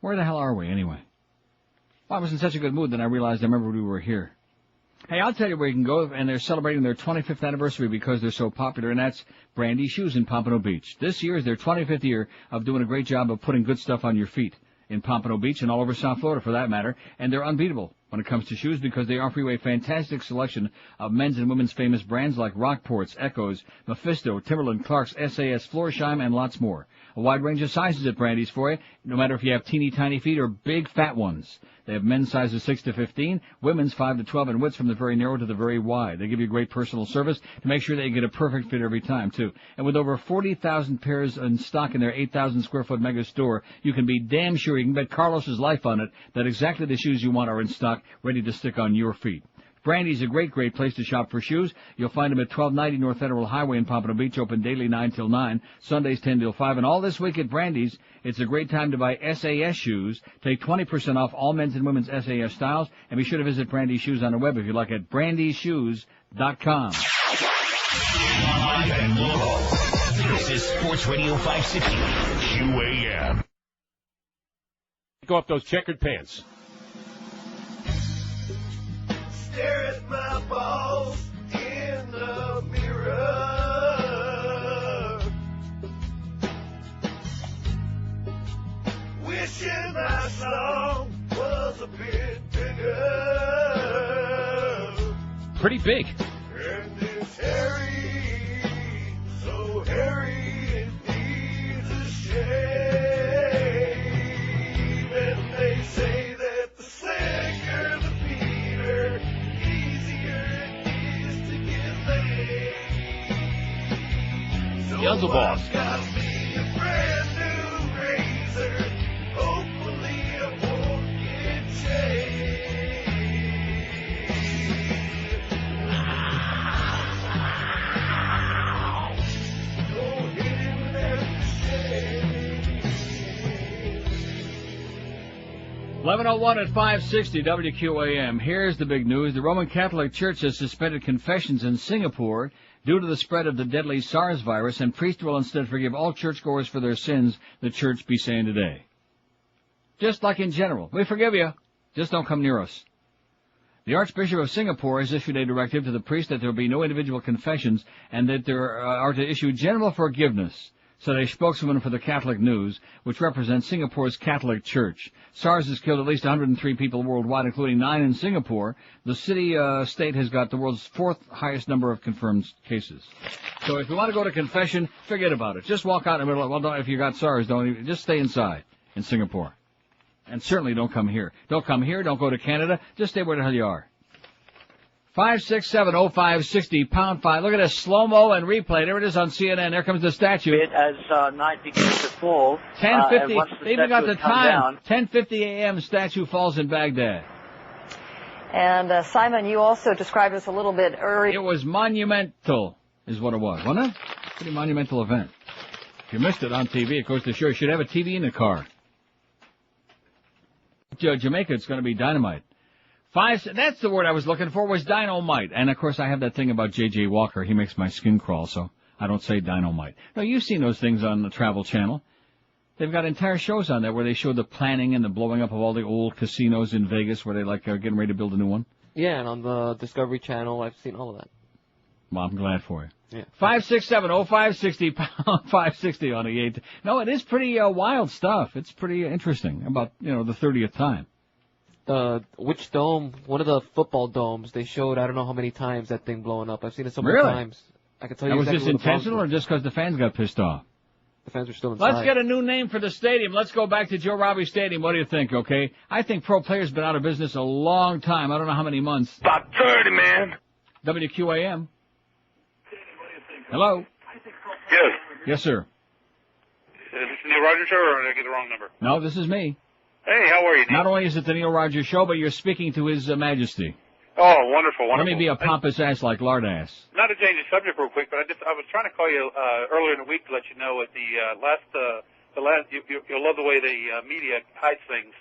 C: Where the hell are we, anyway? Well, I was in such a good mood that I realized I remembered we were here. Hey, I'll tell you where you can go, and they're celebrating their 25th anniversary because they're so popular, and that's Brandy Shoes in Pompano Beach. This year is their 25th year of doing a great job of putting good stuff on your feet in Pompano Beach and all over South Florida, for that matter, and they're unbeatable when it comes to shoes because they offer you a fantastic selection of men's and women's famous brands like Rockports, Echoes, Mephisto, Timberland, Clarks, SAS, Florsheim, and lots more. A wide range of sizes at Brandy's for you, no matter if you have teeny tiny feet or big fat ones. They have men's sizes 6 to 15, women's 5 to 12, and widths from the very narrow to the very wide. They give you great personal service to make sure that you get a perfect fit every time, too. And with over 40,000 pairs in stock in their 8,000 square foot mega store, you can be damn sure, you can bet Carlos's life on it, that exactly the shoes you want are in stock, ready to stick on your feet. Brandy's a great place to shop for shoes. You'll find them at 1290 North Federal Highway in Pompano Beach, open daily 9 till 9, Sundays 10 till 5. And all this week at Brandy's, it's a great time to buy SAS shoes. Take 20% off all men's and women's SAS styles. And be sure to visit Brandy's Shoes on the web if you like at brandyshoes.com.
I: Live and local. This is Sports Radio 560, QAM.
R: Go up those checkered pants.
A: Stare at my balls in the mirror, wishing my song was a bit bigger.
R: Pretty big.
A: And it's hairy, so hairy it needs a shave. And they say that the slicker the beater,
R: Beelzebub.
A: got me a brand new razor. Hopefully I won't get shaved. Go hit him with that
C: 11:01 at 560 WQAM. Here's the big news. The Roman Catholic Church has suspended confessions in Singapore due to the spread of the deadly SARS virus, and priests will instead forgive all churchgoers for their sins, the church be saying today. Just like in general. We forgive you. Just don't come near us. The Archbishop of Singapore has issued a directive to the priests that there will be no individual confessions and that there are to issue general forgiveness, said a spokeswoman for the Catholic News, which represents Singapore's Catholic Church. SARS has killed at least 103 people worldwide, including 9 in Singapore. The state has got the world's 4th highest number of confirmed cases. So if you want to go to confession, forget about it. Just walk out in the middle. Well, if you got SARS, just stay inside in Singapore. And certainly don't come here. Don't come here. Don't go to Canada. Just stay where the hell you are. 5670560 pound 5. Look at this slow-mo and replay. There it is on CNN. There comes the statue.
V: As night begins to fall.
C: 10:50. They even got the time. 10:50 a.m. Statue falls in Baghdad.
F: And Simon, you also described us a little bit earlier.
C: It was monumental, is what it was, wasn't it? Pretty monumental event. If you missed it on TV, it goes to show you should have a TV in the car. Jamaica, it's going to be dynamite. That's the word I was looking for, was dynamite. And, of course, I have that thing about J.J. Walker. He makes my skin crawl, so I don't say dynamite. No, you've seen those things on the Travel Channel. They've got entire shows on there where they show the planning and the blowing up of all the old casinos in Vegas where they, like, are getting ready to build a new one.
D: Yeah, and on the Discovery Channel, I've seen all of that.
C: Well, I'm glad for you.
D: Yeah.
C: 567-0560, pound 560 on the 8. No, it is pretty wild stuff. It's pretty interesting about, the 30th time.
D: Which dome? One of the football domes, they showed, I don't know how many times that thing blowing up. I've seen it so many times. I can tell you exactly.
C: Was this intentional or just because the fans got pissed off?
D: The fans were still inside.
C: Let's get a new name for the stadium. Let's go back to Joe Robbie Stadium. What do you think, okay? I think Pro Player's been out of business a long time. I don't know how many months.
H: About 30, man.
C: WQAM. Hello?
Q: Yes.
C: Yes, sir.
Q: Is this the Neil Rogers Show, or did I get the wrong number?
C: No, this is me.
Q: Hey, how are you, Neil?
C: Not only is it the Neil Rogers Show, but you're speaking to His Majesty.
Q: Oh, wonderful, wonderful.
C: Let me be a pompous ass like lard ass.
Q: Not to change the subject real quick, but I was trying to call you earlier in the week to let you know at the last you'll love the way the media hides things.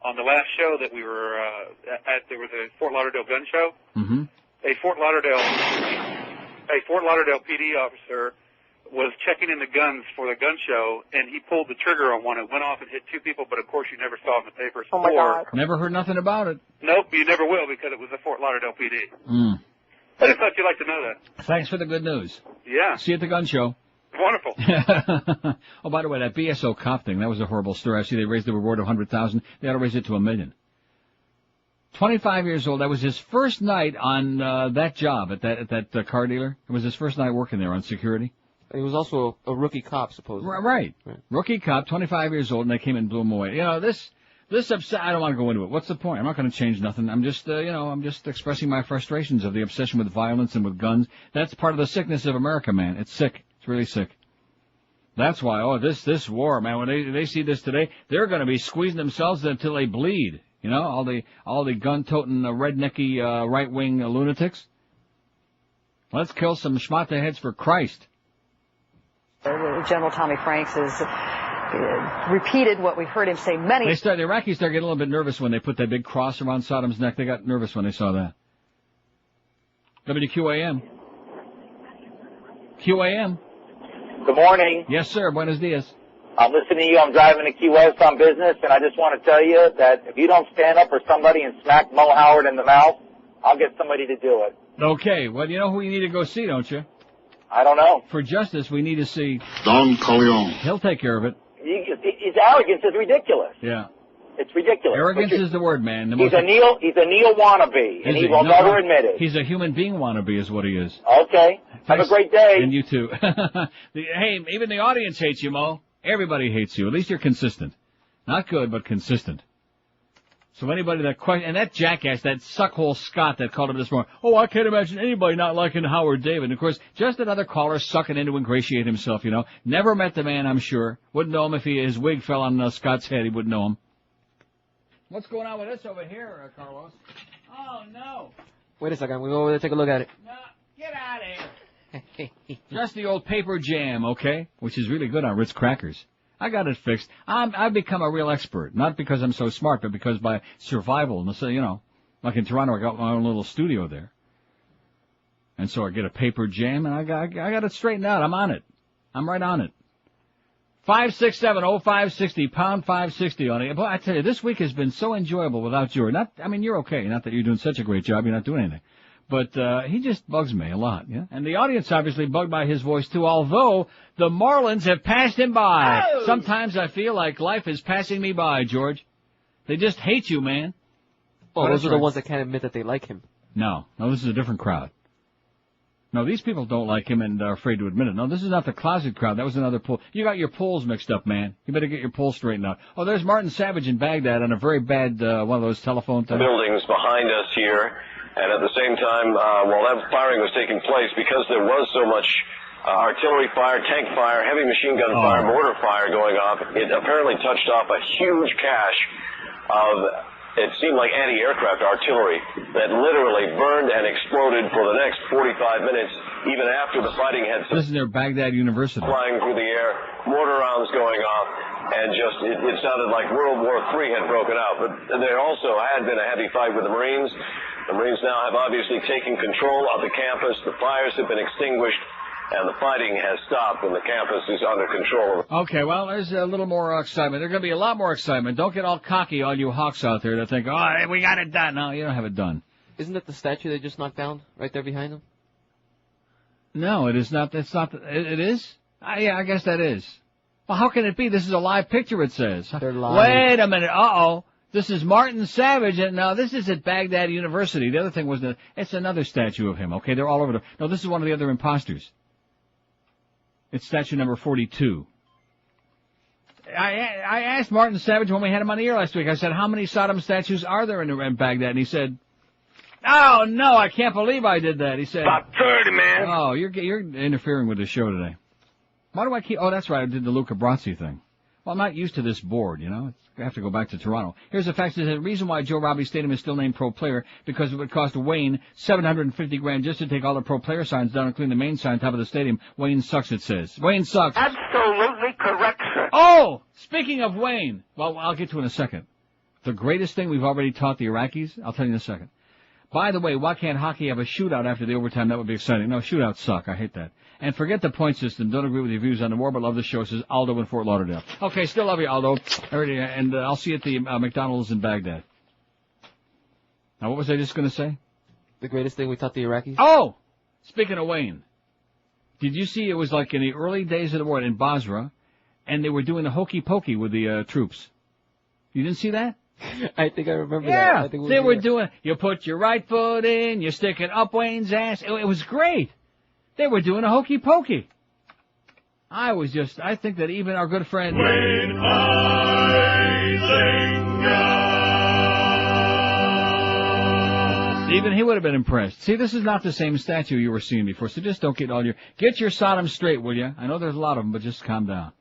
Q: On the last show that we were at, there was a Fort Lauderdale gun show.
C: Mm-hmm.
Q: A Fort Lauderdale PD officer was checking in the guns for the gun show, and he pulled the trigger on one. It went off and hit 2 people, but of course you never saw it in the papers.
F: Oh my God.
C: Never heard nothing about it.
Q: Nope, you never will, because it was the Fort Lauderdale PD.
C: Mm.
Q: I just thought you'd like to know that.
C: Thanks for the good news.
Q: Yeah.
C: See you at the gun show.
Q: Wonderful.
C: Oh, by the way, that BSO cop thing, that was a horrible story. I see they raised the reward of $100,000. They ought to raise it to $1 million. 25 years old. That was his first night on that job at that car dealer. It was his first night working there on security.
D: He was also a rookie cop, supposedly.
C: Right. Rookie cop, 25 years old, and they came and blew him away. This upset. I don't want to go into it. What's the point? I'm not going to change nothing. I'm just, I'm just expressing my frustrations of the obsession with violence and with guns. That's part of the sickness of America, man. It's sick. It's really sick. That's why. This war, man. When they see this today, they're going to be squeezing themselves until they bleed. All the gun-toting, rednecky, right-wing lunatics. Let's kill some schmata heads for Christ.
F: General Tommy Franks has repeated what we've heard him say many.
C: The Iraqis start getting a little bit nervous when they put that big cross around Saddam's neck. They got nervous when they saw that. WQAM. QAM.
S: Good morning.
C: Yes, sir. Buenos dias.
S: I'm listening to you. I'm driving to Key West on business, and I just want to tell you that if you don't stand up for somebody and smack Mo Howard in the mouth, I'll get somebody to do it.
C: Okay. Well, you know who you need to go see, don't you?
S: I don't know.
C: For justice, we need to see
S: Don Corleone.
C: He'll take care of it.
S: His arrogance is ridiculous.
C: Yeah.
S: It's ridiculous.
C: Arrogance is the word, man.
S: He's a Neil wannabe, and he will never admit it.
C: He's a human being wannabe is what he is.
S: Okay. Have a great day.
C: And you too. Hey, even the audience hates you, Mo. Everybody hates you. At least you're consistent. Not good, but consistent. So anybody that and that jackass, that suckhole Scott that called him this morning, I can't imagine anybody not liking Howard David. And of course, just another caller sucking in to ingratiate himself, Never met the man, I'm sure. Wouldn't know him if his wig fell on Scott's head. He wouldn't know him. What's going on with this over here, Carlos? Oh, no.
D: Wait a second. We'll go over there and take a look at it.
C: No, get out of here. Just the old paper jam, okay? Which is really good on Ritz crackers. I got it fixed. I've become a real expert. Not because I'm so smart, but because by survival. And so, like in Toronto, I got my own little studio there. And so I get a paper jam, and I got it straightened out. I'm on it. I'm right on it. 567-0560, pound 560 on it. But I tell you, this week has been so enjoyable without George. You're okay. Not that you're doing such a great job. You're not doing anything. But he just bugs me a lot, yeah? And the audience obviously bugged by his voice, too, although the Marlins have passed him by. Oh! Sometimes I feel like life is passing me by, George. They just hate you, man.
D: Well, those are the ones that can't admit that they like him.
C: No, this is a different crowd. No, these people don't like him and are afraid to admit it. No, this is not the closet crowd. That was another poll. You got your polls mixed up, man. You better get your polls straightened out. Oh, there's Martin Savage in Baghdad on a very bad, one of those telephone things.
W: Buildings behind us here. And at the same time, while that firing was taking place, because there was so much artillery fire, tank fire, heavy machine gun fire, mortar fire going off, it apparently touched off a huge cache of it seemed like anti-aircraft artillery that literally burned and exploded for the next 45 minutes, even after the fighting had
C: This is near Baghdad University.
W: Flying through the air, mortar rounds going off, and just it sounded like World War III had broken out. But there also had been a heavy fight with the Marines. The Marines now have obviously taken control of the campus. The fires have been extinguished, and the fighting has stopped, and the campus is under control.
C: Okay, well, there's a little more excitement. There's going to be a lot more excitement. Don't get all cocky, all you hawks out there that think, oh, we got it done. No, you don't have it done.
D: Isn't that the statue they just knocked down right there behind them?
C: No, it is not. It's not. It is? Yeah, I guess that is. Well, how can it be? This is a live picture, it says.
D: They're live.
C: Wait a minute. Uh-oh. This is Martin Savage, and now this is at Baghdad University. The other thing was it's another statue of him, okay? They're all over no, this is one of the other imposters. It's statue number 42. I asked Martin Savage when we had him on the air last week, I said, how many Saddam statues are there in Baghdad? And he said, oh, no, I can't believe I did that. He said,
H: about 30, man.
C: Oh, you're interfering with the show today. Why do I keep... Oh, that's right, I did the Luca Brasi thing. Well, I'm not used to this board, you know. I have to go back to Toronto. Here's the fact. The reason why Joe Robbie Stadium is still named Pro Player, because it would cost Wayne $750,000 just to take all the Pro Player signs down, including the main sign top of the stadium. Wayne sucks, it says. Wayne sucks.
H: Absolutely correct, sir.
C: Oh! Speaking of Wayne. Well, I'll get to it in a second. The greatest thing we've already taught the Iraqis, I'll tell you in a second. By the way, why can't hockey have a shootout after the overtime? That would be exciting. No, shootouts suck. I hate that. And forget the point system. Don't agree with your views on the war, but love the show, says Aldo in Fort Lauderdale. Okay, still love you, Aldo. And I'll see you at the McDonald's in Baghdad. Now, what was I just going to say?
D: The greatest thing we taught the Iraqis?
C: Oh! Speaking of Wayne, did you see it was like in the early days of the war in Basra, and they were doing the hokey pokey with the troops? You didn't see that?
D: I think I remember that.
C: Yeah,
D: I think
C: they were doing, you put your right foot in, you stick it up Wayne's ass. It was great. They were doing a hokey pokey. I think that even our good friend
A: Wayne Huizenga,
C: even he would have been impressed. See, this is not the same statue you were seeing before, so just don't get your Sodom straight, will you? I know there's a lot of them, but just calm down.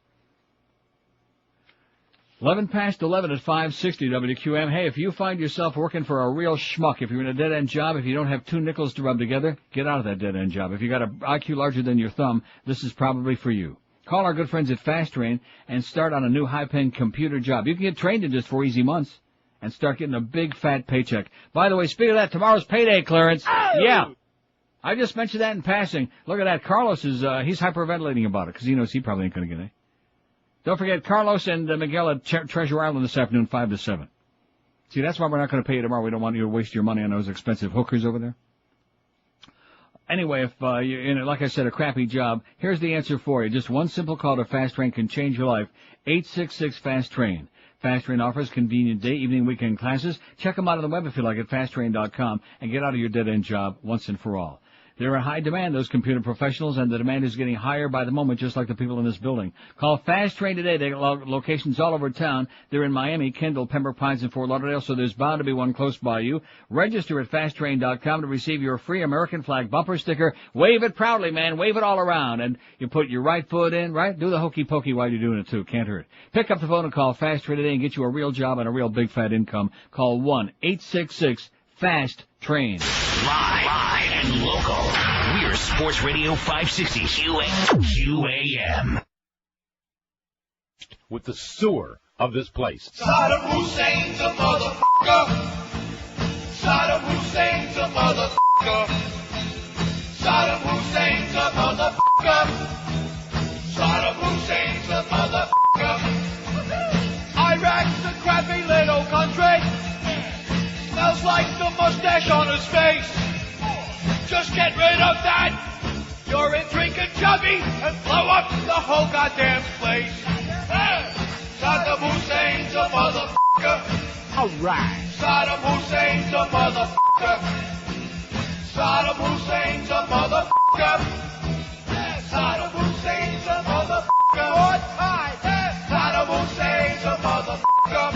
C: 11 past 11 at 560 WQM. Hey, if you find yourself working for a real schmuck, if you're in a dead-end job, if you don't have two nickels to rub together, get out of that dead-end job. If you got an IQ larger than your thumb, this is probably for you. Call our good friends at Fast Train and start on a new high-paying computer job. You can get trained in just 4 easy months and start getting a big, fat paycheck. By the way, speaking of that, tomorrow's payday clearance. Oh! Yeah. I just mentioned that in passing. Look at that. Carlos is, he's hyperventilating about it because he knows he probably ain't going to get it. Don't forget, Carlos and Miguel at Treasure Island this afternoon, 5 to 7. See, that's why we're not going to pay you tomorrow. We don't want you to waste your money on those expensive hookers over there. Anyway, if you're in, like I said, a crappy job, here's the answer for you. Just one simple call to Fast Train can change your life. 866-FAST-TRAIN. Fast Train offers convenient day, evening, weekend classes. Check them out on the web if you like at fasttrain.com and get out of your dead-end job once and for all. They're in high demand, those computer professionals, and the demand is getting higher by the moment, just like the people in this building. Call Fast Train today. They got locations all over town. They're in Miami, Kendall, Pembroke Pines, and Fort Lauderdale, so there's bound to be one close by you. Register at fasttrain.com to receive your free American flag bumper sticker. Wave it proudly, man. Wave it all around. And you put your right foot in, right? Do the hokey pokey while you're doing it, too. Can't hurt. Pick up the phone and call Fast Train today and get you a real job and a real big fat income. Call 1-866-FAST-TRAIN.
I: Live and local. We're Sports Radio 560 QAM.
R: With the sewer of this place.
A: Saddam Hussein's a motherfucker. Saddam Hussein's a motherfucker. Saddam Hussein's a motherfucker. Saddam Hussein's a motherfucker. Iraq's a crappy little country. Smells like the mustache on his face. Just get rid of that. You're in drinking chubby and blow up the whole goddamn place. Hey, Saddam Hussein's a motherfucker. All right. Saddam Hussein's a motherfucker. Saddam Hussein's a motherfucker. Saddam Hussein's a motherfucker. One time. Saddam Hussein's a motherfucker.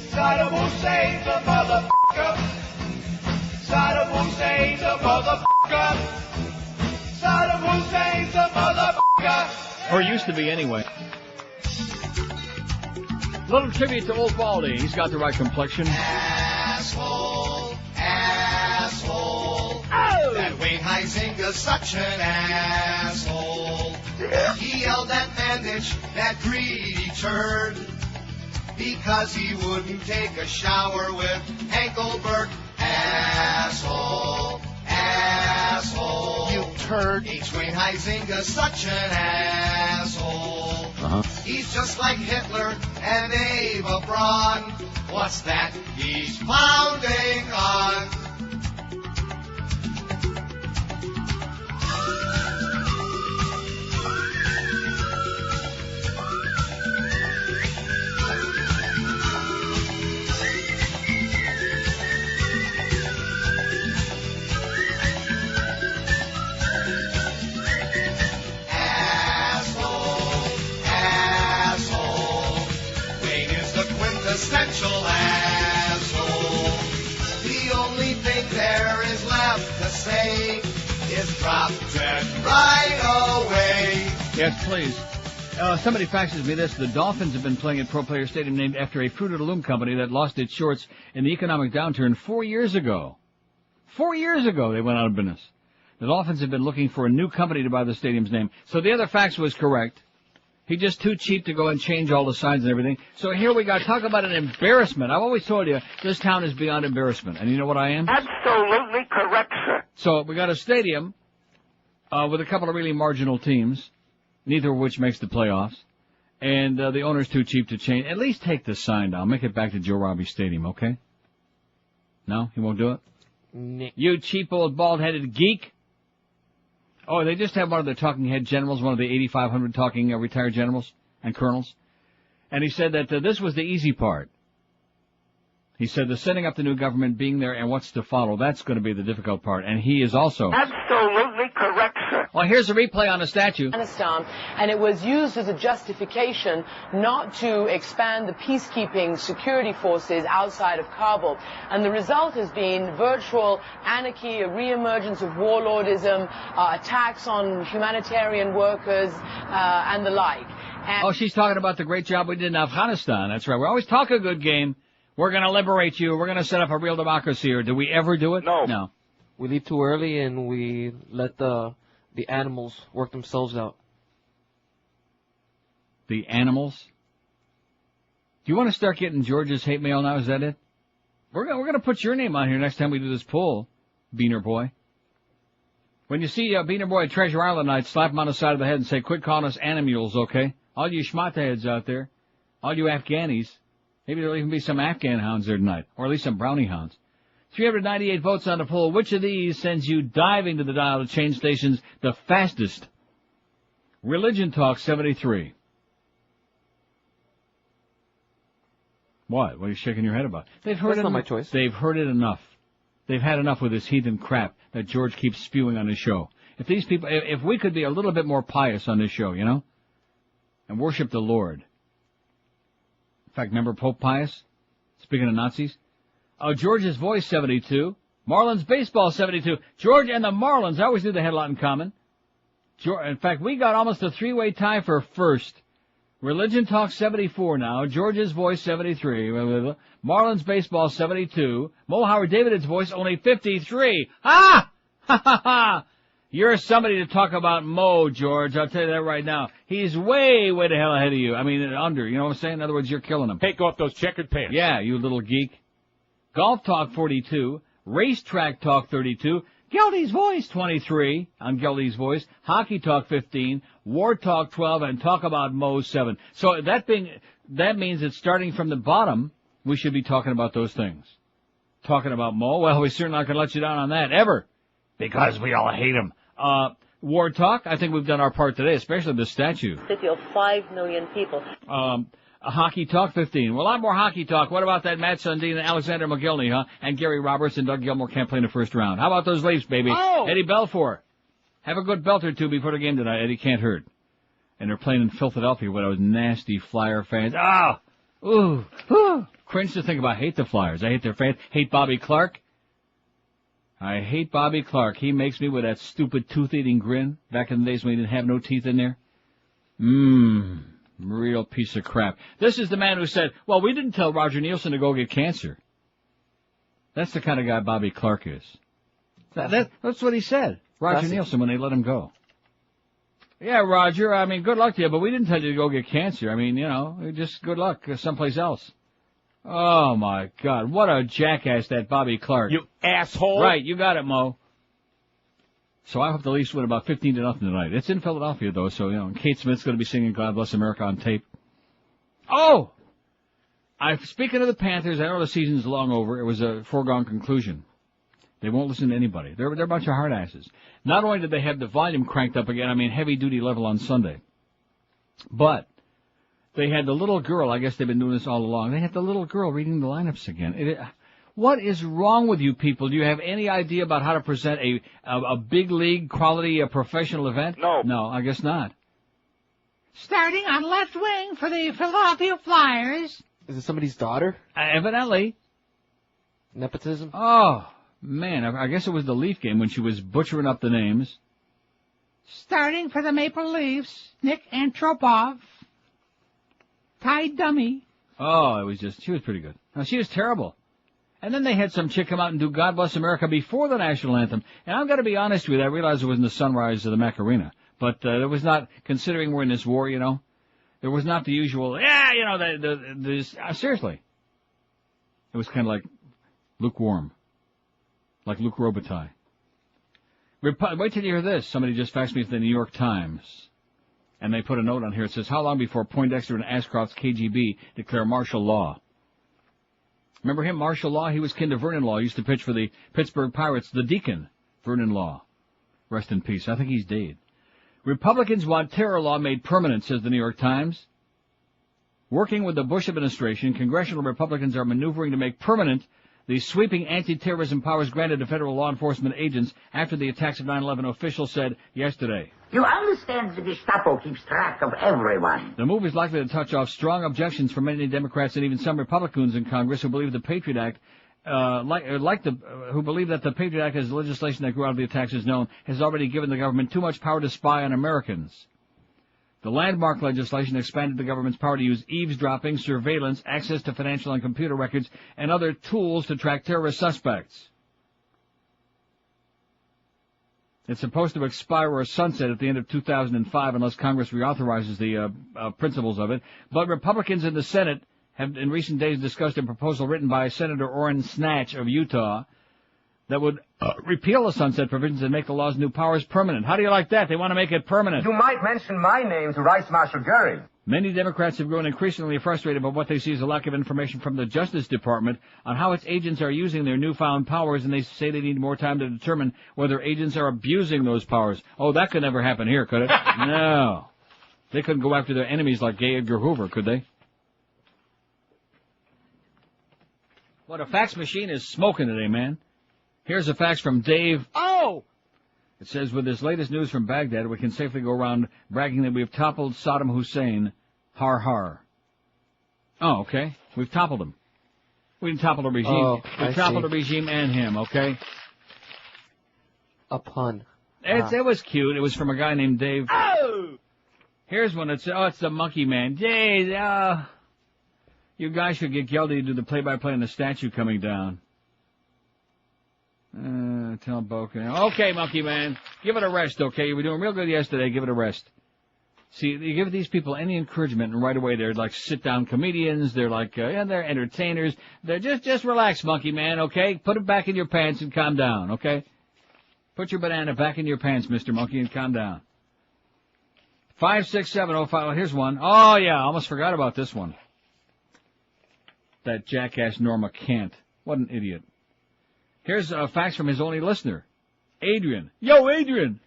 A: Saddam Hussein's a motherfucker. Saddam Hussein's a motherfucker. Saddam Hussein's a motherfucker.
C: Or used to be anyway. Little tribute to Old Baldy. He's got the right complexion.
E: Asshole, asshole. Oh! That Wayne Huizinga's such an asshole. Yeah. He yelled at Mandich, that greedy turd, because he wouldn't take a shower with Engelbert. Asshole, asshole. You turd. H. Wayne Huizinga, such an asshole. He's just like Hitler and Eva Braun. What's that he's pounding on? Essential asshole. The only thing there is left to say is drop dead right away.
C: Yes, please. Somebody faxes me this. The Dolphins have been playing at Pro Player Stadium named after a Fruit of the Loom company that lost its shorts in the economic downturn 4 years ago. 4 years ago they went out of business. The Dolphins have been looking for a new company to buy the stadium's name. So the other fax was correct. He's just too cheap to go and change all the signs and everything. So here we go. Talk about an embarrassment. I've always told you, this town is beyond embarrassment. And you know what I am?
H: Absolutely correct, sir.
C: So we got a stadium with a couple of really marginal teams, neither of which makes the playoffs. And the owner's too cheap to change. At least take the sign down. Make it back to Joe Robbie Stadium, okay? No? He won't do it?
D: No.
C: You cheap old bald-headed geek. Oh, they just have one of the talking head generals, one of the 8,500 talking retired generals and colonels. And he said that this was the easy part. He said the setting up the new government, being there, and what's to follow, that's going to be the difficult part. And he is also...
H: Absolutely correct, sir.
C: Well, here's a replay on the statue.
L: Afghanistan, and it was used as a justification not to expand the peacekeeping security forces outside of Kabul. And the result has been virtual anarchy, a reemergence of warlordism, attacks on humanitarian workers, and the like. And
C: she's talking about the great job we did in Afghanistan. That's right. We always talk a good game. We're going to liberate you. We're going to set up a real democracy. Or do we ever do it? No.
D: We leave too early and we let the animals work themselves out.
C: The animals? Do you want to start getting George's hate mail now? Is that it? We're going to put your name on here next time we do this poll, Beaner Boy. When you see Beaner Boy at Treasure Island night, slap him on the side of the head and say, quit calling us animals, okay? All you schmata heads out there, all you Afghanis. Maybe there'll even be some Afghan hounds there tonight, or at least some brownie hounds. 398 votes on the poll. Which of these sends you diving to the dial to change stations the fastest? Religion Talk 73. What? What are you shaking your head about?
D: That's not my choice.
C: They've heard it enough. They've had enough with this heathen crap that George keeps spewing on his show. If these people, if we could be a little bit more pious on this show, you know, and worship the Lord. In fact, remember Pope Pius? Speaking of Nazis. George's Voice, 72. Marlins Baseball, 72. George and the Marlins, I always knew they had a lot in common. In fact, we got almost a three-way tie for first. Religion Talk, 74 now. George's Voice, 73. Marlins Baseball, 72. Mo Howard David's Voice, only 53. Ah! Ha ha ha! You're somebody to talk about Mo, George. I'll tell you that right now. He's way the hell ahead of you. I mean, under. You know what I'm saying? In other words, you're killing him.
R: Take off those checkered pants.
C: Yeah, you little geek. Golf Talk, 42. Racetrack Talk, 32. Geldy's Voice, 23. On Geldy's Voice. Hockey Talk, 15. War Talk, 12. And Talk About Mo, 7. So that means that starting from the bottom, we should be talking about those things. Talking about Mo? Well, we're certainly not going to let you down on that, ever. Because we all hate him. War Talk, I think we've done our part today, especially the statue.
L: city of 5 million people.
C: Hockey Talk, 15. Well, a lot more hockey talk. What about that Matt Sundin and Alexander McGillney, huh? And Gary Roberts and Doug Gilmore can't play in the first round. How about those Leafs, baby?
R: Oh!
C: Eddie Belfour. Have a good belt or two before the game tonight. Eddie can't hurt. And they're playing in Philadelphia with those nasty Flyer fans. Ah! Ooh! Ooh! Cringe to think about. Hate the Flyers. I hate their fans. Hate Bobby Clark. I hate Bobby Clark. He makes me with that stupid tooth-eating grin back in the days when he didn't have no teeth in there. Real piece of crap. This is the man who said, well, we didn't tell Roger Nielsen to go get cancer. That's the kind of guy Bobby Clark is. That's what he said. Roger Nielsen, when they let him go. Yeah, Roger, I mean, good luck to you, but we didn't tell you to go get cancer. I mean, you know, just good luck someplace else. Oh, my God. What a jackass that Bobby Clark.
R: You asshole.
C: Right, you got it, Mo. So I hope the Leafs win about 15-0 tonight. It's in Philadelphia, though, so, you know, Kate Smith's going to be singing God Bless America on tape. Oh! Speaking of the Panthers, I know the season's long over. It was a foregone conclusion. They won't listen to anybody. They're a bunch of hard asses. Not only did they have the volume cranked up again, I mean heavy-duty level on Sunday, but they had the little girl, I guess they've been doing this all along, they had the little girl reading the lineups again. What is wrong with you people? Do you have any idea about how to present a big league quality professional event?
H: No.
C: No, I guess not.
G: Starting on left wing for the Philadelphia Flyers.
D: Is it somebody's daughter?
C: Evidently.
D: Nepotism?
C: Oh, man, I guess it was the Leaf game when she was butchering up the names.
G: Starting for the Maple Leafs, Nick Antropov. Ty Dummy.
C: Oh, she was pretty good. No, she was terrible. And then they had some chick come out and do God Bless America before the national anthem. And I've got to be honest with you, I realized it wasn't the sunrise of the Macarena. But it was not, considering we're in this war, you know, there was not the usual, you know, seriously. It was kind of like lukewarm. Like Luke Robitaille. Wait till you hear this. Somebody just faxed me from the New York Times. And they put a note on here. It says, how long before Poindexter and Ashcroft's KGB declare martial law? Remember him, martial law? He was kin to Vernon Law. He used to pitch for the Pittsburgh Pirates, the Deacon, Vernon Law. Rest in peace. I think he's dead. Republicans want terror law made permanent, says the New York Times. Working with the Bush administration, congressional Republicans are maneuvering to make permanent the sweeping anti-terrorism powers granted to federal law enforcement agents after the attacks of 9/11, officials said yesterday.
K: You understand the Gestapo keeps track of everyone.
C: The move is likely to touch off strong objections from many Democrats and even some Republicans in Congress who believe the Patriot Act, who believe that the Patriot Act, as legislation that grew out of the attacks is known, has already given the government too much power to spy on Americans. The landmark legislation expanded the government's power to use eavesdropping, surveillance, access to financial and computer records, and other tools to track terrorist suspects. It's supposed to expire or sunset at the end of 2005 unless Congress reauthorizes the principles of it. But Republicans in the Senate have in recent days discussed a proposal written by Senator Orrin Snatch of Utah that would repeal the sunset provisions and make the law's new powers permanent. How do you like that? They want to make it permanent.
T: You might mention my name to Vice Marshal Goering.
C: Many Democrats have grown increasingly frustrated by what they see as a lack of information from the Justice Department on how its agents are using their newfound powers, and they say they need more time to determine whether agents are abusing those powers. Oh, that could never happen here, could it? No. They couldn't go after their enemies like Gay Edgar Hoover, could they? What, a fax machine is smoking today, man. Here's a fax from Dave. Oh! It says, with this latest news from Baghdad, we can safely go around bragging that we've toppled Saddam Hussein. Har har. Oh, okay. We've toppled him. We didn't topple the regime.
D: Oh,
C: we toppled the regime and him, okay?
D: A pun.
C: It was cute. It was from a guy named Dave. Oh! Here's one. It's the Monkey Man. Dave, you guys should get Geldy to do the play-by-play on the statue coming down. Tell Boca. Okay, Monkey Man. Give it a rest, okay? You were doing real good yesterday. Give it a rest. See, you give these people any encouragement, and right away they're like sit-down comedians. They're like, they're entertainers. They're just relax, Monkey Man, okay? Put it back in your pants and calm down, okay? Put your banana back in your pants, Mr. Monkey, and calm down. 56705. Here's one. Oh, yeah, I almost forgot about this one. That jackass Norma Kent. What an idiot. Here's a fax from his only listener, Adrian. Yo, Adrian!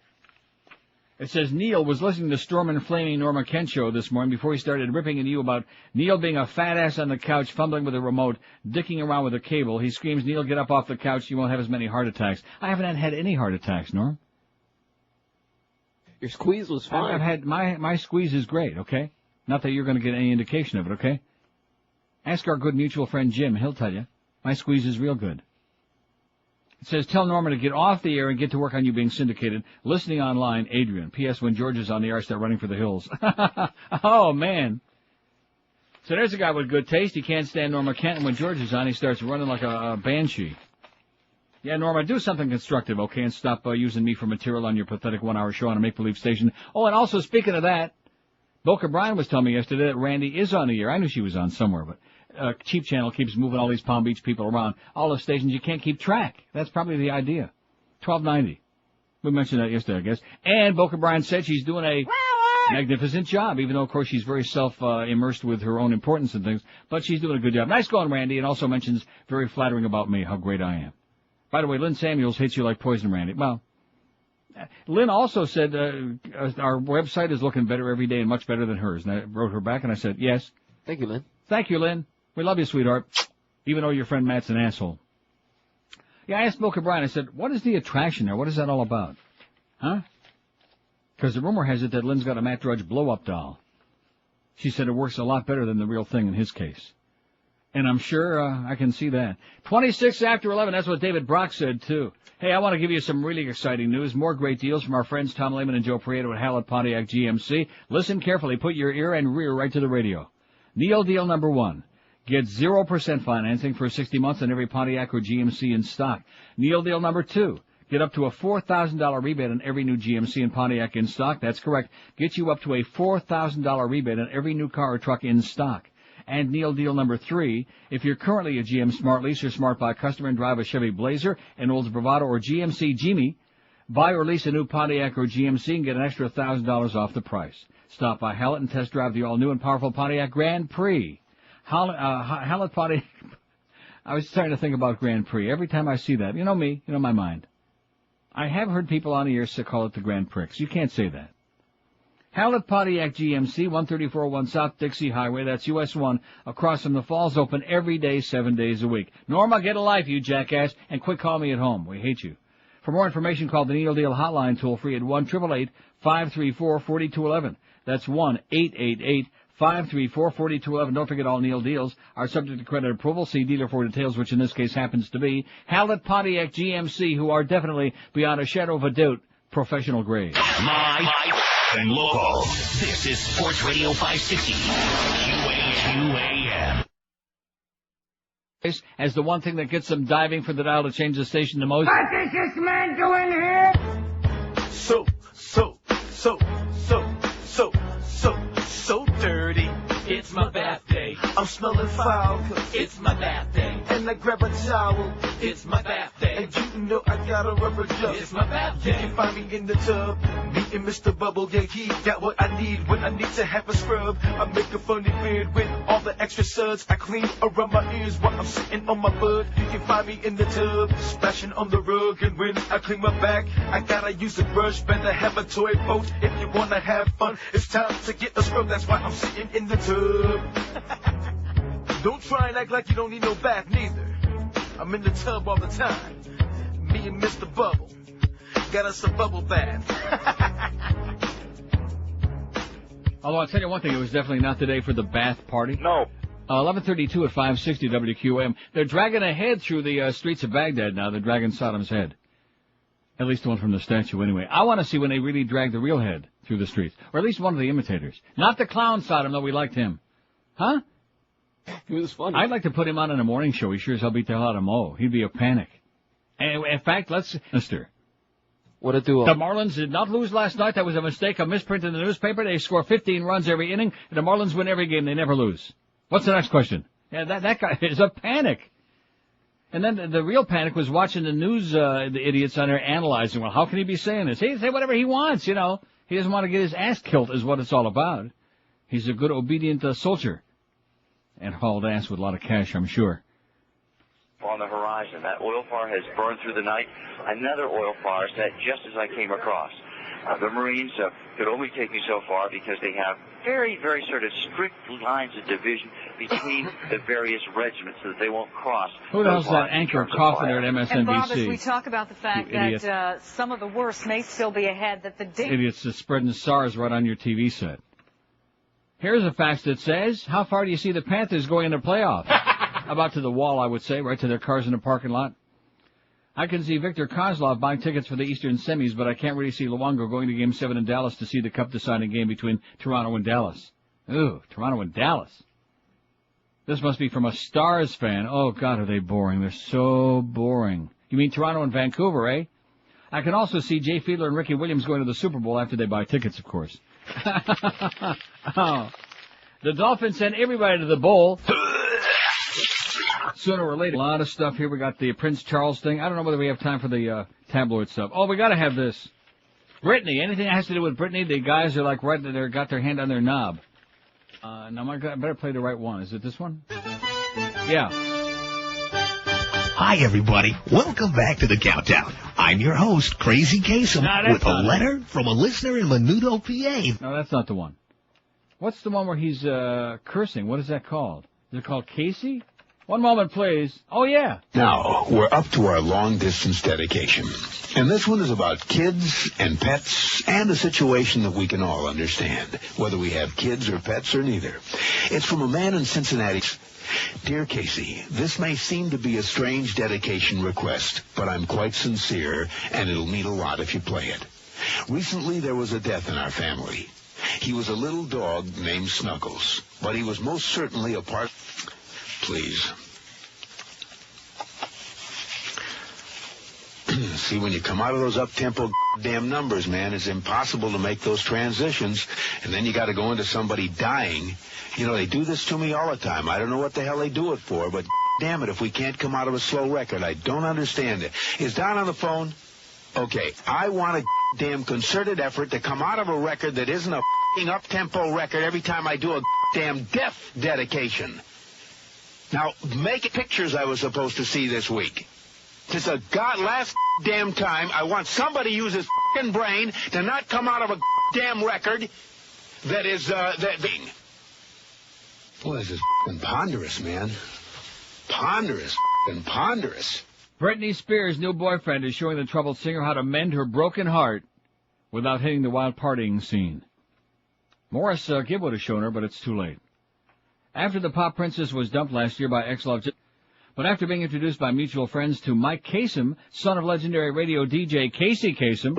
C: It says Neil was listening to Storm and Flaming Norma Kent show this morning before he started ripping into you about Neil being a fat ass on the couch, fumbling with a remote, dicking around with a cable. He screams, Neil, get up off the couch. You won't have as many heart attacks. I haven't had any heart attacks, Norm.
D: Your squeeze was fine.
C: I've had, my squeeze is great, okay? Not that you're going to get any indication of it, okay? Ask our good mutual friend Jim. He'll tell you. My squeeze is real good. It says, tell Norma to get off the air and get to work on you being syndicated. Listening online, Adrian. P.S. When George is on the air, I start running for the hills. Oh, man. So there's a guy with good taste. He can't stand Norma Kent, and when George is on, he starts running like a banshee. Yeah, Norma, do something constructive, okay, and stop using me for material on your pathetic one-hour show on a make-believe station. Oh, and also, speaking of that, Boca Brian was telling me yesterday that Randy is on the air. I knew she was on somewhere, but Cheap Channel keeps moving all these Palm Beach people around. All the stations, you can't keep track. That's probably the idea. 1290. We mentioned that yesterday, I guess. And Boca Brian said she's doing a magnificent job, even though, of course, she's very immersed with her own importance and things. But she's doing a good job. Nice going, Randy, and also mentions very flattering about me, how great I am. By the way, Lynn Samuels hates you like poison, Randy. Well, Lynn also said our website is looking better every day and much better than hers. And I wrote her back, and I said, yes.
D: Thank you, Lynn.
C: Thank you, Lynn. We love you, sweetheart, even though your friend Matt's an asshole. Yeah, I asked Boca Brian, I said, what is the attraction there? What is that all about? Huh? Because the rumor has it that Lynn's got a Matt Drudge blow-up doll. She said it works a lot better than the real thing in his case. And I'm sure I can see that. 26 after 11, that's what David Brock said, too. Hey, I want to give you some really exciting news. More great deals from our friends Tom Lehman and Joe Prieto at Hallett Pontiac GMC. Listen carefully. Put your ear and rear right to the radio. Neil deal number 1. Get 0% financing for 60 months on every Pontiac or GMC in stock. Neil deal number 2. Get up to a $4,000 rebate on every new GMC and Pontiac in stock. That's correct. Get you up to a $4,000 rebate on every new car or truck in stock. And Neil deal number 3, if you're currently a GM Smart Lease or Smart Buy customer and drive a Chevy Blazer, an Olds Bravado, or GMC Genie, buy or lease a new Pontiac or GMC and get an extra $1,000 off the price. Stop by Hallett and test drive the all-new and powerful Pontiac Grand Prix. Hallett Pontiac. I was starting to think about Grand Prix. Every time I see that, you know me, you know my mind. I have heard people on the air call it the Grand Prix. You can't say that. Hallett Pontiac GMC, 13401 South Dixie Highway, that's US 1, across from the Falls, open every day, 7 days a week. Norma, get a life, you jackass, and quit calling me at home. We hate you. For more information, call the Neil Deal hotline toll-free at 1-888-534-4211. That's 1-888-534-4211. Don't forget all Neil deals are subject to credit approval. See dealer for details, which in this case happens to be Hallett Pontiac GMC, who are definitely, beyond a shadow of a doubt, professional grade.
I: Live and local. This is Sports Radio 560. QAQAM.
C: As the one thing that gets them diving for the dial to change the station the most.
G: What is this man doing here?
J: So dirty. It's my bath day. I'm smelling foul 'cause it's my bath day. And I grab a towel. It's my bath day. And you know I got a rubber duck. It's my bath day. You can find me in the tub. Me and Mr. Bubble, yeah, he got what I need when I need to have a scrub. I make a funny beard with all the extra suds. I clean around my ears while I'm sitting on my butt. You can find me in the tub, splashing on the rug. And when I clean my back, I gotta use a brush. Better have a toy boat if you wanna have fun. It's time to get a scrub, that's why I'm sitting in the tub. Don't try and act like you don't need no bath neither. I'm in the tub all the time. Me and Mr. Bubble got us a bubble bath.
C: Although I'll tell you one thing, it was definitely not the day for the bath party.
P: No.
C: 11:32 at 560 WQAM. They're dragging a head through the streets of Baghdad now. They're dragging Saddam's head. At least the one from the statue anyway. I want to see when they really drag the real head through the streets. Or at least one of the imitators. Not the clown Saddam, though we liked him. Huh?
D: He was funny.
C: I'd like to put him on in a morning show. He sure as hell beat the hell out of Mo. He'd be a panic. And in fact, Mister.
D: What a duo.
C: The Marlins did not lose last night. That was a mistake, a misprint in the newspaper. They score 15 runs every inning, and the Marlins win every game. They never lose. What's the next question? Yeah, that guy is a panic. And then the real panic was watching the news, the idiots on there analyzing, well, how can he be saying this? He can say whatever he wants, you know. He doesn't want to get his ass killed is what it's all about. He's a good, obedient soldier. And hauled ass with a lot of cash, I'm sure.
M: On the horizon, that oil fire has burned through the night. Another oil fire set just as I came across. The Marines could only take me so far because they have very, very sort of strict lines of division between the various regiments so that they won't cross.
C: Who the hell's that anchor coughing there at MSNBC?
F: And Bob, as we talk about the fact that some of the worst may still be ahead, that the
C: idiots are spreading SARS right on your TV set. Here's a fax that says, how far do you see the Panthers going into playoffs? About to the wall, I would say, right to their cars in the parking lot. I can see Victor Kozlov buying tickets for the Eastern semis, but I can't really see Luongo going to Game 7 in Dallas to see the cup-deciding game between Toronto and Dallas. Ooh, Toronto and Dallas. This must be from a Stars fan. Oh, God, are they boring. They're so boring. You mean Toronto and Vancouver, eh? I can also see Jay Fiedler and Ricky Williams going to the Super Bowl after they buy tickets, of course. Oh. The Dolphins sent everybody to the bowl. Sooner or later. A lot of stuff here. We got the Prince Charles thing. I don't know whether we have time for the tabloid stuff. Oh, we got to have this. Britney. Anything that has to do with Britney, the guys are like right there, got their hand on their knob. Now, I better play the right one. Is it this one? Yeah.
I: Hi, everybody. Welcome back to the Countdown. I'm your host, Crazy Kasem, with a letter from a listener in Menudo, PA.
C: No, that's not the one. What's the one where he's cursing? What is that called? Is it called Casey? One moment, please. Oh, yeah.
N: Now, we're up to our long-distance dedication. And this one is about kids and pets and a situation that we can all understand, whether we have kids or pets or neither. It's from a man in Cincinnati. Dear Casey, this may seem to be a strange dedication request, but I'm quite sincere, and it'll mean a lot if you play it. Recently, there was a death in our family. He was a little dog named Snuggles, but he was most certainly a part... Please. See, when you come out of those up-tempo damn numbers, man, it's impossible to make those transitions, and then you got to go into somebody dying. You know, they do this to me all the time. I don't know what the hell they do it for, but damn it, if we can't come out of a slow record, I don't understand it. Is Don on the phone? Okay, I want a damn concerted effort to come out of a record that isn't a up-tempo record every time I do a damn death dedication. Now, make pictures I was supposed to see this week. Just a last damn time, I want somebody to use his f***ing brain to not come out of a damn record that is, that being. Boy, this is f***ing ponderous, man. Ponderous, f***ing ponderous.
C: Britney Spears' new boyfriend is showing the troubled singer how to mend her broken heart without hitting the wild partying scene. Morris Gibb would have shown her, but it's too late. After the pop princess was dumped last year by ex-love, but after being introduced by mutual friends to Mike Kasem, son of legendary radio DJ Casey Kasem,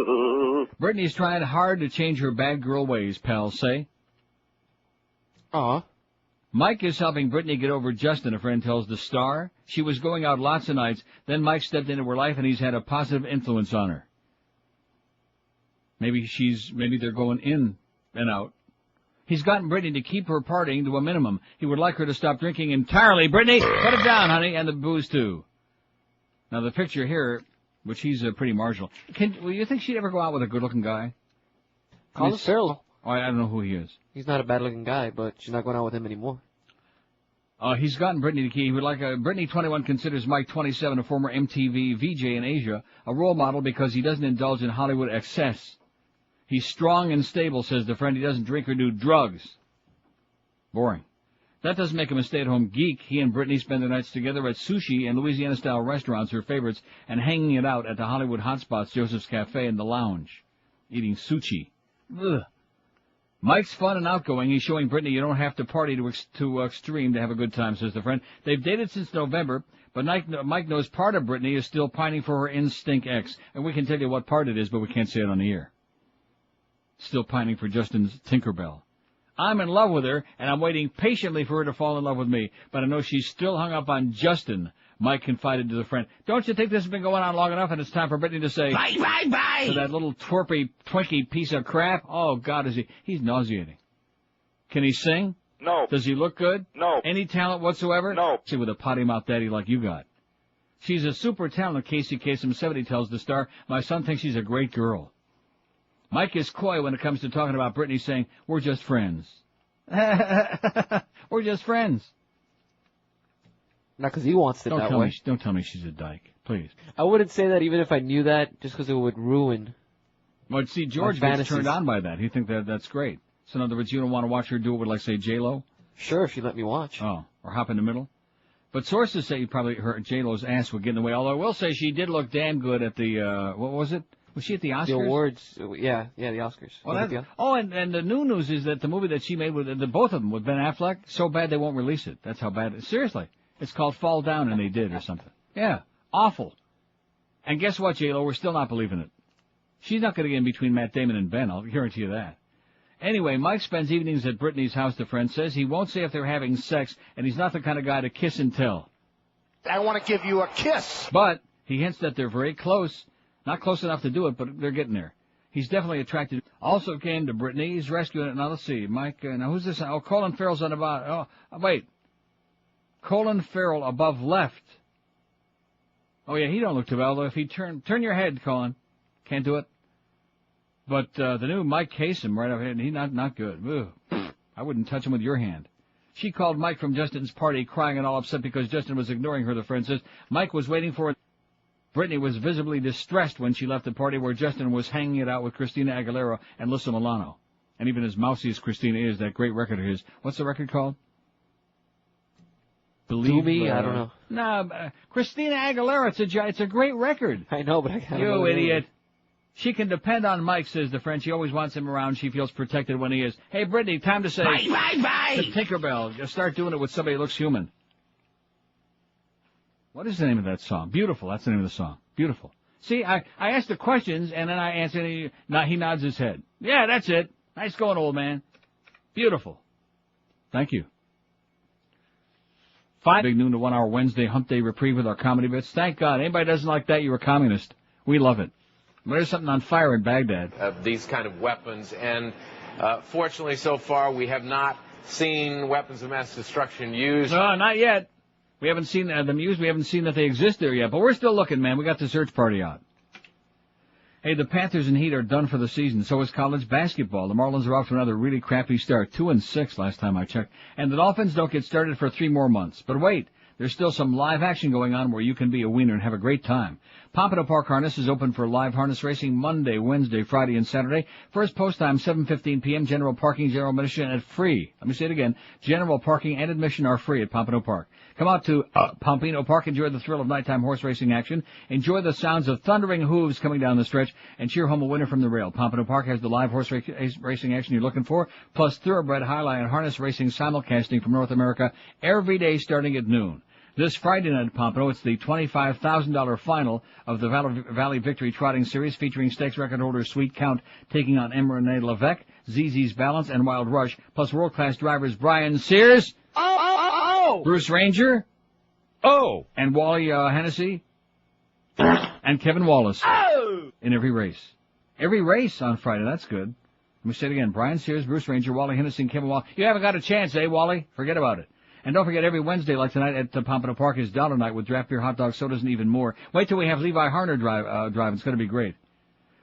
C: Britney's trying hard to change her bad girl ways, pals say. Mike is helping Britney get over Justin, a friend tells the Star. She was going out lots of nights, then Mike stepped into her life and he's had a positive influence on her. Maybe they're going in and out. He's gotten Britney to keep her partying to a minimum. He would like her to stop drinking entirely. Britney, put it down, honey, and the booze, too. Now, the picture here, which he's pretty marginal. Will you think she'd ever go out with a good-looking guy?
D: Colin Farrell.
C: Oh, I don't know who he is.
D: He's not a bad-looking guy, but she's not going out with him anymore.
C: He's gotten Britney to keep. He would like Britney 21 considers Mike 27, a former MTV VJ in Asia, a role model because he doesn't indulge in Hollywood excess. He's strong and stable, says the friend. He doesn't drink or do drugs. Boring. That doesn't make him a stay-at-home geek. He and Britney spend their nights together at sushi and Louisiana-style restaurants, her favorites, and hanging it out at the Hollywood hotspots, Joseph's Cafe and the Lounge, eating sushi. Ugh. Mike's fun and outgoing. He's showing Britney you don't have to party to extreme to have a good time, says the friend. They've dated since November, but Mike knows part of Britney is still pining for her in-stink ex, and we can tell you what part it is, but we can't say it on the air. Still pining for Justin's Tinkerbell. I'm in love with her, and I'm waiting patiently for her to fall in love with me, but I know she's still hung up on Justin, Mike confided to the friend. Don't you think this has been going on long enough, and it's time for Britney to say, bye, bye, bye, to that little twerpy, twinky piece of crap? Oh, God, he's nauseating. Can he sing?
P: No.
C: Does he look good?
P: No.
C: Any talent whatsoever?
P: No.
C: See, with a potty mouth daddy like you got. She's a super talented Casey Kasem 70, tells the Star. My son thinks she's a great girl. Mike is coy when it comes to talking about Britney, saying, we're just friends. We're just friends.
D: Not because he wants it that way.
C: Don't tell me she's a dyke, please.
D: I wouldn't say that even if I knew that, just because it would ruin.
C: Well, see, George gets turned on by that. He thinks that's great. So in other words, you don't want to watch her do it with, like, say, J-Lo?
D: Sure, if you let me watch.
C: Oh, or hop in the middle. But sources say probably her J-Lo's ass would get in the way, although I will say she did look damn good at the, what was it? Was she at the Oscars?
D: The awards, yeah, the Oscars.
C: Well, and the new news is that the movie that she made with both of them with Ben Affleck, so bad they won't release it. That's how bad it is. Seriously. It's called Fall Down, and they did, or something. Yeah. Awful. And guess what, J-Lo? We're still not believing it. She's not going to get in between Matt Damon and Ben. I'll guarantee you that. Anyway, Mike spends evenings at Brittany's house, the friend says. He won't say if they're having sex, and he's not the kind of guy to kiss and tell.
A: I want to give you a kiss.
C: But he hints that they're very close. Not close enough to do it, but they're getting there. He's definitely attracted. Also came to Brittany. He's rescuing it. Now, let's see. Mike, now who's this? Oh, Colin Farrell's on about. Oh, wait. Colin Farrell above left. Oh, yeah, he don't look too bad. Although if he turn your head, Colin. Can't do it. But the new Mike Kasem right over here, he's not good. Ugh. I wouldn't touch him with your hand. She called Mike from Justin's party, crying and all upset because Justin was ignoring her, the friend says. Mike was waiting for it. Brittany was visibly distressed when she left the party where Justin was hanging it out with Christina Aguilera and Alyssa Milano. And even as mousy as Christina is, that great record of his. What's the record called? Believe Me?
D: I don't know.
C: No, Christina Aguilera, it's a great record.
D: I know, but I can't.
C: You idiot. She can depend on Mike, says the friend. She always wants him around. She feels protected when he is. Hey, Brittany, time to say...
A: Bye.
C: To Tinkerbell. Just start doing it with somebody who looks human. What is the name of that song? Beautiful. That's the name of the song. Beautiful. See, I asked the questions, and then I answer, and he nods his head. Yeah, that's it. Nice going, old man. Beautiful. Thank you. 5 big noon to 1 hour Wednesday hump day reprieve with our comedy bits. Thank God. Anybody doesn't like that, you're a communist. We love it. There's something on fire in Baghdad.
B: These kind of weapons, and fortunately so far we have not seen weapons of mass destruction used.
C: No, not yet. We haven't seen them used. We haven't seen that they exist there yet. But we're still looking, man. We got the search party out. Hey, the Panthers and Heat are done for the season. So is college basketball. The Marlins are off to another really crappy start. 2-6 last time I checked. And the Dolphins don't get started for 3 more months. But wait, there's still some live action going on where you can be a wiener and have a great time. Pompano Park Harness is open for live harness racing Monday, Wednesday, Friday, and Saturday. First post time, 7:15 p.m. General parking, general admission, and free. Let me say it again. General parking and admission are free at Pompano Park. Come out to Pompano Park, enjoy the thrill of nighttime horse racing action, enjoy the sounds of thundering hooves coming down the stretch, and cheer home a winner from the rail. Pompano Park has the live horse racing action you're looking for, plus thoroughbred highline harness racing simulcasting from North America every day starting at noon. This Friday night at Pompano, it's the $25,000 final of the Valley Victory Trotting Series featuring stakes record holder Sweet Count taking on Emerine Levesque, ZZ's Balance, and Wild Rush, plus world-class drivers Brian Sears, Bruce Ranger, and Wally Hennessy, and Kevin Wallace in every race. Every race on Friday, that's good. Let me say it again. Brian Sears, Bruce Ranger, Wally Hennessy, and Kevin Wallace. You haven't got a chance, eh, Wally? Forget about it. And don't forget, every Wednesday, like tonight at Pompano Park, is dollar night with draft beer, hot dogs, sodas, and even more. Wait till we have Levi Harner drive. It's going to be great.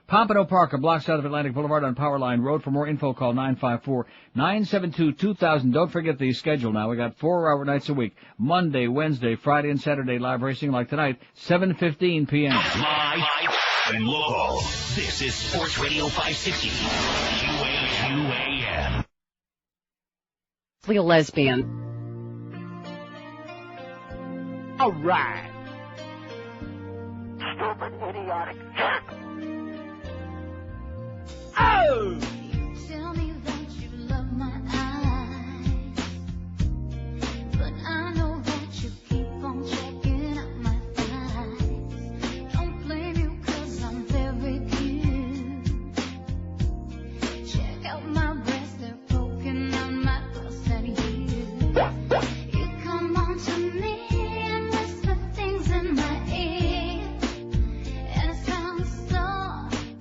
C: Pompano Park, a block south of Atlantic Boulevard on Powerline Road. For more info, call 954-972-2000. Don't forget the schedule now. We got 4-hour nights a week. Monday, Wednesday, Friday, and Saturday live racing like tonight, 7:15 p.m.
I: Live and local. This is Sports Radio 560. QAM.
O: A lesbian.
H: All right. Stupid, idiotic jerk. Oh!
U: Tell me that you love my eyes, but I know that you keep on checking out my thighs. Don't blame you 'cause I'm very cute. Check out my breasts, they're poking out my bust at you. You come on to me and whisper things in my ear, and it sounds so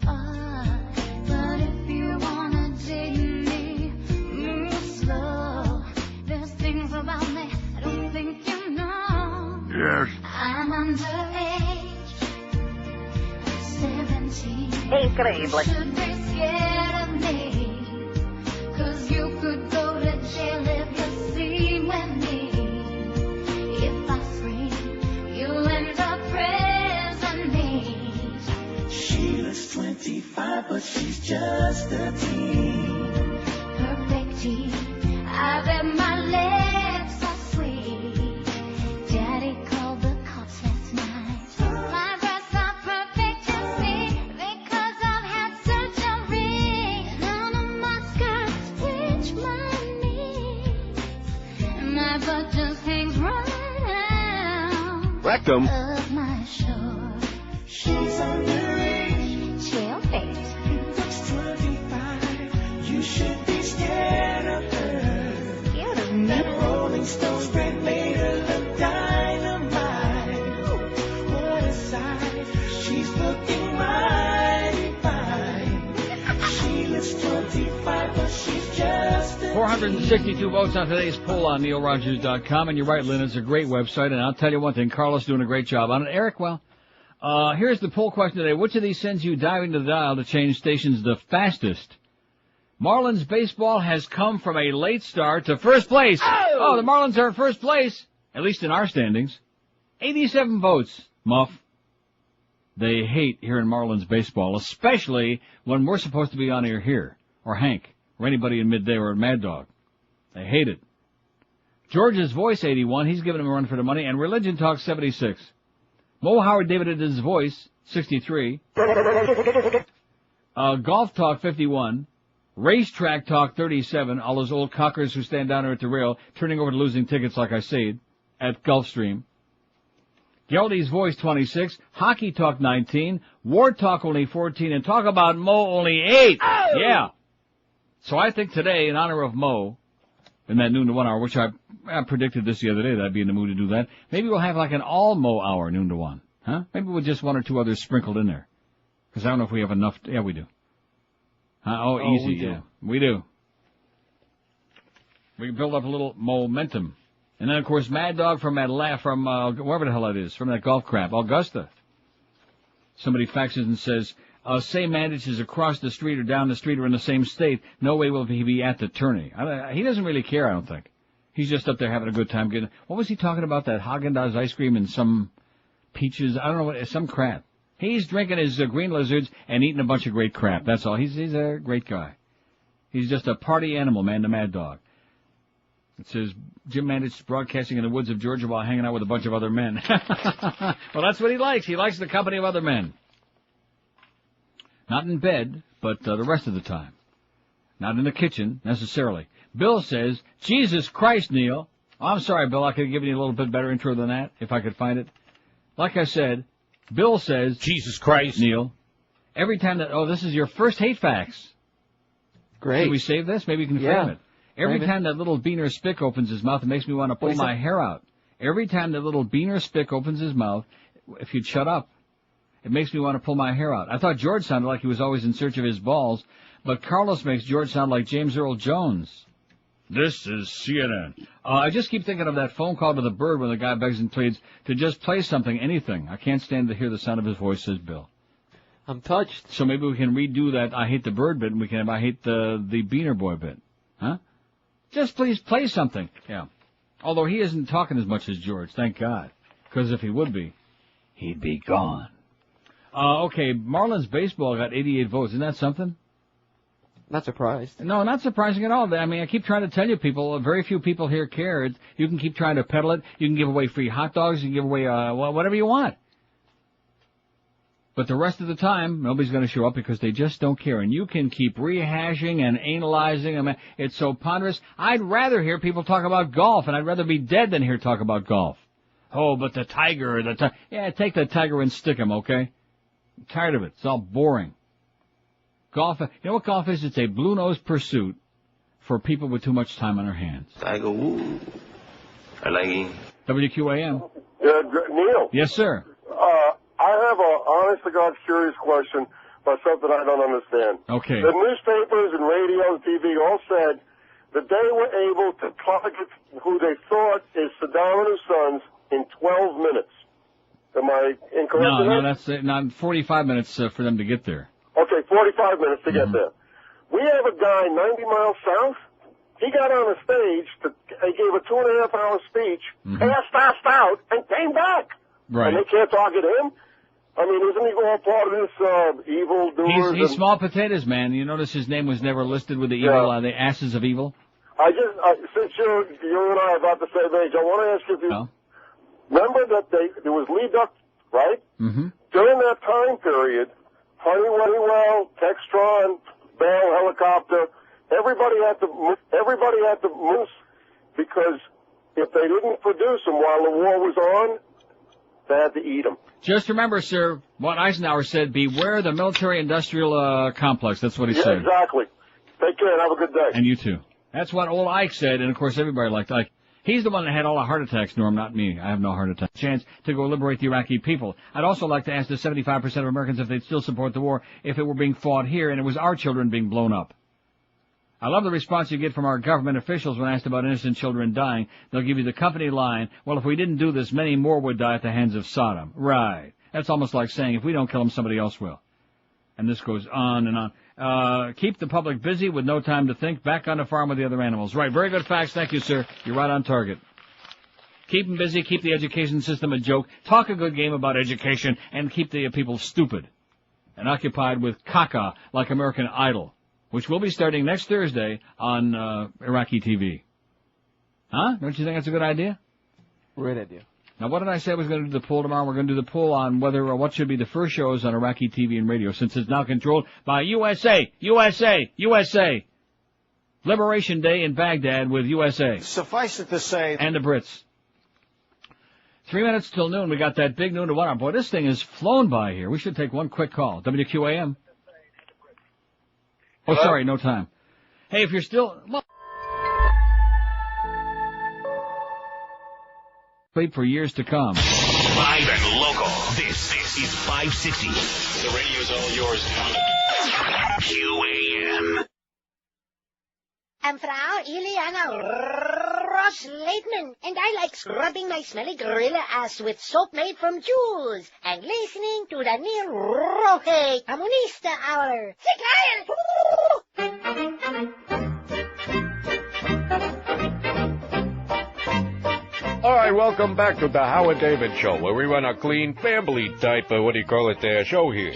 U: odd. But if you wanna dig me, move slow. There's things about me I don't think you know.
H: Yes.
U: I'm underage, 17.
O: Increíble.
U: Should be scared of me, 'cause you could go to jail if you sleep with me. If I scream, you'll end up prison meat.
J: She looks 25, but she's just 13.
U: Perfect teeth, I bet my lips are sweet. Daddy called the cops last night. My breasts are perfect to see because I've had surgery. None of my skirts reach my knees. My butt just hangs right out
H: Rectum.
U: of my short
J: she's underage.
U: Chill, face.
J: Looks 25. You should be scared of her.
U: Scared of me?
J: That Rolling Stone spread made her look dynamite. What a sight. She's looking mighty fine. She looks 25, but she's just a
C: 462 votes on today's poll on neilrogers.com. And you're right, Lynn, it's a great website. And I'll tell you one thing, Carlos doing a great job on it. Eric, well, here's the poll question today. Which of these sends you diving to the dial to change stations the fastest? Marlins baseball has come from a late start to first place. Oh, the Marlins are in first place, at least in our standings. 87 votes, Muff. They hate hearing Marlins baseball, especially when we're supposed to be on air here, or Hank, or anybody in Midday or Mad Dog. They hate it. George's Voice, 81. He's giving him a run for the money. And Religion Talk, 76. Mo Howard David at his voice, 63. Golf Talk, 51. Racetrack Talk, 37. All those old cockers who stand down there at the rail, turning over to losing tickets like I said, at Gulfstream. Geldy's Voice, 26. Hockey Talk, 19. War Talk, only 14. And Talk About Mo, only 8. Yeah. So I think today, in honor of Mo, in that noon to 1 hour, which I predicted this the other day that I'd be in the mood to do that, maybe we'll have like an all-Mo hour, noon to 1. Huh? Maybe with just one or two others sprinkled in there. Because I don't know if we have enough. Yeah, we do. Easy, yeah. We do. We can build up a little momentum. And then, of course, Mad Dog from wherever the hell that is, from that golf crap, Augusta. Somebody faxes and says, say Mandich is across the street or down the street or in the same state, no way will he be at the tourney. He doesn't really care, I don't think. He's just up there having a good time. What was he talking about, that Haagen-Dazs ice cream and some peaches? I don't know what, some crap. He's drinking his green lizards and eating a bunch of great crap. That's all. He's a great guy. He's just a party animal, man, the Mad Dog. It says, Jim Mandich is broadcasting in the woods of Georgia while hanging out with a bunch of other men. Well, that's what he likes. He likes the company of other men. Not in bed, but the rest of the time. Not in the kitchen, necessarily. Bill says, Jesus Christ, Neil. Oh, I'm sorry, Bill. I could have given you a little bit better intro than that, if I could find it. Like I said, Bill says, Jesus Christ, Neil. Every time that, this is your first hate fax.
D: Great.
C: Should we save this? Maybe you can frame it. Every time that little beaner spick opens his mouth, it makes me want to pull my hair out. Every time that little beaner spick opens his mouth, if you'd shut up, it makes me want to pull my hair out. I thought George sounded like he was always in search of his balls, but Carlos makes George sound like James Earl Jones. This is CNN. I just keep thinking of that phone call to the Bird when the guy begs and pleads to just play something, anything. I can't stand to hear the sound of his voice, says Bill.
D: I'm touched.
C: So maybe we can redo that I Hate the Bird bit, and we can have I Hate the Beaner Boy bit. Huh? Just please play something. Yeah. Although he isn't talking as much as George, thank God. Because if he would be, he'd be gone. Okay, Marlins baseball got 88 votes. Isn't that something?
D: Not surprised.
C: No, not surprising at all. I mean, I keep trying to tell you people, very few people here care. You can keep trying to peddle it. You can give away free hot dogs. You can give away whatever you want. But the rest of the time, nobody's going to show up because they just don't care. And you can keep rehashing and analyzing. I mean, it's so ponderous. I'd rather hear people talk about golf, and I'd rather be dead than hear talk about golf. Oh, but the tiger, yeah, take the tiger and stick him, okay? I'm tired of it. It's all boring. Golf, you know what golf is? It's a blue-nosed pursuit for people with too much time on their hands.
Q: Tiger Woods. I like him.
C: WQAM.
S: Yeah, Neil.
C: Yes, sir.
S: I have a honest-to-God curious question about something I don't understand.
C: Okay.
S: The newspapers and radio and TV all said that they were able to target who they thought is Saddam and his sons in 12 minutes. Am I incorrect?
C: No, that's not 45 minutes for them to get there.
S: Okay, 45 minutes to get there. We have a guy 90 miles south. He got on a stage, he gave a 2.5-hour speech, passed out, and came back.
C: Right.
S: And they can't target him? I mean, isn't he all part of this evil doers?
C: He's small potatoes, man. You notice his name was never listed with the evil, the asses of evil?
S: Since you and I are about the same age, I want to ask you if you remember that there was Lee Duck, right? Mm-hmm. During that time period, Honeywell, Textron, Bell, Helicopter, everybody had to move because if they didn't produce them while the war was on, they had to eat them.
C: Just remember, sir, what Eisenhower said, beware the military-industrial complex. That's what he said.
S: Exactly. Take care and have a good day.
C: And you too. That's what old Ike said, and of course everybody liked Ike. He's the one that had all the heart attacks, Norm, not me. I have no heart attack. Chance to go liberate the Iraqi people. I'd also like to ask the 75% of Americans if they'd still support the war if it were being fought here and it was our children being blown up. I love the response you get from our government officials when asked about innocent children dying. They'll give you the company line, well, if we didn't do this, many more would die at the hands of Saddam. Right. That's almost like saying, if we don't kill them, somebody else will. And this goes on and on. Keep the public busy with no time to think. Back on the farm with the other animals. Right. Very good facts. Thank you, sir. You're right on target. Keep them busy. Keep the education system a joke. Talk a good game about education and keep the people stupid and occupied with caca like American Idol, which will be starting next Thursday on Iraqi TV. Huh? Don't you think that's a good idea?
D: Great idea.
C: Now, what did I say I was going to do the poll tomorrow? We're going to do the poll on whether or what should be the first shows on Iraqi TV and radio, since it's now controlled by USA, USA, USA. Liberation Day in Baghdad with USA.
A: Suffice it to say...
C: And the Brits. 3 minutes till noon. We got that big noon to 1 hour. Boy, this thing has flown by here. We should take one quick call. WQAM. Oh, sorry, no time. Hey, if you're still... Well, wait for years to come.
I: Live and local. This is 560.
R: The radio's all yours now.
I: QAM.
E: I'm Frau Ileana Ross-Leitman, and I like scrubbing my smelly gorilla ass with soap made from jewels and listening to the Neil Roque Comunista Hour.
V: All right, welcome back to the Howard David Show, where we run a clean family type of, show here.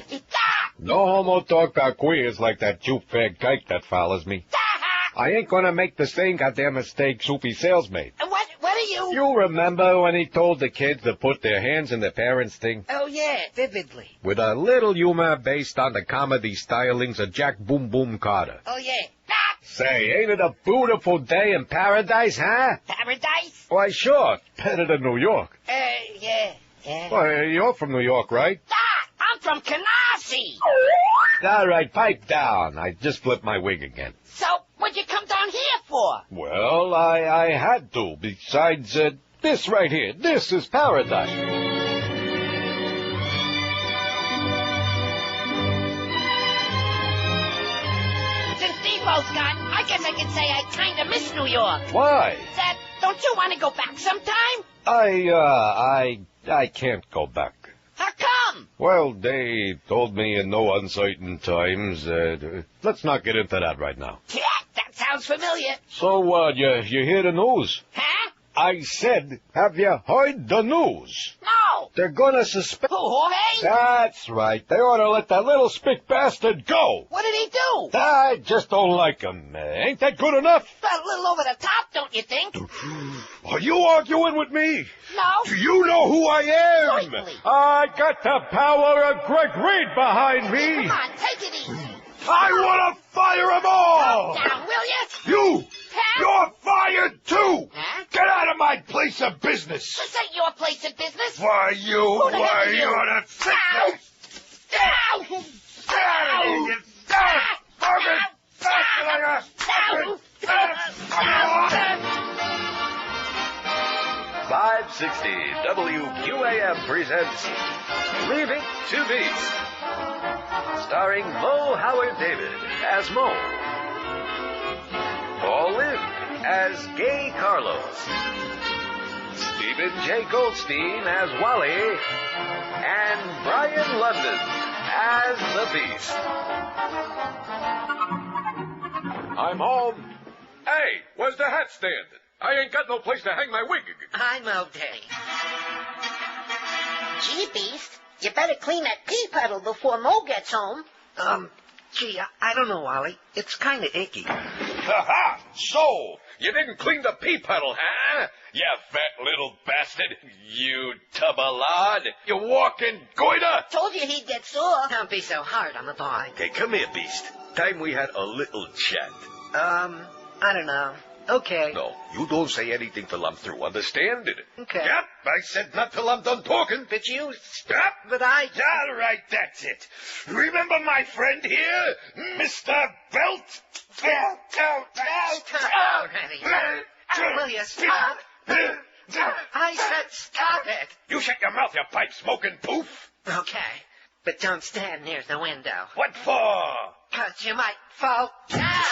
V: No homo toca queers like that Jew fag kike that follows me. I ain't gonna make the same goddamn mistake Soupy Sales made.
E: What are you?
V: You remember when he told the kids to put their hands in their parents' thing?
E: Oh, yeah, vividly.
V: With a little humor based on the comedy stylings of Jack Boom Boom Carter.
E: Oh, yeah.
V: Say, ain't it a beautiful day in paradise, huh?
E: Paradise?
V: Why, sure. Better than New York.
E: Yeah.
V: Well, you're from New York, right?
E: I'm from Canarsie.
V: All right, pipe down. I just flipped my wig again.
E: So, what'd you come down here for?
V: Well, I had to. Besides, this right here. This is paradise.
E: Since Devo's gone, I guess I can say I kinda miss New York.
V: Why?
E: Don't you want to go back sometime?
V: I can't go back.
E: How come?
V: Well, they told me in no uncertain times. Let's not get into that right now.
E: Yeah, that sounds familiar.
V: So, you hear the news?
E: Huh?
V: I said, have you heard the news?
E: No.
V: They're gonna suspend...
E: Who, Jorge?
V: That's right. They ought to let that little spick bastard go.
E: What did he do?
V: I just don't like him. Ain't that good enough?
E: A little over the top, don't you think?
V: Are you arguing with me?
E: No.
V: Do you know who I am?
E: Certainly.
V: I got the power of Greg Reed behind me.
E: Come on, take it easy.
V: I want to fire them all.
E: Calm down, will you?
V: You!
E: Huh?
V: You're fired too!
E: Huh?
V: Get out of my place of business!
E: This ain't your place of business.
V: Why,
E: Who the hell are you?
V: you're the sickness!
E: Ow! Ow! Ow!
W: 560 WQAM presents Leaving Two Beats, starring Mo Howard David as Mo, Paul Lynn as Gay Carlos, Stephen J. Goldstein as Wally, and Brian London as the Beast.
V: I'm home. Hey, where's the hat stand? I ain't got no place to hang my wig.
E: I'm okay. Gee, Beast, you better clean that pea puddle before Mo gets home.
K: Gee, I don't know, Wally. It's kind of icky.
V: Ha-ha! So, you didn't clean the pea puddle, huh? You fat little bastard. You tub of lard. You walking goiter.
E: Told you he'd get sore.
K: Don't be so hard on the boy.
W: Okay, come here, Beast. Time we had a little chat.
K: I don't know.
E: Okay.
V: No, you don't say anything till I'm through. Understand it?
E: Okay.
V: Yep, I said not till I'm done talking.
E: But you...
V: Stop.
E: But I...
V: All right, that's it. Remember my friend here, Mr. Belt?
E: Stop already. Will you stop? I said stop it.
V: You shut your mouth, you pipe-smoking poof.
E: Okay. But don't stand near the window.
V: What for?
E: 'Cause you might fall down.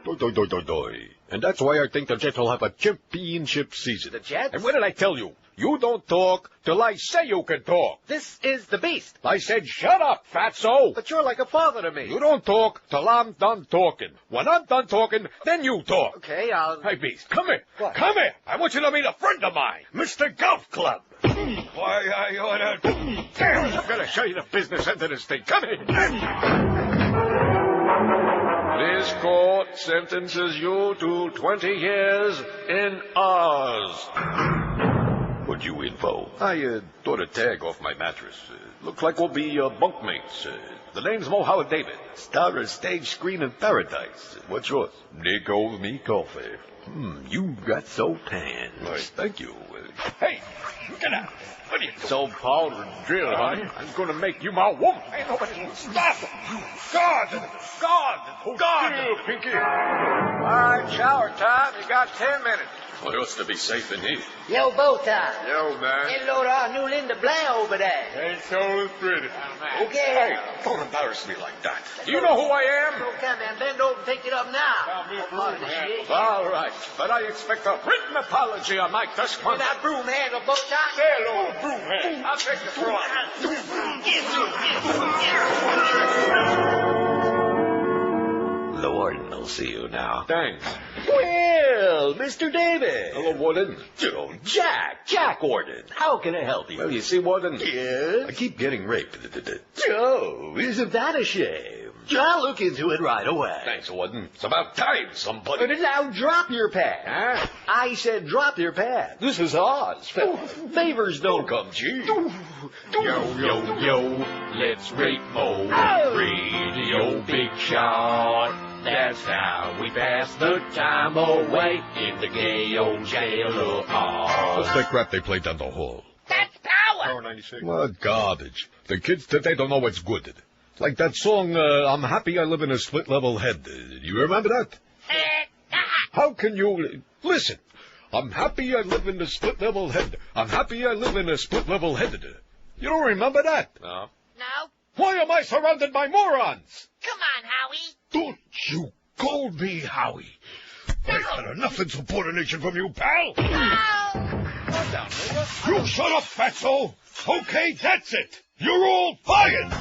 V: Doi. And that's why I think the Jets will have a championship season.
E: The Jets?
V: And what did I tell you? You don't talk till I say you can talk.
E: This is the beast.
V: I said shut up, fatso.
E: But you're like a father to me.
V: You don't talk till I'm done talking. When I'm done talking, then you talk.
E: Okay, I'll...
V: Hey, Beast, come here.
E: What?
V: Come here. I want you to meet a friend of mine, Mr. Golf Club. Why, I oughta... Damn, I'm gonna show you the business end of this thing. Come here. This court sentences you to 20 years in Oz. What you in for? I tore a tag off my mattress. Looks like we'll be bunkmates. The name's Mohammed David. Star of stage screen in paradise. What's yours? Nick owes me coffee. You got so tan. Thank you. Hey, get out. What are you doing? So powder and drill, honey. I'm going to make you my woman. Ain't nobody going to stop it. God! Pinky. All right, shower time. You got 10 minutes. Well, it ought to be safe in here.
E: Yo, Bowtie.
V: Yo, man.
E: Hello to our new Linda Blair over there.
V: Ain't so pretty.
E: Okay.
V: Hey, don't embarrass me like that. Do you know who I am?
E: Okay, man, bend over and pick it up now.
V: All right, but I expect a written apology on my desk.
E: With that broom handle, Bowtie.
V: Hello, broom hand. I'll take the front. The warden will see you now. Thanks.
G: Well, Mr. David.
V: Hello, warden.
G: Oh, Jack Warden. How can I help you?
V: Well, you see, warden.
G: Yes?
V: I keep getting raped.
G: Oh, isn't that a shame? I'll look into it right away.
V: Thanks, warden. It's about time somebody...
G: Now drop your pad.
V: Huh?
G: I said drop your pad. This is Oz. Favors don't come cheap.
V: Yo, let's rape Mo. Radio Big Shot. That's how we pass the time away in the gay old jail of Oz. What's that crap they play down the hall?
E: That's power.
V: Power 96. What garbage. The kids today don't know what's good. Like that song, I'm happy I live in a split-level head. You remember that? How can you... Listen. I'm happy I live in a split-level head. I'm happy I live in a split-level head. You don't remember that?
E: No.
V: Why am I surrounded by morons?
E: Come on, Howie.
V: Don't you call me Howie. I've had enough insubordination from you, pal. You shut up, fatso. Okay, that's it. You're all fired.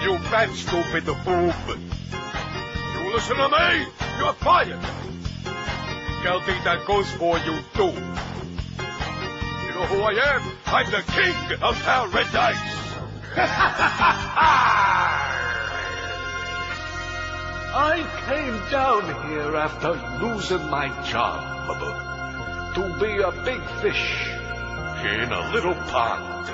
V: You fat, stupid boob. You listen to me. You're fired. Guilty that goes for you, too. You know who I am? I'm the king of paradise. I came down here after losing my job to be a big fish in a little pond.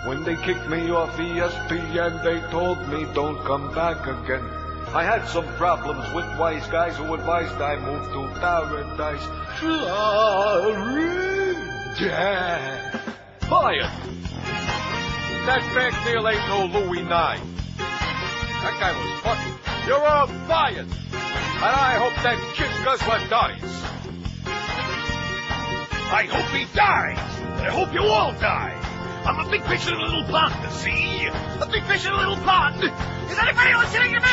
V: When they kicked me off ESPN, they told me don't come back again. I had some problems with wise guys who advised I move to paradise. Florida. Fired. That fake deal ain't no Louis IX. That guy was funny. You're all fired. And I hope that kid Guzzler dies. I hope he dies. I hope you all die. I'm a big fish in a little pond, see? A big fish in a little pond. Is anybody listening to me?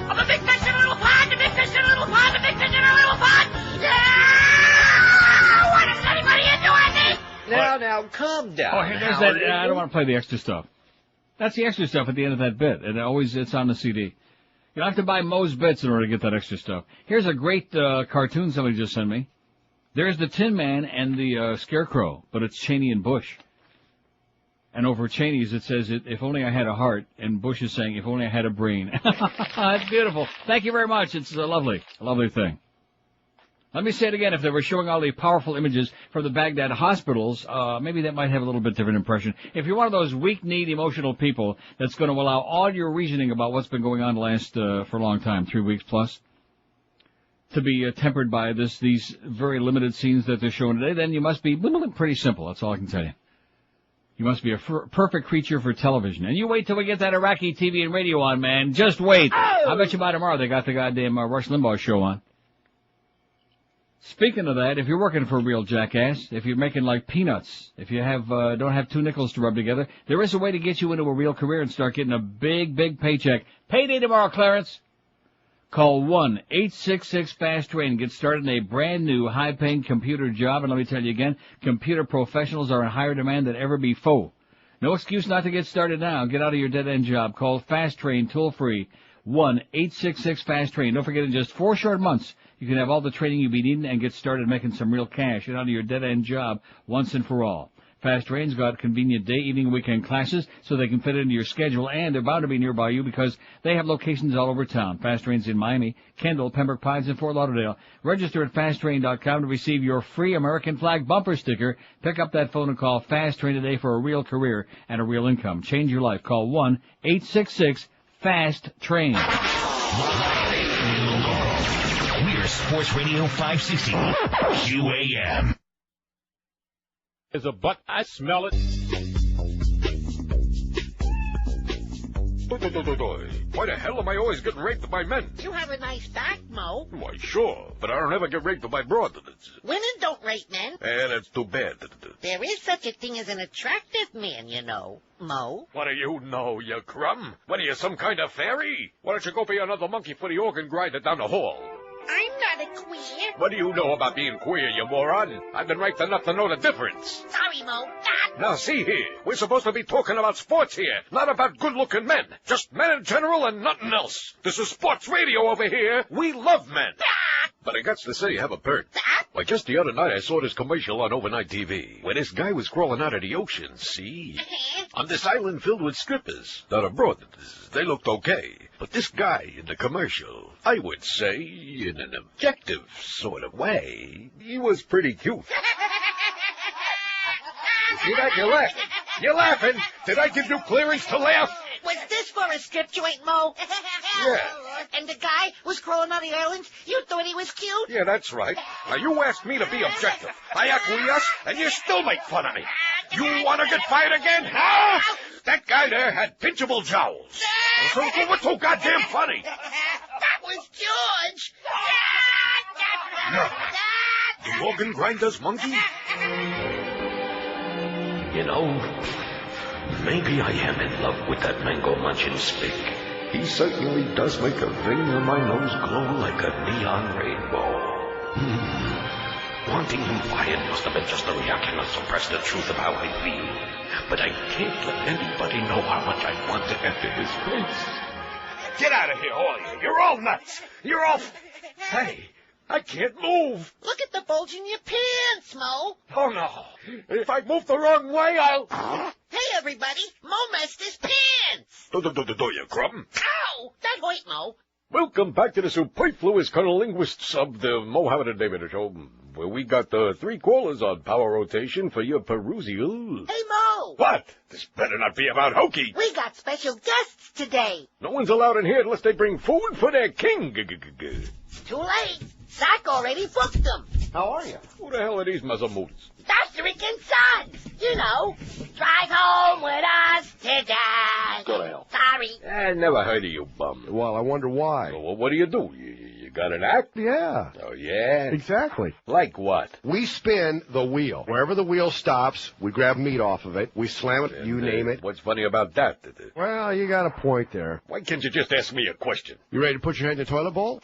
V: I'm a big fish in a little pond, a big fish in a little pond, a big fish in a little pond. Yeah! What is anybody into me?
G: Now, calm down.
C: Oh, hey, there's that. I don't want to play the extra stuff. That's the extra stuff at the end of that bit. And it's on the CD. You don't have to buy Moe's Bits in order to get that extra stuff. Here's a great cartoon somebody just sent me. There's the Tin Man and the Scarecrow, but it's Cheney and Bush. And over Cheney's it says, if only I had a heart, and Bush is saying, if only I had a brain. It's beautiful. Thank you very much. It's a lovely thing. Let me say it again. If they were showing all the powerful images from the Baghdad hospitals, maybe that might have a little bit different impression. If you're one of those weak-kneed, emotional people that's going to allow all your reasoning about what's been going on the last for a long time, 3 weeks plus, to be tempered by these very limited scenes that they're showing today, then you must be pretty simple. That's all I can tell you. You must be a perfect creature for television. And you wait till we get that Iraqi TV and radio on, man. Just wait. I bet you by tomorrow they got the goddamn Rush Limbaugh show on. Speaking of that, if you're working for a real jackass, if you're making like peanuts, if you have don't have 2 nickels to rub together, there is a way to get you into a real career and start getting a big, big paycheck. Payday tomorrow, Clarence. Call 1-866-FAST-TRAIN. Get started in a brand new high-paying computer job. And let me tell you again, computer professionals are in higher demand than ever before. No excuse not to get started now. Get out of your dead-end job. Call Fast Train toll-free. 1-866-FAST-TRAIN. Don't forget, in just 4 short months, you can have all the training you be needing and get started making some real cash. Get out of your dead-end job once and for all. Fast Train's got convenient day, evening, and weekend classes so they can fit into your schedule, and they're bound to be nearby you because they have locations all over town. Fast Train's in Miami, Kendall, Pembroke Pines, and Fort Lauderdale. Register at fasttrain.com to receive your free American flag bumper sticker. Pick up that phone and call Fast Train today for a real career and a real income. Change your life. Call 1-866-FAST-TRAIN.
I: We're Sports Radio 560 QAM.
V: There's a butt. I smell it. Why the hell am I always getting raped by men?
E: You have a nice back, Mo.
V: Why, sure, but I don't ever get raped by broad.
E: Women don't rape men.
V: That's too bad.
E: There is such a thing as an attractive man, you know, Mo.
V: What do you know, you crumb? What are you, some kind of fairy? Why don't you go be another monkey for the organ grinder down the hall?
E: I'm not a queer.
V: What do you know about being queer, you moron? I've been raped enough to know the difference.
E: Sorry, Mo. God.
V: Now, see here. We're supposed to be talking about sports here, not about good-looking men. Just men in general and nothing else. This is sports radio over here. We love men. But I got to say, have a perk. Why, just the other night I saw this commercial on overnight TV where this guy was crawling out of the ocean, see? On this island filled with strippers. Now, abroad, they looked okay. But this guy in the commercial, I would say, in an objective sort of way, he was pretty cute. See that? You're laughing. You're laughing. Did I give you clearance to laugh?
E: Was this for a script joint, Mo?
V: Yeah.
E: And the guy was crawling on the island? You thought he was cute?
V: Yeah, that's right. Now, you asked me to be objective. I acquiesce, and you still make fun of me. You want to get fired again, huh? That guy there had pinchable jowls. So what's so goddamn funny?
E: That was George.
V: No. The organ grinder's monkey?
Q: You know, maybe I am in love with that mango-munching spick. He certainly does make a vein on my nose glow like a neon rainbow. Wanting him fired must have been just a reaction to suppress the truth of how I feel. But I can't let anybody know how much I want to enter his face.
V: Get out of here, all you. You're all nuts. You're all... Hey, I can't move.
E: Look at the bulge in your pants, Mo.
V: Oh, no. If I move the wrong way, I'll...
E: Hey, everybody. Mo messed his pants.
V: Do you crumb?
E: Ow! That hurt, Mo.
V: Welcome back to the superfluous linguists of the Mohammed and David Show, where we got 3 callers on power rotation for your perusal.
E: Hey, Mo.
V: What? This better not be about hokey.
E: We got special guests today.
V: No one's allowed in here unless they bring food for their king.
E: Too late. Zach already booked them.
V: How are you? Who the hell are these Mazamuts?
E: That's Rick and Sons. You know, drive home with us today.
V: Go to hell.
E: Sorry.
V: I never heard of you, bum.
L: Well, I wonder why.
V: Well, what do? You got an act?
L: Yeah.
V: Oh, yeah?
L: Exactly.
V: Like what?
L: We spin the wheel. Wherever the wheel stops, we grab meat off of it. We slam it, you name it.
V: What's funny about that?
L: Well, you got a point there.
V: Why can't you just ask me a question?
L: You ready to put your head in the toilet bowl?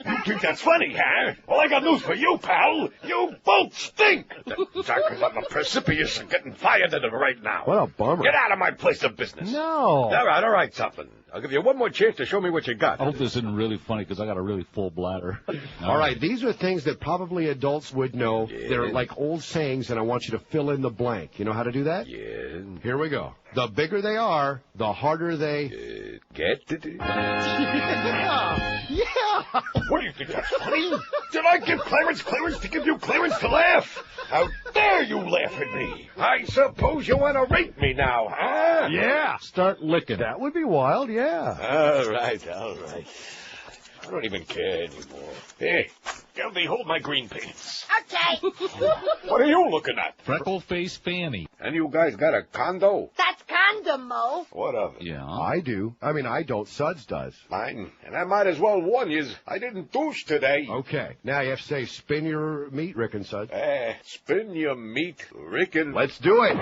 V: You think that's funny, huh? Well, I got news for you, pal. You both stink. Zach is on the precipice of getting fired right now.
L: What a bummer.
V: Get out of my place of business.
L: No.
V: All right, something. I'll give you one more chance to show me what you got.
M: I hope this isn't really funny because I got a really full bladder.
L: All right, these are things that probably adults would know.
V: Yeah.
L: They're like old sayings, and I want you to fill in the blank. You know how to do that?
V: Yeah.
L: Here we go. The bigger they are, the harder they...
V: Get it?
L: Yeah.
V: What do you think that's funny? Did I give Clarence clearance to give you clearance to laugh? How dare you laugh at me? I suppose you want to rape me now, huh?
M: Yeah. Start licking.
L: That would be wild, yeah.
V: All right. I don't even care anymore. Hey, Geldy, hold my green pants.
E: Okay.
V: What are you looking at?
M: Freckle-faced Fanny.
V: And you guys got a condo?
E: That's condom, Mo.
V: What of it?
M: Yeah.
L: I do. I mean, I don't. Suds does.
V: Fine. And I might as well warn you, I didn't douche today.
L: Okay. Now you have to say, spin your meat, Rick and Suds.
V: Spin your meat, Rick and...
L: Let's do it.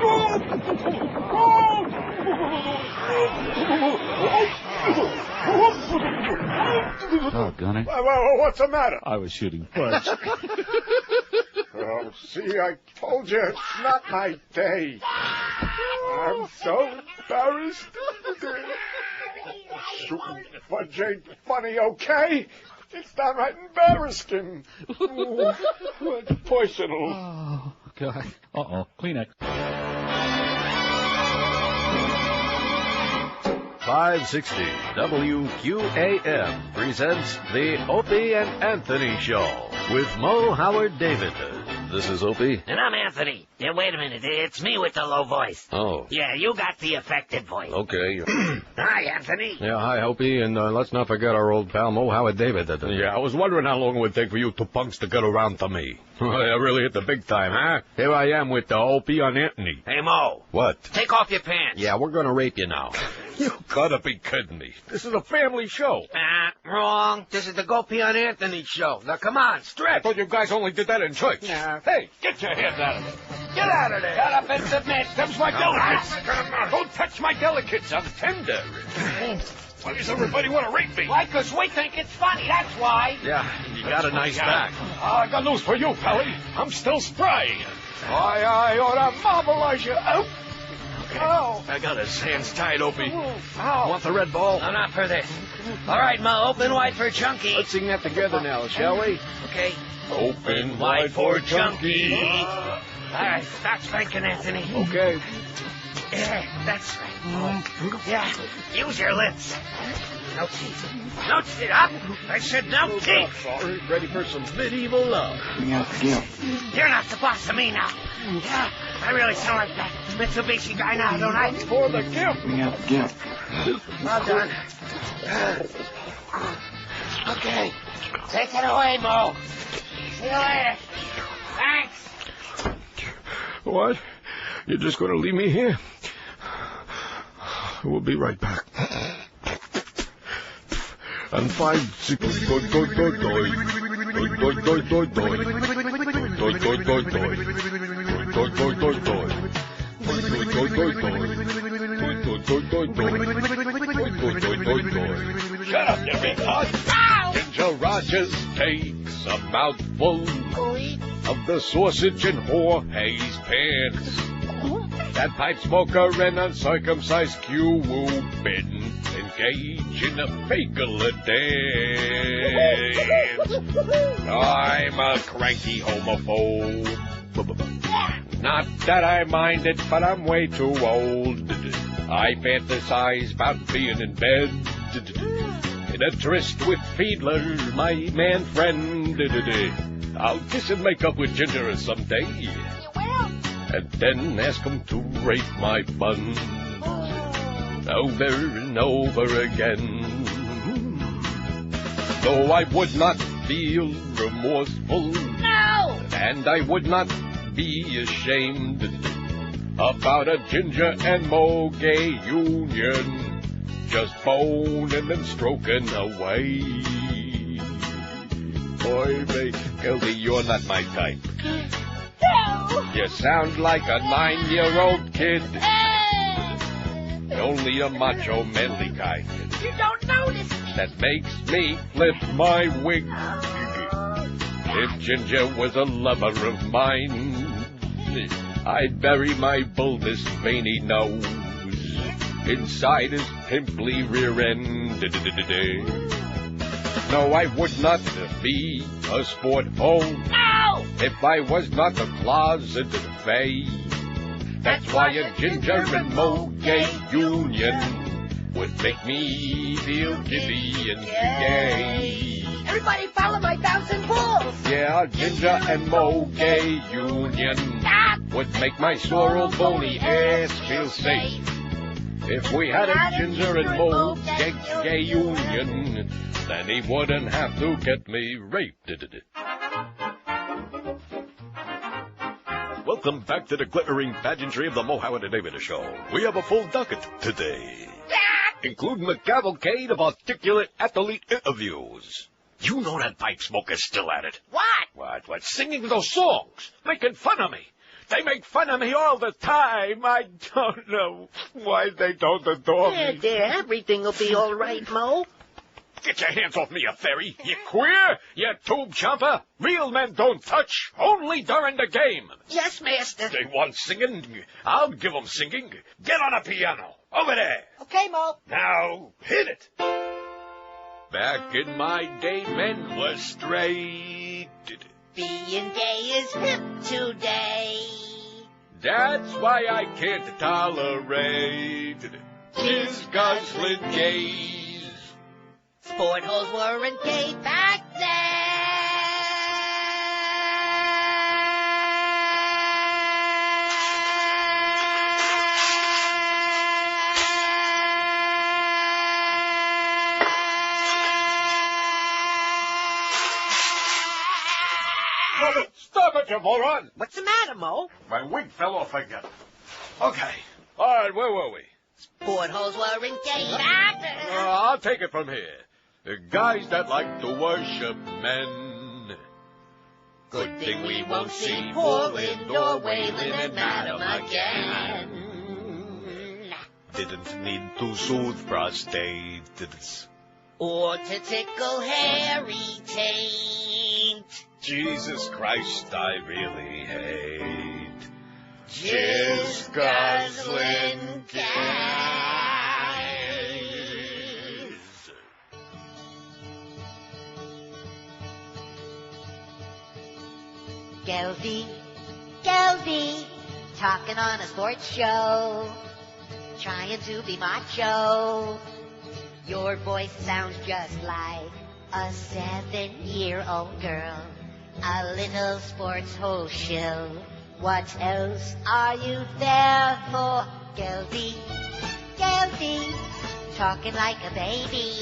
M: Oh, Gunner.
V: What's the matter?
M: I was shooting fudge.
V: Oh, see, I told you, it's not my day. I'm so embarrassed. Shooting fudge ain't funny, okay? It's downright embarrassing. Ooh, it's personal.
M: Oh, God. Uh-oh. Kleenex.
W: 560 WQAM presents the Opie and Anthony Show with Mo Howard David. This is Opie.
H: And I'm Anthony. Yeah, wait a minute. It's me with the low voice.
W: Oh.
H: Yeah, you got the affected voice.
W: Okay.
H: Hi, Anthony.
V: Yeah, hi, Opie, and let's not forget our old pal Mo Howard David. Yeah, I was wondering how long it would take for you two punks to get around to me. I really hit the big time, huh? Here I am with the Opie and Anthony.
H: Hey, Mo.
V: What?
H: Take off your pants.
V: Yeah, we're gonna rape you now. You gotta be kidding me. This is a family show.
H: Wrong. This is the Go Pee on Anthony show. Now, come on,
V: I
H: stretch.
V: thought you guys only did that in church.
H: Yeah.
V: Hey, get your hands out of it.
H: Get out of there. Shut up and submit.
V: Them's my delicates. Don't touch my delicates. I'm tender. Why does everybody want to rape me?
H: Why? Because we think it's funny, that's why.
V: Yeah, you got a nice back. I got news for you, Pally. I'm still spry. I ought to mobilize you. Oh. Oh. I got his hands tied, Opie. Want the red ball?
H: No, not for this. All right, Mo, open wide for Chunky.
V: Let's sing that together now, shall we?
H: Okay.
V: Open wide for Chunky.
H: All right, stop spanking, Anthony.
V: Okay.
H: Yeah, that's right. Yeah, use your lips. No teeth. No teeth. Up. I said no teeth.
V: Sorry. Ready for some medieval love.
H: You're not the boss of me now. Yeah, I really sound like that Mitsubishi guy now, don't I?
V: For the gift.
H: Well done. Okay. Take it away, Mo. See you later. Thanks.
V: What? You're just going to leave me here? We'll be right back. And 5, 6, go. Shut up, you big hot. Ginger Rogers takes a mouthful of the sausage and Jorge's pants. That pipe smoker and uncircumcised Cupid engage in a fakeler dance. I'm a cranky homophobe. Not that I mind it, but I'm way too old. I fantasize about being in bed in a tryst with Fiedler, my man friend. I'll kiss and make up with Ginger someday.
E: You will.
V: And then ask him to rape my bun over and over again. Though I would not feel remorseful,
E: No.
V: and I would not be ashamed about a Ginger and Mo gay union, just boning and stroking away. Boy, Geldy, you're not my type.
E: No.
V: You sound like a 9-year-old kid. Only a macho, manly kind.
E: You don't notice me.
V: That makes me flip my wig. If Ginger was a lover of mine, I'd bury my bulbous, veiny nose inside his pimply rear end. No, I would not be a sport hole.
E: No.
V: If I was not a closeted fay. That's why a Ginger and Mo gay union would make me feel giddy and gay.
E: Everybody follow of my 1,000 bulls.
V: Yeah, Ginger and Mo gay union would make my sore old bony ass feel safe. If we had a Ginger and Mo gay union, then he wouldn't have to get me raped.
W: Welcome back to the glittering pageantry of the Mo Howard and David Show. We have a full docket today, including a cavalcade of articulate athlete interviews. You know that pipe smoker's still at it. What? Singing those songs, making fun of me. They make fun of me all the time. I don't know why they don't adore me.
E: There, everything will be all right, Mo.
W: Get your hands off me, you fairy. You queer? You tube chomper? Real men don't touch, only during the game.
E: Yes, master.
W: They want singing? I'll give them singing. Get on a piano. Over there.
E: Okay, Mo.
W: Now, hit it. Back in my day, men were straight.
E: Being gay is hip today.
W: That's why I can't tolerate jizz guzzling gays.
E: Sport holes weren't gay back
W: Stop it, you moron!
E: What's the matter, Mo?
W: My wig fell off again. Okay. All right, where were we?
E: Sport holes weren't gay back then.
W: I'll take it from here. The guys that like to worship men. Good thing we won't see poor Lynn or Waylon and Madam again. Didn't need to soothe prostates.
E: Or to tickle hairy taint.
W: Jesus Christ, I really hate
E: jizz guzzling gays. Geldy, talking on a sports show, trying to be macho. Your voice sounds just like a 7-year-old girl, a little sports hole shill. What else are you there for, Geldy? Talking like a baby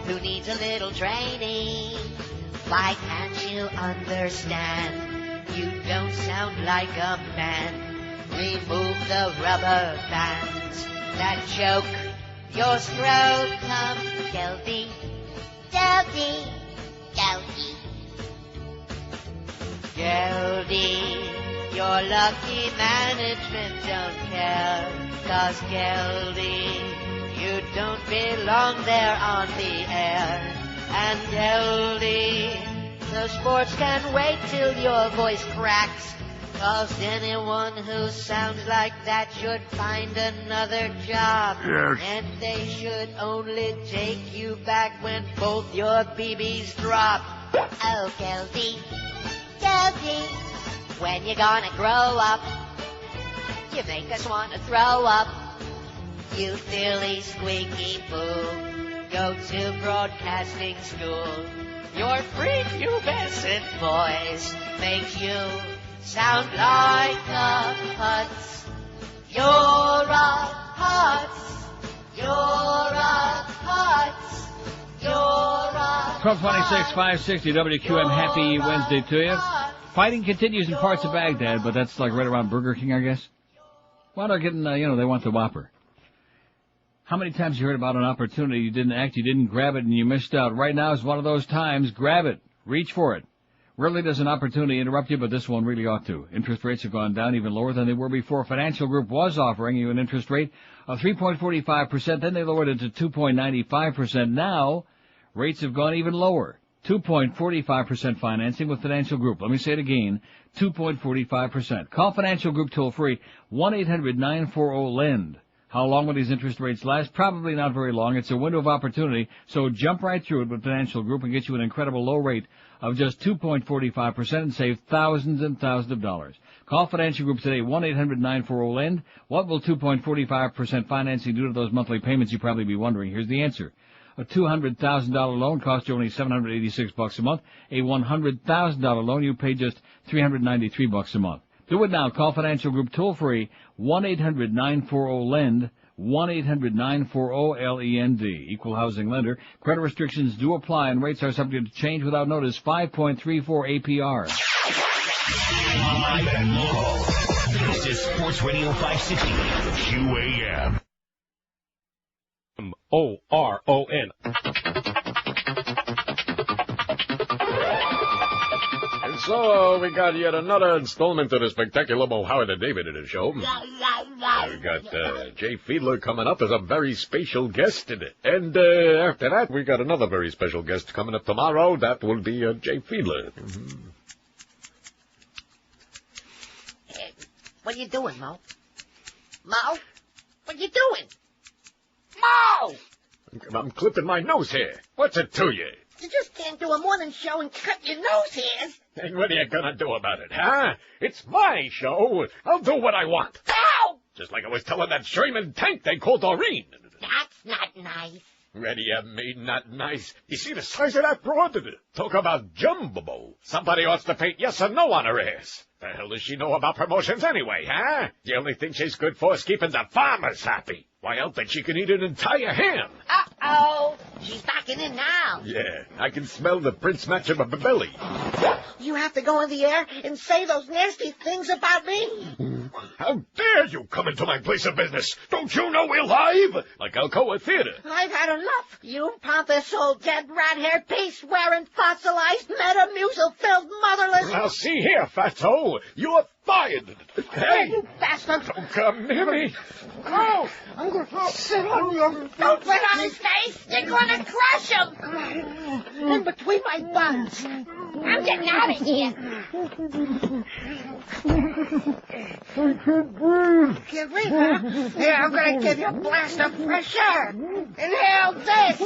E: who needs a little training. Why can't you understand? You don't sound like a man. Remove the rubber bands that choke your scrotum, Geldy. Your lucky management don't care. 'Cause Geldy, you don't belong there on the air. And Geldy, the sports can wait till your voice cracks. 'Cause anyone who sounds like that should find another job.
W: Yes.
E: And they should only take you back when both your BBs drop. Oh, Geldy, when you gonna grow up? You make us want to throw up. You silly squeaky fool. Go to broadcasting school. Your prepubescent voice makes you sound like a putz. You're a putz. You're a putz. You're a
C: 1226, 560 WQM. Happy Wednesday to you. Fighting continues in parts of Baghdad, but that's like right around Burger King, I guess. Well, they're getting, they want the Whopper. How many times you heard about an opportunity, you didn't act, you didn't grab it, and you missed out? Right now is one of those times. Grab it. Reach for it. Rarely does an opportunity interrupt you, but this one really ought to. Interest rates have gone down even lower than they were before. Financial Group was offering you an interest rate of 3.45%, then they lowered it to 2.95%. Now, rates have gone even lower. 2.45% financing with Financial Group. Let me say it again, 2.45%. Call Financial Group toll-free, 1-800-940-LEND. How long will these interest rates last? Probably not very long. It's a window of opportunity, so jump right through it with Financial Group and get you an incredible low rate of just 2.45% and save thousands and thousands of dollars. Call Financial Group today, 1-800-940-LEND. What will 2.45% financing do to those monthly payments, you probably be wondering. Here's the answer. A $200,000 loan costs you only $786 a month. A $100,000 loan, you pay just $393 a month. Do it now. Call Financial Group toll-free, 1-800-940-LEND, 1-800-940-LEND. Equal housing lender. Credit restrictions do apply and rates are subject to change without notice. 5.34 APR.
I: Live and local. This is Sports Radio 560 QAM.
V: M-O-R-O-N. And so we got yet another installment of the spectacular Mohammed and David in the show. We got Jay Fiedler coming up as a very special guest in it. And after that, we got another very special guest coming up tomorrow. That will be Jay Fiedler.
E: What are you doing, Mo? Mo? What are you doing? Mo!
V: I'm clipping my nose hair. What's it to you?
E: You just can't do a morning show and cut your nose hairs.
V: And what are you gonna do about it, huh? It's my show. I'll do what I want.
E: Ow!
V: Just like I was telling that Sherman tank they called Doreen.
E: That's not nice.
V: Ready, you mean not nice. You see the size of that broad? Talk about jumbo. Somebody ought to paint yes or no on her ass. The hell does she know about promotions anyway, huh? The only thing she's good for is keeping the farmers happy. Why, I don't think she can eat an entire ham.
E: Uh-oh. She's backing in now.
V: Yeah, I can smell the Prince match of my belly.
E: You have to go on the air and say those nasty things about me.
V: How dare you come into my place of business? Don't you know we're live? Like Alcoa Theater.
E: I've had enough. You pompous-old dead rat-haired, peace-wearing, fossilized, metamucil-filled, motherless...
V: Now see here, Fatso. You're fired. Hey,
E: you bastard.
V: Don't come near me.
E: Oh, I'm going to sit on you. Don't put on his face. You're going to crush him. In between my buns. I'm getting out of here.
S: I can't breathe.
E: Can't breathe, huh? Here, I'm going to give you a blast of fresh air. Inhale this.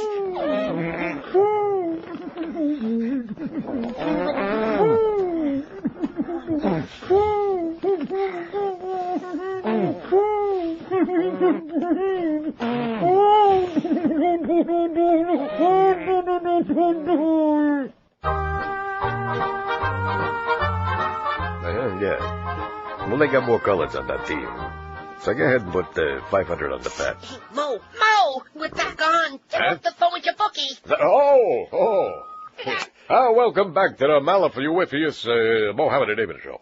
W: Yeah. Well, they got more colors on that team. So go ahead and put 500 on the pat.
E: Mo, we're back on. Get off the phone with your bookie.
V: Welcome back to the Malafeuifius Mohammed and David show.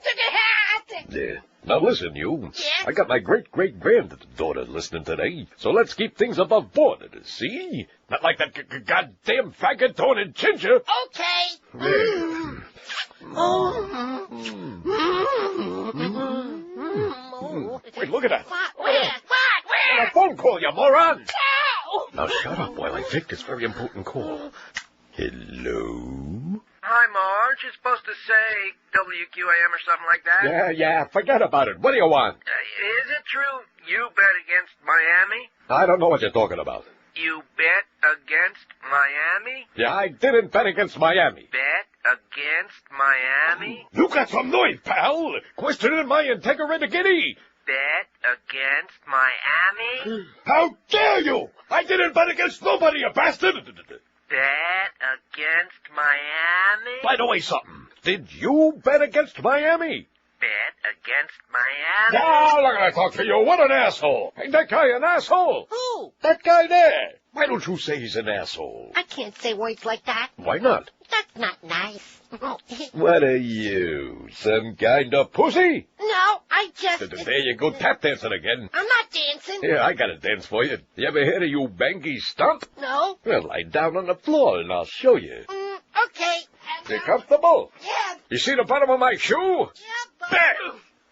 V: Yeah. Now listen, you.
E: Yeah?
V: I got my great-great-granddaughter listening today, so let's keep things above board, see? Not like that goddamn faggot Tony Ginger.
E: Okay.
V: Wait, look at that.
E: Where?
V: A phone call, you moron!
E: No!
W: Now shut up while I take this very important call. Hello?
H: Hi, Marge. You're supposed to say WQAM or something like that.
V: Yeah, forget about it. What do you want?
H: Is it true you bet against Miami?
V: I don't know what you're talking about.
H: You bet against Miami?
V: Yeah, I didn't bet against Miami.
H: Bet against Miami?
V: You got some noise, pal. Questioning my integrity.
H: Bet against Miami?
V: How dare you? I didn't bet against nobody, you bastard.
H: Bet against Miami?
V: By the way, something. Did you bet against Miami?
H: Bet against Miami?
V: Now, look at I talk to you. What an asshole. Ain't that guy an asshole?
E: Who?
V: That guy there. Why don't you say he's an asshole?
E: I can't say words like that.
V: Why not?
E: That's not nice.
V: What are you, some kind of pussy?
E: No, I just...
V: There you go, tap dancing again.
E: I'm not dancing.
V: Yeah, I got a dance for you. You ever heard of you bangy stomp?
E: No.
V: Well, lie down on the floor and I'll show you.
E: Okay.
V: You comfortable?
E: Yeah.
V: You see the bottom of my shoe?
E: Yeah, but...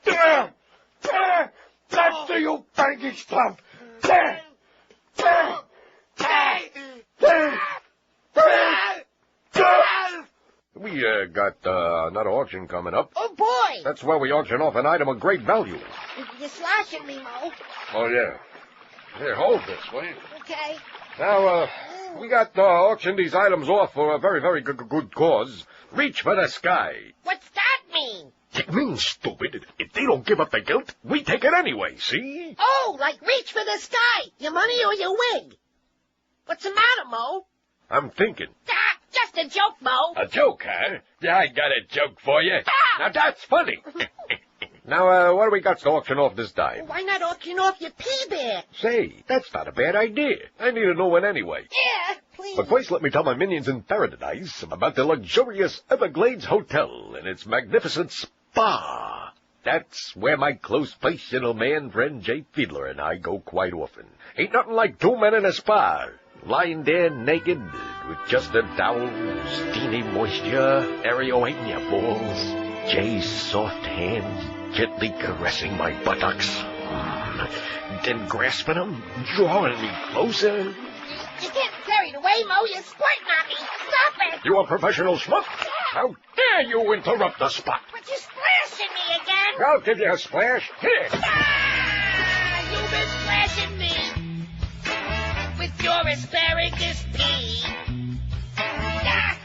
V: There! That's the you bangy stomp! There! We got another auction coming up.
E: Oh, boy.
V: That's where we auction off an item of great value.
E: You're slashing me, Mo.
V: Oh, yeah. Here, hold this, will you?
E: Okay.
V: Now, we got auctioned these items off for a very, very good cause. Reach for the sky.
E: What's that mean?
V: It means, stupid, if they don't give up the guilt, we take it anyway, see?
E: Oh, like reach for the sky. Your money or your wig? What's the matter, Mo?
W: I'm thinking.
E: Ah, just a joke, Mo.
W: A joke, huh? Yeah, I got a joke for you. Now that's funny. Now, what do we got to auction off this time?
E: Why not auction off your pea bear?
W: Say, that's not a bad idea. I need a new one anyway.
E: Yeah, please.
W: But first, let me tell my minions in paradise about the luxurious Everglades Hotel and its magnificent spa. That's where my close personal man friend Jay Fiedler and I go quite often. Ain't nothing like 2 men in a spa, lying there naked with just a towel, steamy moisture, aerating your balls, Jay's soft hands gently caressing my buttocks, then grasping them, drawing me closer.
E: You can't carry it away, Mo. You're squirting on me. Stop it.
W: You a professional schmuck? How dare you interrupt the spot?
E: But you're splashing me again.
W: I'll give you a splash. Here.
E: Ah, you've been splashing me with your asparagus pea. Ah,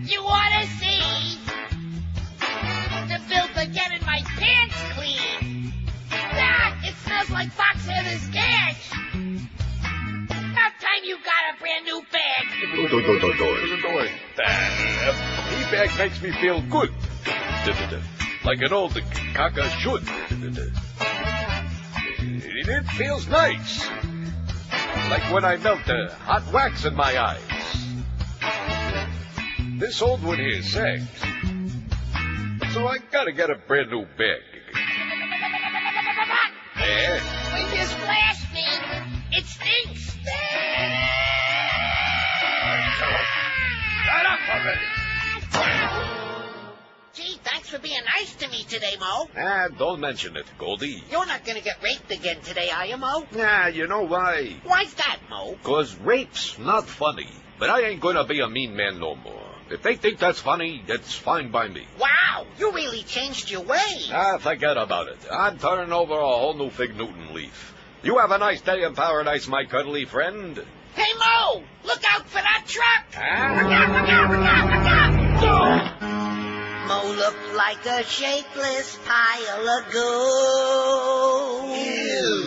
E: you ought to see the filter getting my pants clean. Ah, it smells like foxhead's gash. About time you got a brand new bag.
W: Pea bag makes me feel good. Like an old caca should. It feels nice. Like when I melt the hot wax in my eyes. This old one here sags. So I gotta get a brand new bag. There.
E: When you splash me, it stinks.
W: Shut up already.
E: Gee, thanks for being nice to me today, Mo.
W: Don't mention it, Goldie.
E: You're not gonna get raped again today, are you, Mo?
W: Nah, you know why?
E: Why's that, Mo?
W: 'Cause rape's not funny. But I ain't gonna be a mean man no more. If they think that's funny, that's fine by me.
E: Wow, you really changed your ways.
W: Forget about it. I'm turning over a whole new Fig Newton leaf. You have a nice day in paradise, my cuddly friend.
E: Hey, Mo, look out for that truck.
W: Look out.
E: Mo looked like a shapeless pile of goo. Ew.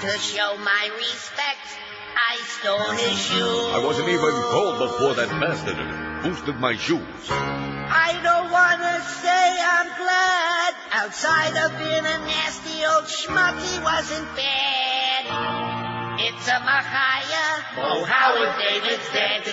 E: To show my respect, I stole his shoes.
W: I wasn't even cold before that bastard boosted my shoes.
E: I don't want to say I'm glad. Outside of being a nasty old schmuck, he wasn't bad. It's a Machaya. Mo Howard David's dead.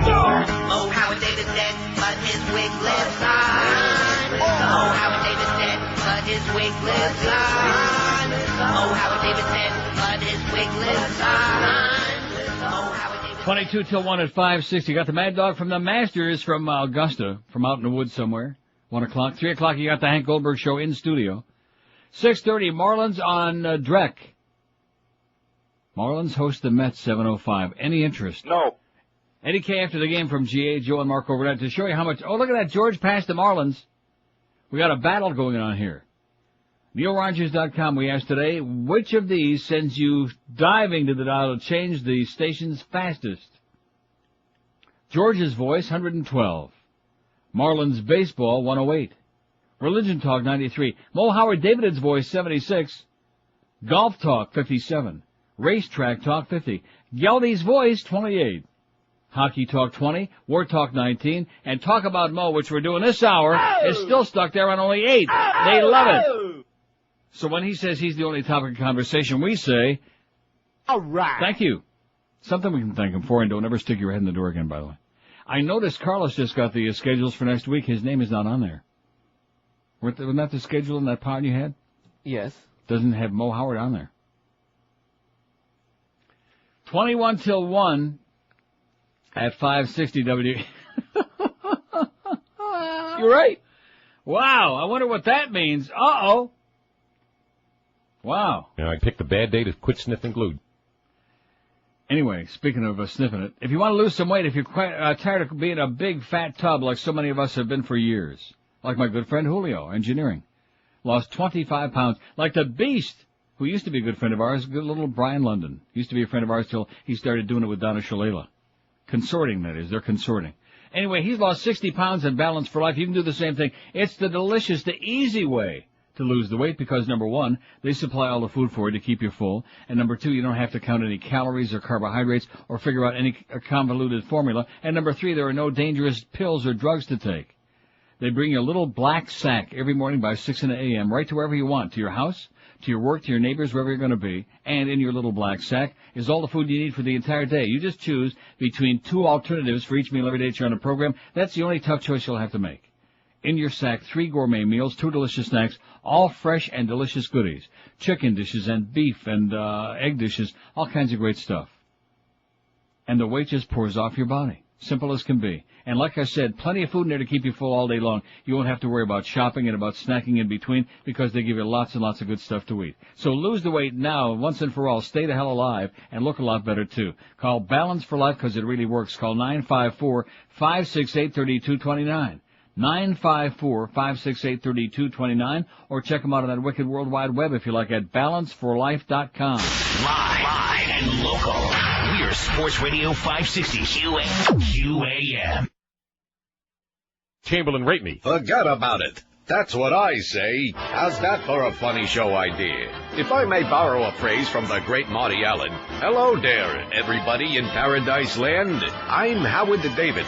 E: Mo Howard David's dead, but his wig lives on. Mo Howard David's dead, but his wig lives on. Mo Howard David's dead, but his wig lives on. Mo Howard David's
C: 22 till 1 at 5:60. Got the Mad Dog from the Masters from Augusta, from out in the woods somewhere. 1 o'clock. 3 o'clock, you got the Hank Goldberg Show in studio. 6:30, Marlins on Drek. Marlins host the Mets 7:05. Any interest?
S: No.
C: Eddie K after the game from GA, Joe and Mark Overnight to show you how much. Oh, look at that. George passed the Marlins. We got a battle going on here. NeilRogers.com, we asked today, which of these sends you diving to the dial to change the stations fastest? George's voice, 112. Marlins baseball, 108. Religion Talk, 93. Mo Howard David's voice, 76. Golf Talk, 57. Racetrack Talk, 50. Geldy's voice, 28. Hockey Talk, 20. War Talk, 19. And Talk About Mo, which we're doing this hour, is still stuck there on only 8. They love it. So when he says he's the only topic of conversation, we say, all right. Thank you. Something we can thank him for, and don't ever stick your head in the door again, by the way. I noticed Carlos just got the schedules for next week. His name is not on there. Wasn't that the schedule in that pod you had?
D: Yes.
C: Doesn't have Mo Howard on there. 21 till 1 at 560 W. You're right. Wow, I wonder what that means. Uh-oh. Wow.
V: Yeah, I picked a bad day to quit sniffing glue.
C: Anyway, speaking of sniffing it, if you want to lose some weight, if you're quite tired of being a big fat tub like so many of us have been for years, like my good friend Julio, engineering, lost 25 pounds, like the Beast, who used to be a good friend of ours, good little Brian London, used to be a friend of ours till he started doing it with Donna Shalala. Consorting, that is, they're consorting. Anyway, he's lost 60 pounds and balanced for life. You can do the same thing. It's the delicious, the easy way to lose the weight because, number one, they supply all the food for you to keep you full, and number two, you don't have to count any calories or carbohydrates or figure out any convoluted formula, and number three, there are no dangerous pills or drugs to take. They bring you a little black sack every morning by 6 a.m. right to wherever you want, to your house, to your work, to your neighbors, wherever you're going to be, and in your little black sack is all the food you need for the entire day. You just choose between two alternatives for each meal every day that you're on the program. That's the only tough choice you'll have to make. In your sack, 3 gourmet meals, 2 delicious snacks, all fresh and delicious goodies. Chicken dishes and beef and egg dishes, all kinds of great stuff. And the weight just pours off your body. Simple as can be. And like I said, plenty of food in there to keep you full all day long. You won't have to worry about shopping and about snacking in between because they give you lots and lots of good stuff to eat. So lose the weight now, once and for all. Stay the hell alive and look a lot better, too. Call Balance for Life because it really works. Call 954-568-3229. 954-568-3229, or check them out on that wicked World Wide Web if you like at balanceforlife.com.
I: Live and local. We're Sports Radio 560 QAM.
V: Chamberlain, rate me.
W: Forget about it. That's what I say. How's that for a funny show idea? If I may borrow a phrase from the great Marty Allen, hello there, everybody in Paradise Land. I'm Howard David.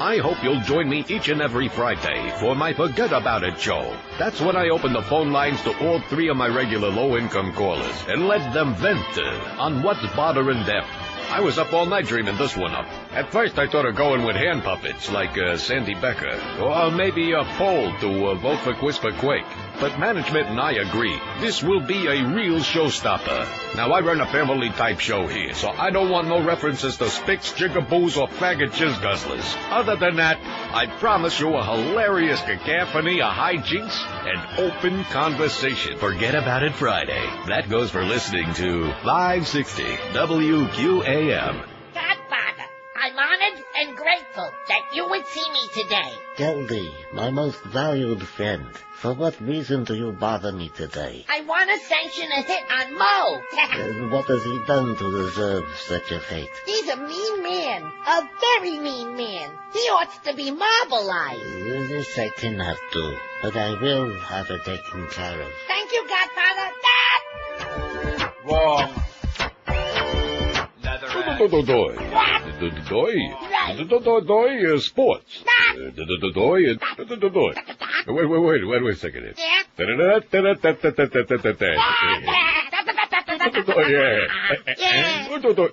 W: I hope you'll join me each and every Friday for my Forget About It show. That's when I open the phone lines to all 3 of my regular low-income callers and let them vent on what's bothering them. I was up all night dreaming this one up. At first, I thought of going with hand puppets like Sandy Becker, or maybe a poll to vote for Quisper Quake. But management and I agree. This will be a real showstopper. Now, I run a family-type show here, so I don't want no references to spicks, jigaboos, or faggot jizz guzzlers. Other than that, I promise you a hilarious cacophony of hijinks and open conversation. Forget About It Friday. That goes for listening to 560 WQAM.
E: Godfather, I'm honored and grateful that you would see me today.
K: Geldy, my most valued friend, for what reason do you bother me today?
E: I want to sanction a hit on Mo.
K: What has he done to deserve such a fate?
E: He's a mean man, a very mean man. He ought to be mobilized.
K: This I cannot do, but I will have it taken care of.
E: Thank you, Godfather.
W: Wrong. Sports. Wait a second.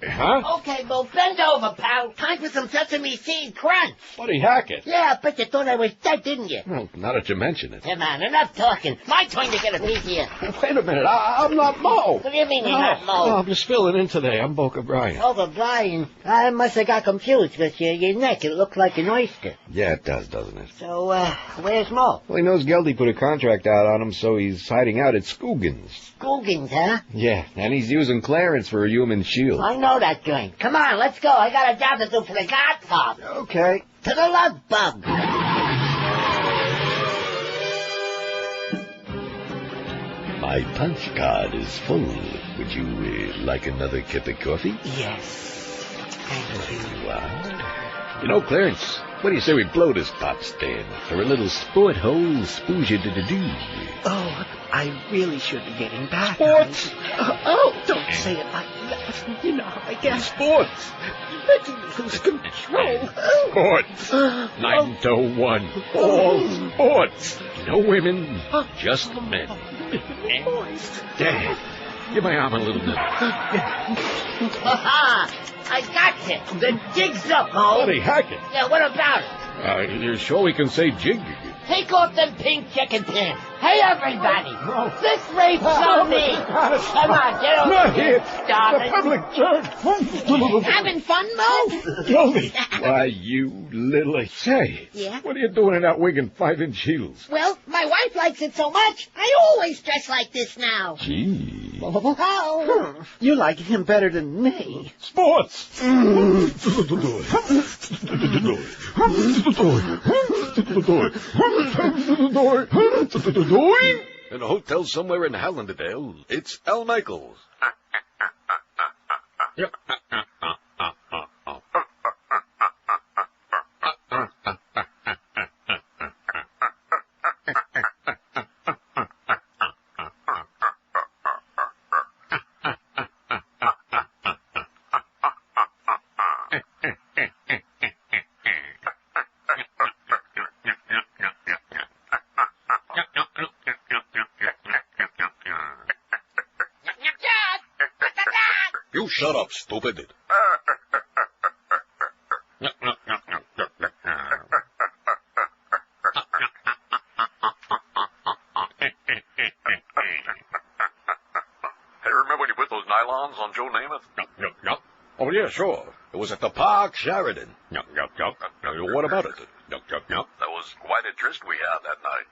E: Huh? Okay, Bo, bend over, pal. Time for some sesame seed crunch.
W: Buddy Hackett.
E: Yeah, I bet you thought I was dead, didn't you?
W: Well, now that you mention it.
E: Come on, enough talking. My turn to get a piece here.
W: Wait a minute, I'm not Mo.
E: What do you mean you're not Mo?
W: No, I'm just filling in today. I'm Boca Brian.
E: Over Brian. I must have got confused because your neck, it looked like an oyster.
W: Yeah, it does, doesn't it?
E: So, where's Mo?
W: Well, he knows Geldy put a contract out on him, so he's hiding out at Scoogan's.
E: Scoogan's, huh?
W: Yeah, and he's using Clarence for a human shield.
E: I know that joint. Come on, let's go. I got a job to do for the Godfather.
W: Okay.
E: To the love bug.
W: My punch card is full. Would you like another cup of coffee?
E: Yes. Thank you.
W: You are. You know, Clarence, what do you say we blow this pop stand for a little sport hole spooja-da-da-doo?
H: Oh, I really should be getting back.
W: Sports!
H: Don't say it like that. You know how I get.
W: Sports!
H: You're making me lose control.
W: Sports! 9 to 1. All sports! No women, just men. Dad, give my arm a little bit.
E: Ha-ha! I got you. The jig's up, Mo.
W: Buddy Hackett.
E: Yeah, what about it?
W: You're sure we can say jig?
E: Take off them pink chicken pants. Hey, everybody. This race's on me. Come on, get over
W: Not
E: here.
W: here.
E: Stop
W: The
E: it.
W: public church.
E: Having fun, Mo?
W: Geldy. Why, you little... Say,
E: Yeah?
W: what are you doing in that wig and 5-inch heels?
E: Well, my wife likes it so much, I always dress like this now.
W: Gee.
E: Oh.
H: You like him better than me.
W: Sports! In a hotel somewhere in Hallandale, it's Al Michaels. You shut up, stupid.
Q: On Joe Namath?
V: Yup. Oh, yeah, sure. It was at the Park Sheridan. Yup. What about it? Yup.
Q: That was quite a tryst we had that night.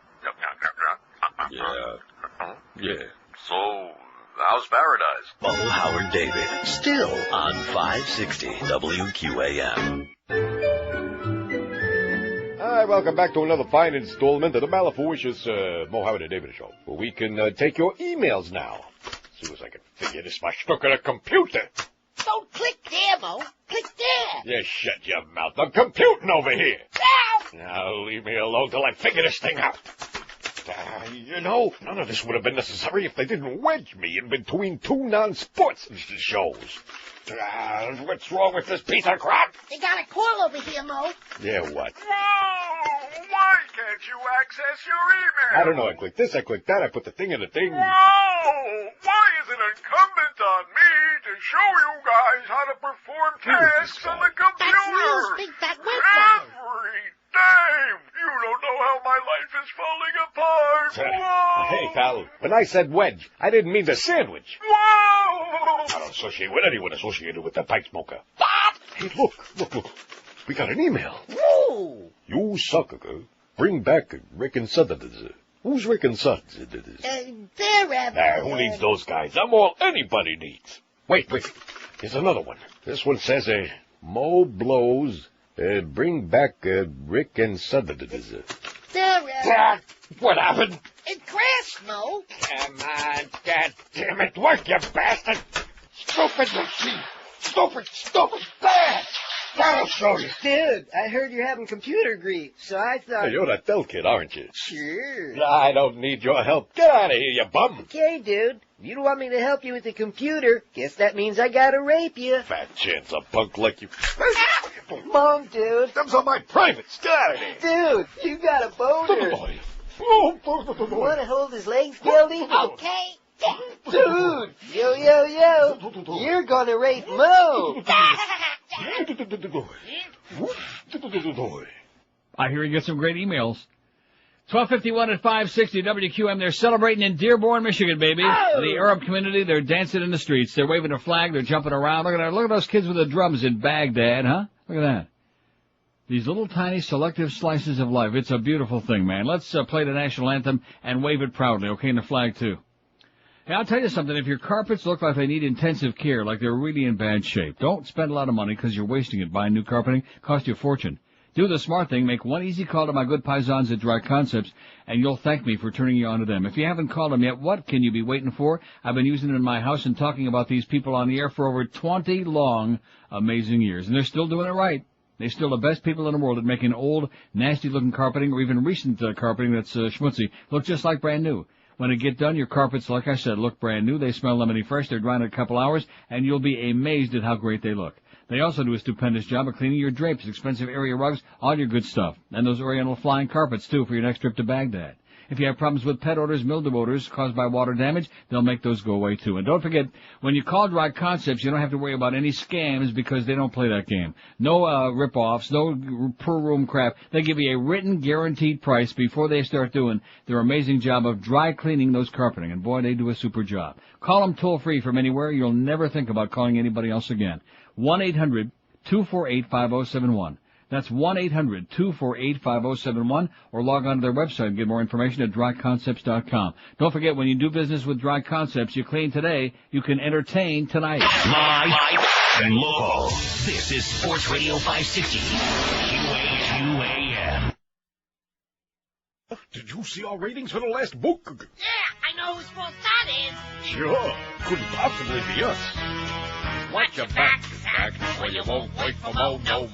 V: Yeah.
Q: So, how's paradise?
W: Mo Howard David, still on 560 WQAM.
V: Hi, welcome back to another fine installment of the Malafouicious Mo Howard and David Show, where we can take your emails now. As soon as I can figure this my stuck on a computer.
E: Don't click there, Mo. Click there.
V: Yeah, shut your mouth. I'm computing over here. Now leave me alone till I figure this thing out. None of this would have been necessary if they didn't wedge me in between two non-sports shows. What's wrong with this piece of crap?
E: They got a call over here, Mo.
V: Yeah, what?
J: Why can't you access your email?
V: I don't know. I click this, I click that, I put the thing in the thing.
J: Why is it incumbent on me to show you guys how to perform tasks on the computer?
E: That's Neil's big fat website.
J: Every day. You don't know how my life is falling apart. Whoa.
V: Hey, pal, when I said wedge, I didn't mean the sandwich.
J: Whoa.
V: I don't associate with anyone associated with the pipe smoker. Hey, look. We got an email.
E: Whoa.
V: You sucker, girl. Bring back Rick and Sudders. Who's Rick and Sudders?
E: They're
V: who needs those guys? I'm all anybody needs. Wait. Here's another one. This one says, Mo blows, bring back Rick and Sudders. What happened?
E: It crashed, Mo.
V: Come on, God damn it. Work, you bastard. Stupid machine. Stupid. Bad. That'll show you.
F: Dude, I heard you're having computer grief, so I thought...
V: Hey, you're that Del kid, aren't you?
F: Sure.
V: I don't need your help. Get out of here, you bum.
F: Okay, dude. If you don't want me to help you with the computer, guess that means I gotta rape you.
V: Fat chance a punk like you.
F: Mom, dude.
V: Them's on my privates. Get out of here.
F: Dude, you got a boner. Want to hold his legs, Geldy?
E: Okay.
F: Dude, yo. You're gonna rape Mo.
C: I hear you get some great emails. 1251 at 560 WQM. They're celebrating in Dearborn, Michigan, baby. The Arab community, they're dancing in the streets. They're waving their flag. They're jumping around. Look at those kids with the drums in Baghdad, huh? Look at that. These little tiny selective slices of life. It's a beautiful thing, man. Let's play the national anthem and wave it proudly, okay, and the flag, too. Hey, I'll tell you something. If your carpets look like they need intensive care, like they're really in bad shape, don't spend a lot of money because you're wasting it buying new carpeting. Cost you a fortune. Do the smart thing. Make one easy call to my good paisans at Dry Concepts, and you'll thank me for turning you on to them. If you haven't called them yet, what can you be waiting for? I've been using them in my house and talking about these people on the air for over 20 long, amazing years, and they're still doing it right. They're still the best people in the world at making old, nasty-looking carpeting or even recent carpeting that's schmutzy look just like brand new. When it get done, your carpets, like I said, look brand new. They smell lemony fresh. They're dry in a couple hours, and you'll be amazed at how great they look. They also do a stupendous job of cleaning your drapes, expensive area rugs, all your good stuff. And those Oriental flying carpets, too, for your next trip to Baghdad. If you have problems with pet odors, mildew odors caused by water damage, they'll make those go away, too. And don't forget, when you call Dry Concepts, you don't have to worry about any scams because they don't play that game. No rip-offs, no per-room crap. They give you a written, guaranteed price before they start doing their amazing job of dry cleaning those carpeting. And, boy, they do a super job. Call them toll-free from anywhere. You'll never think about calling anybody else again. 1-800-248-5071. That's 1-800-248-5071, or log on to their website and get more information at dryconcepts.com. Don't forget, when you do business with Dry Concepts, you clean today, you can entertain tonight.
I: Live and local. This is Sports Radio 560. QAM.
V: Did you see our ratings for the last book?
E: Yeah, I know whose fault that is.
V: Sure. Couldn't possibly be us. Watch your back, or you won't wait for Mo. No.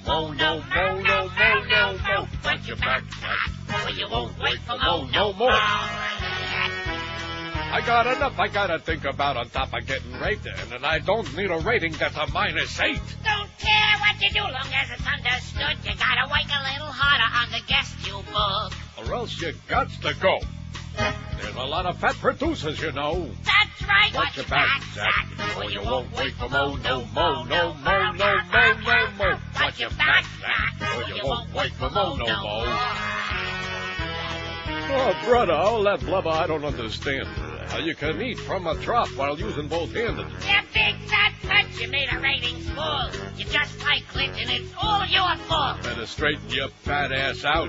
V: Watch your back, or you won't wait for Mo. No more. I got enough I gotta think about on top of getting raped, and I don't need a rating that's a -8.
N: Don't care what you do, long as it's understood. You gotta work a little harder on the guest you book.
V: Or else you got to go. There's a lot of fat producers, you know.
N: That's right.
V: Watch your back, Zach, or you won't wait for no more. Watch your back, Zach, or you won't wait for no more. Oh, brother, all that blubber I don't understand. How you can eat from a trough while using both hands.
N: You big fat punch, you made a ratings fool. You just like Clinton, it's all your fault.
V: Better straighten your fat ass out.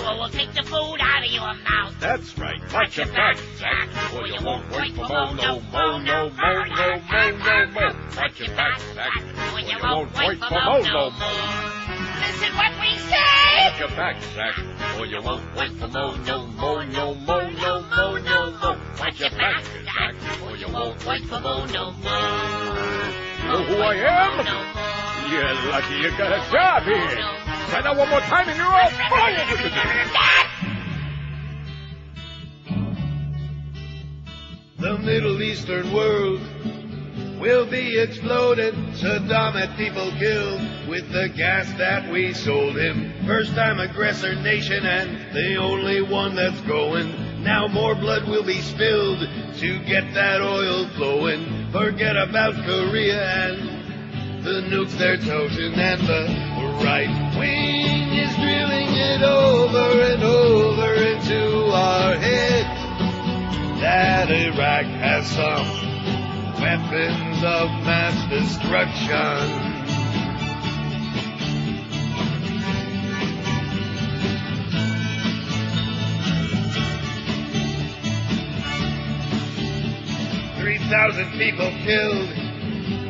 N: Or we'll take the food out of your mouth.
V: That's right. Watch your back, Zach, or you won't wait for no more. Watch your back, Zach, or you won't wait for no more.
N: Listen what we say.
V: Watch your back, Zach, or you won't wait for no more. Watch your back, Zach, or you won't wait for no more. Know who I am? You're lucky you got a job here. Try that one more time and you're all fired.
A: The Middle Eastern world will be exploded. Saddam had people killed with the gas that we sold him. First time aggressor nation and the only one that's going. Now more blood will be spilled to get that oil flowing. Forget about Korea and the nukes they're toting, and the right wing is drilling it over and over into our heads that Iraq has some weapons of mass destruction. Thousand people killed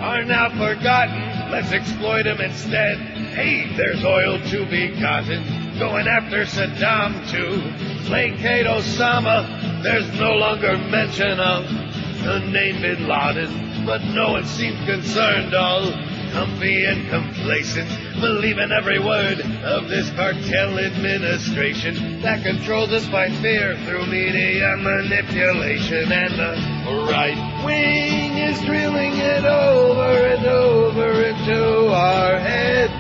A: are now forgotten. Let's exploit them instead. Hey, there's oil to be gotten. Going after Saddam to placate Osama. There's no longer mention of the name Bin Laden, but no one seems concerned. All comfy and complacent, believing every word of this cartel administration that controls us by fear through media manipulation. And the right wing is drilling it over and over into our heads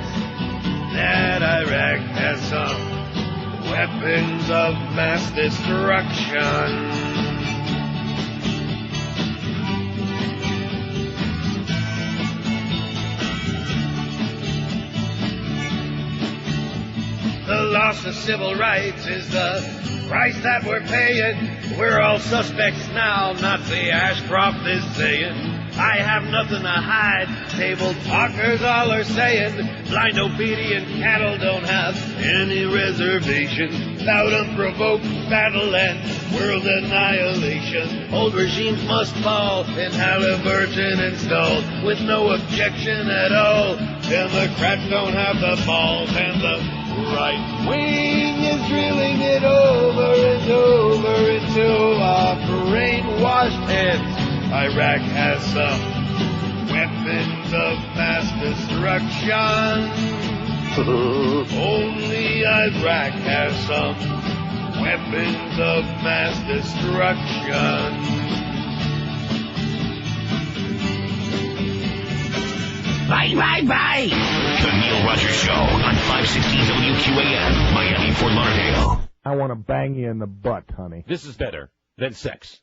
A: that Iraq has some weapons of mass destruction. The loss of civil rights is the price that we're paying. We're all suspects now, Nazi Ashcroft is saying. I have nothing to hide, table talkers all are saying. Blind obedient cattle don't have any reservation. Without unprovoked battle and world annihilation. Old regimes must fall and Halliburton installed with no objection at all. Democrats don't have the balls, and the right wing is drilling it over and over into our brainwashed heads. Iraq has some weapons of mass destruction. Only Iraq has some weapons of mass destruction.
I: Bye. The Neil Rogers Show on 560 WQAM, Miami, Fort Lauderdale.
P: I want to bang you in the butt, honey.
T: This is better than sex.